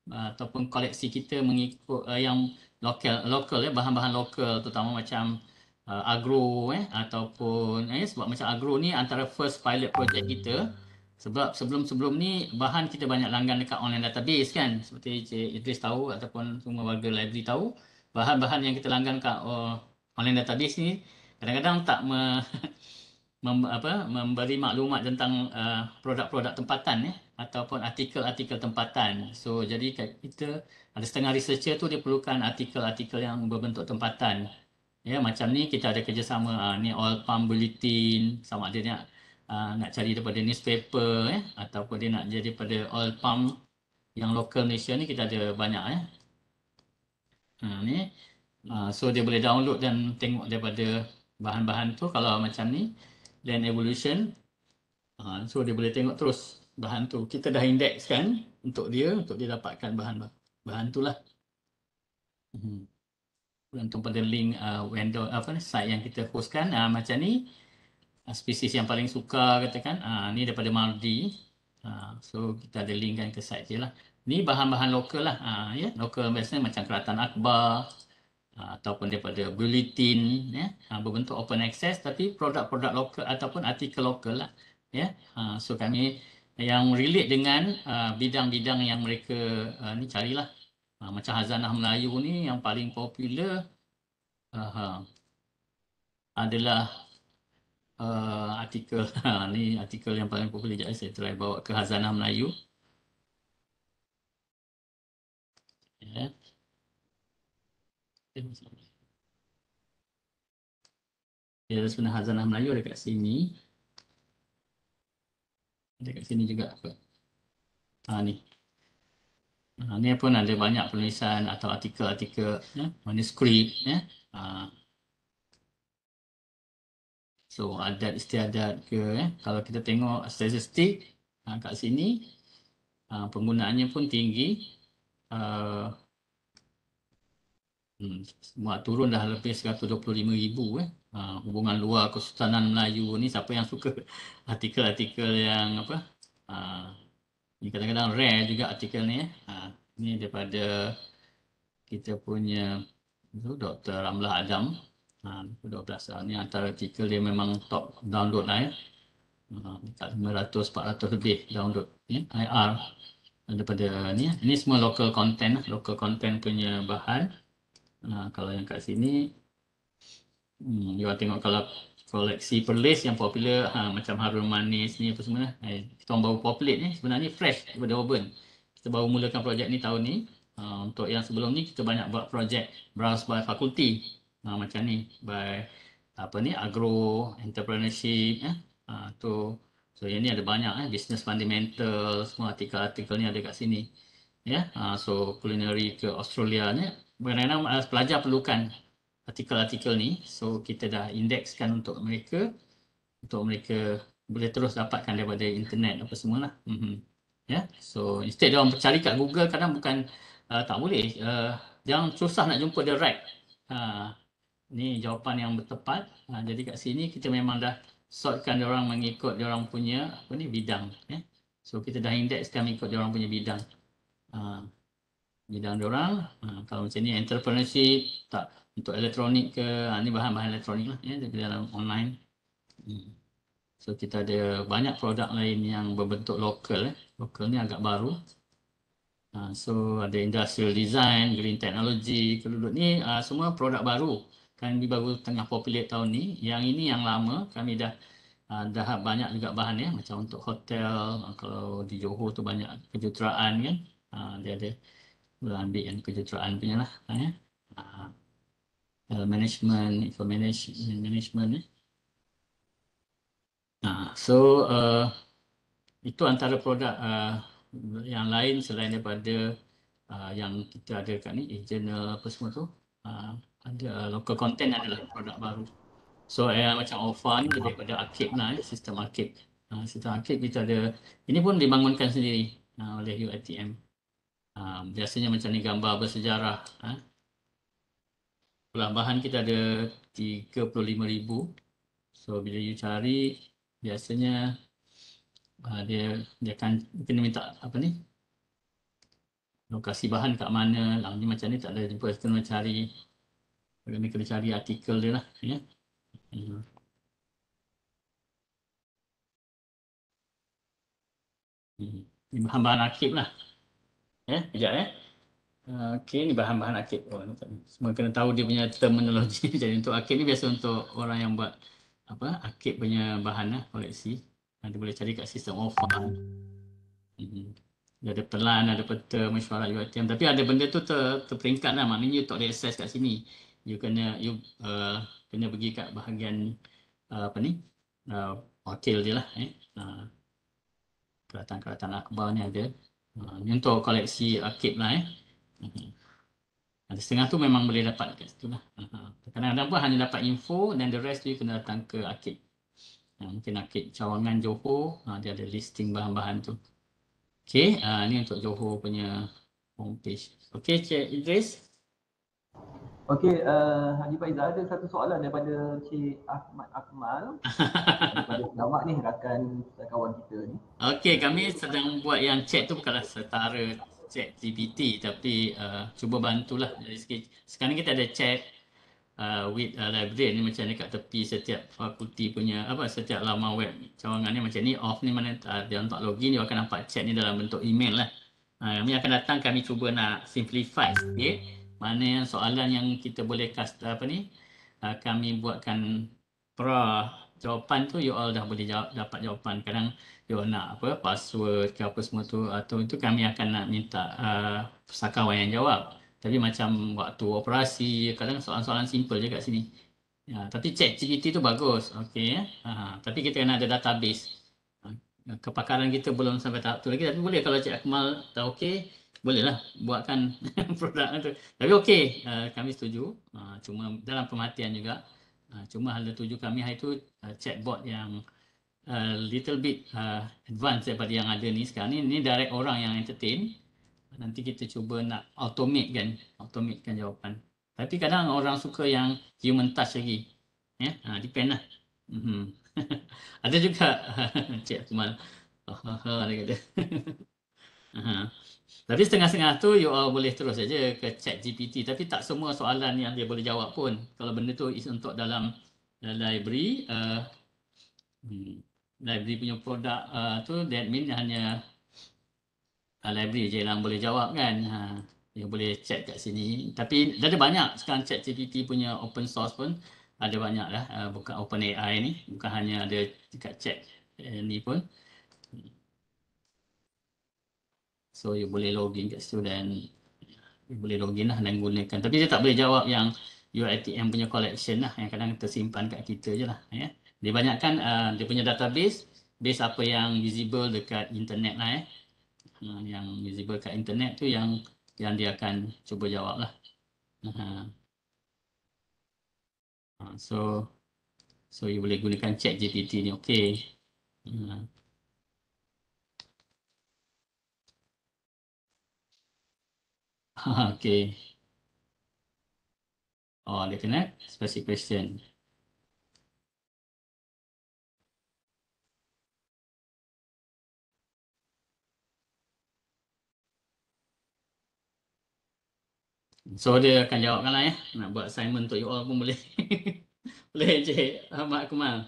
ataupun koleksi kita mengikut yang lokal ya, bahan-bahan lokal terutama macam agro ataupun sebab macam agro ni antara first pilot project kita. Sebab sebelum-sebelum ni bahan kita banyak langgan dekat online database kan, seperti Cik Idris tahu ataupun semua warga library tahu, bahan-bahan yang kita langgan kat online database ni kadang-kadang tak memberi maklumat tentang produk-produk tempatan ataupun artikel-artikel tempatan. So jadi kita ada setengah researcher tu dia perlukan artikel-artikel yang berbentuk tempatan. Ya, macam ni kita ada kerjasama ni Oil Palm Bulletin, sama ada dia nak cari daripada newspaper ataupun dia nak jadi daripada oil palm yang local Malaysia ni, kita ada banyak ni. So dia boleh download dan tengok daripada bahan-bahan tu. Kalau macam ni Land Evolution, so dia boleh tengok terus bahan tu. Kita dah indekskan untuk dia dapatkan bahan tu lah. Bergantung pada link vendor site yang kita hostkan. Macam ni spesies yang paling suka katakan ni daripada Maldi. So kita ada link kan ke site dia lah. Ni bahan-bahan lokal lah ya, lokal biasanya macam Keratan Akbar ataupun daripada bulletin berbentuk open access tapi produk-produk lokal ataupun artikel lokal lah ya. So kami yang relate dengan bidang-bidang yang mereka ni carilah. Macam Hazanah Melayu ni yang paling popular adalah artikel ni artikel yang paling popular. Sekejap saya try bawa ke Hazanah Melayu. Ya. Ya, sebenarnya Hazanah Melayu ada kat sini. Ada kat sini juga apa? Ni. Ni pun ada banyak penulisan atau artikel-artikel manuskrip So adat istiadat ke kalau kita tengok statistik kat sini penggunaannya pun tinggi. Muat turun dah lebih 125,000 hubungan luar Kesultanan Melayu ni. Siapa yang suka artikel-artikel yang ni kadang-kadang rare juga artikel ni ni daripada kita punya Dr. Ramlah Adam 12 ni antara artikel dia memang top download lah dekat 500-400 lebih download IR daripada ni. Ini semua local content punya bahan. Kalau yang kat sini you tengok kalau koleksi perlis yang popular macam Harum Manis ni apa semua kita orang baru populate ni, sebenarnya fresh daripada Auburn. Kita baru mulakan projek ni tahun ni. Untuk yang sebelum ni kita banyak buat projek browse by faculty macam ni by agro entrepreneurship tu So yang ni ada banyak business fundamental, semua artikel-artikel ni ada kat sini. Ya, so culinary ke Australia ni kadang-kadang pelajar perlukan artikel-artikel ni. So kita dah indekskan untuk mereka boleh terus dapatkan daripada internet apa semualah. Ya, so instead dia orang cari kat Google kadang bukan tak boleh. Jangan susah nak jumpa the right. Ni jawapan yang tepat. Jadi kat sini kita memang dah sortkan dia orang mengikut dia orang punya bidang. So kita dah indekskan mengikut dia orang punya bidang. Bidang dia orang. Kalau macam ni entrepreneurship, tak untuk elektronik ke, ni bahan-bahan elektronik lah dalam online. So kita ada banyak produk lain yang berbentuk lokal. Lokal ni agak baru. So ada industrial design, green technology, keduduk ni semua produk baru. Kami baru tengah populate tahun ni. Yang ini yang lama, kami dah banyak juga bahan macam untuk hotel. Kalau di Johor tu banyak kejuruteraan kan. Dia ada ambil yang kejuruteraan punya lah. Management, information management. So itu antara produk yang lain selain daripada yang kita ada kat ni, e-journal apa semua tu. Ada local content adalah produk baru. So macam OFA ni daripada arcade lah, sistem arcade. Sistem arcade kita ada, ini pun dibangunkan sendiri oleh UiTM. Biasanya macam ni gambar bersejarah. Bahan kita ada 35,000. So bila you cari, biasanya dia akan kena minta lokasi bahan kat mana. Ni macam ni tak ada jumpa, kena cari artikel dia lah. Ni bahan-bahan arkib lah. Sekejap Okey, ni bahan-bahan arkib. Semua kena tahu dia punya terminologi. Jadi untuk arkib ni biasa untuk orang yang buat arkib punya bahan lah, koleksi. Dia boleh cari kat sistem OFA. Dia ada pelan, ada peta, mesyuarat UiTM. Tapi ada benda tu terperingkat lah. Maknanya you tak boleh access kat sini. You kena pergi kat bahagian hotel dia lah. Kelatan-kelatan akhbar ni ada. Ni untuk koleksi arkib lah. Ada setengah tu memang boleh dapat kat situ lah. Kadang-kadang pun hanya dapat info dan the rest tu you kena datang ke arkib. Mungkin arkib Cawangan Johor, dia ada listing bahan-bahan tu. Okey, ni untuk Johor punya homepage. Okey, Cik Idris. Okey, Haji Faizal, ada satu soalan daripada Cik Ahmad Akmal daripada Selamat ni, rakan kawan kita ni. Okey, kami sedang buat yang chat tu bukanlah setara chat GPT, tapi cuba bantulah dari segi. Sekarang kita ada chat with library ni macam dekat tepi setiap fakulti punya setiap laman web Cawangan ni macam ni. Off ni mana dia tak login, dia akan nampak chat ni dalam bentuk email lah. Kami akan datang, kami cuba nak simplify sikit. Mana yang soalan yang kita boleh kami buatkan jawapan tu, you all dah boleh dapat jawapan. Kadang you all nak password ke apa semua tu, atau itu kami akan nak minta pusakawan yang jawab. Tapi macam waktu operasi, kadang soalan-soalan simple je kat sini. Tapi ChatGPT tu bagus. Okey. Tapi kita kena ada database. Kepakaran kita belum sampai tahap tu lagi, tapi boleh kalau Cik Akmal dah okey, bolehlah buatkan produk tu. Tapi okey, kami setuju. Cuma dalam pemerhatian juga. Cuma hal tuju kami hari tu chatbot yang little bit advance daripada yang ada ni sekarang ni. Ni direct orang yang entertain. Nanti kita cuba nak automatekan jawapan. Tapi kadang orang suka yang human touch lagi. Depend lah. Ada juga Cik Akmal. Dia kata. Tapi setengah-setengah tu you all boleh terus saja ke chat GPT. Tapi tak semua soalan yang dia boleh jawab pun. Kalau benda tu is untuk dalam library. Library punya produk tu, that mean hanya library je yang boleh jawab kan. Dia boleh chat kat sini. Tapi ada banyak sekarang chat GPT punya open source pun. Ada banyak lah. Bukan OpenAI ni. Bukan hanya ada dekat chat ni pun. So you boleh login kat situ dan you boleh login lah dan gunakan. Tapi dia tak boleh jawab yang UiTM punya collection lah. Yang kadang tersimpan kat kita je lah. Dia banyakkan dia punya database. base apa yang visible dekat internet lah yang visible kat internet tu yang dia akan cuba jawab lah. So you boleh gunakan ChatGPT ni, okey. Okey. Oh, dia kena specific question. So dia akan jawabkan lah Nak buat assignment untuk you all pun boleh. Boleh Encik Ahmad Kumal.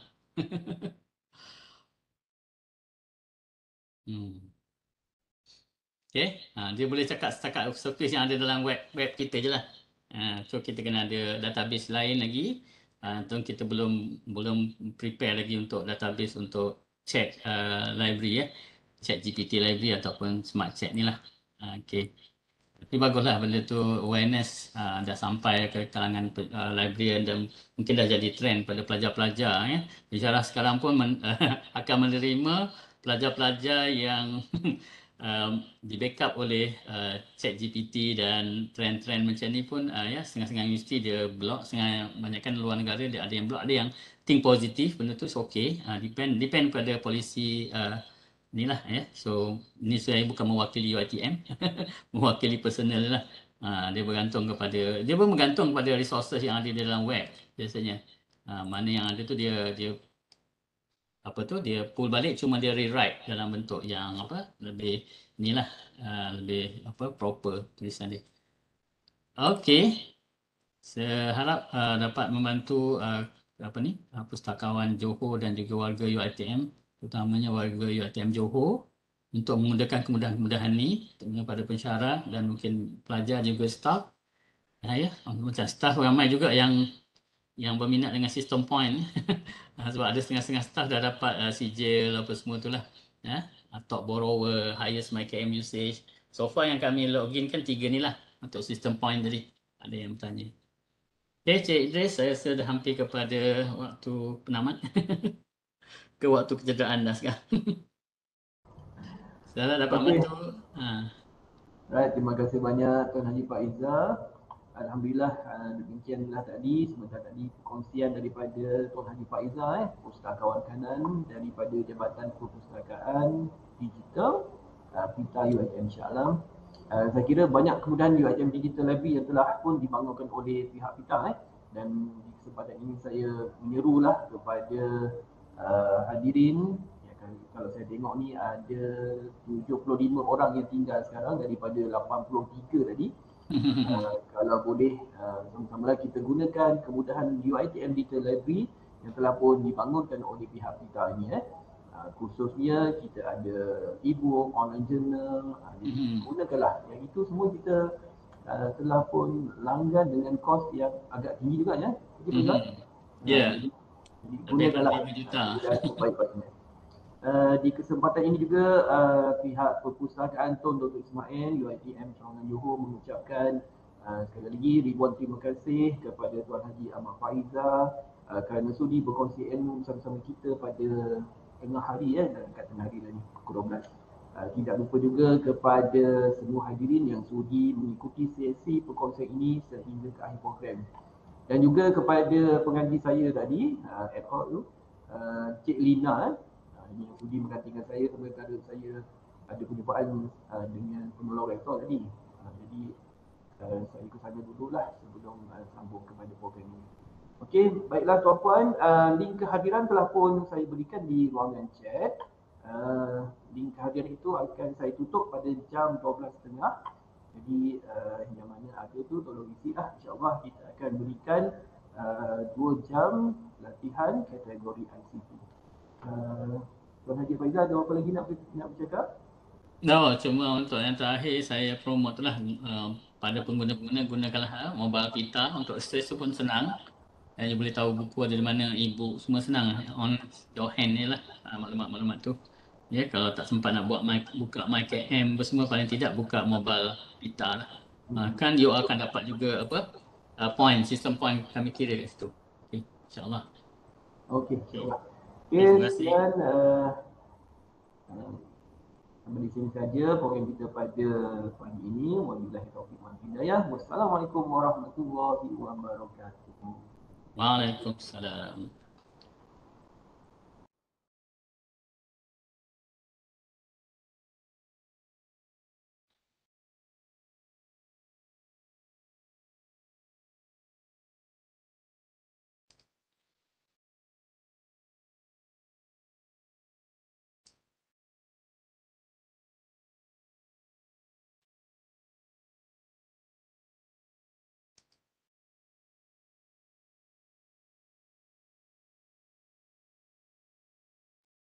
Okay. Dia boleh cakap setakat surface yang ada dalam web kita je lah. So kita kena ada database lain lagi. Kita belum prepare lagi untuk database untuk chat library Chat GPT library ataupun smart chat ni lah. Okay. Tapi baguslah benda tu awareness dah sampai ke kalangan librarian dan mungkin dah jadi trend pada pelajar-pelajar Bicara sekarang pun akan menerima pelajar-pelajar yang di backup oleh ChatGPT dan trend-trend macam ni pun setengah-setengah universiti dia block, setengah banyakkan luar negara dia ada yang block, ada yang think positif, benda tu okey, depend pada polisi inilah So ni saya bukan mewakili UiTM mewakili personal lah. Dia bergantung kepada resources yang ada di dalam web biasanya. Mana yang ada tu dia pull balik, cuma dia rewrite dalam bentuk yang lebih inilah lebih proper tulisan dia. Okey. Saya harap dapat membantu pustakawan Johor dan juga warga UiTM, terutamanya warga UiTM Johor, untuk memudahkan kemudahan-kemudahan ni kepada pensyarat dan mungkin pelajar juga staff. Macam staff ramai juga yang berminat dengan sistem point. Sebab ada setengah-setengah staff dah dapat sijil apa semua tu lah. Top borrower, highest MyKM usage. So far yang kami login kan 3 ni lah untuk sistem point tadi. Ada yang bertanya. Okay, Cik Idris, saya sudah hampir kepada waktu penamat. Ke waktu kecederaan dah sekarang. Saya dapat bantu. Right, terima kasih banyak Tuan Haji Faizal. Alhamdulillah, demikianlah tadi, sebentar tadi perkongsian daripada Tuan Haji Faizal, Pustakawan Kanan daripada Jabatan Perpustakaan Digital PITA UiTM Shah Alam. Saya kira banyak kemudahan UiTM Digital Library yang telah pun dibangunkan oleh pihak PITA dan di kesempatan ini saya menyerulah kepada hadirin. Kalau saya tengok ni ada 75 orang yang tinggal sekarang daripada 83 tadi. Kalau boleh sama-sama kita gunakan kemudahan UiTM Digital Library yang telah pun dibangunkan oleh pihak PITA ini khususnya kita ada e-book, online journal, gunakanlah. Yang itu semua kita telah pun langgan dengan kos yang agak tinggi juga Jadi gunakanlah sebaik-baiknya. Di kesempatan ini juga pihak Perpustakaan Tun Dr. Ismail UiTM Cawangan Johor mengucapkan sekali lagi ribuan terima kasih kepada Tuan Haji Ahmad Faizal kerana sudi berkongsi ilmu bersama-sama kita pada tengah hari dekat tengah hari tadi pukul 12. Tidak lupa juga kepada semua hadirin yang sudi mengikuti sesi perkongsian ini sehingga ke akhir program. Dan juga kepada pengaji saya tadi ad hoc tu Cik Lina ini yang sudi menggantikan saya sementara saya ada perjumpaan dengan penolong rektor tadi. Jadi saya ke sana dululah sebelum sambung kepada program ini. Okey, baiklah tuan-puan, link kehadiran telah pun saya berikan di ruangan chat. Link kehadiran itu akan saya tutup pada jam 12.30. Jadi yang mana ada tu tolong isi lah. InsyaAllah kita akan berikan 2 jam latihan kategori ICT. Tuan Haji Faizal ada apa lagi nak bercakap? No, cuma untuk yang terakhir saya promote lah pada pengguna-pengguna gunakanlah mobile PITA untuk stres tu pun senang. Dan you boleh tahu buku ada di mana, e-book semua senang on your hand ni lah maklumat-maklumat tu. Kalau tak sempat nak buka MyKM semua, paling tidak buka mobile PITA lah. Kan you akan dapat juga sistem point kami kira kat situ. Okay, insyaAllah. Okey, insyaAllah. Terima kasih. Dan Sampai di sini saja program kita pada pagi ini. Wabillahi taufiq wal hidayah. Wassalamualaikum warahmatullahi wabarakatuh. Waalaikumsalam.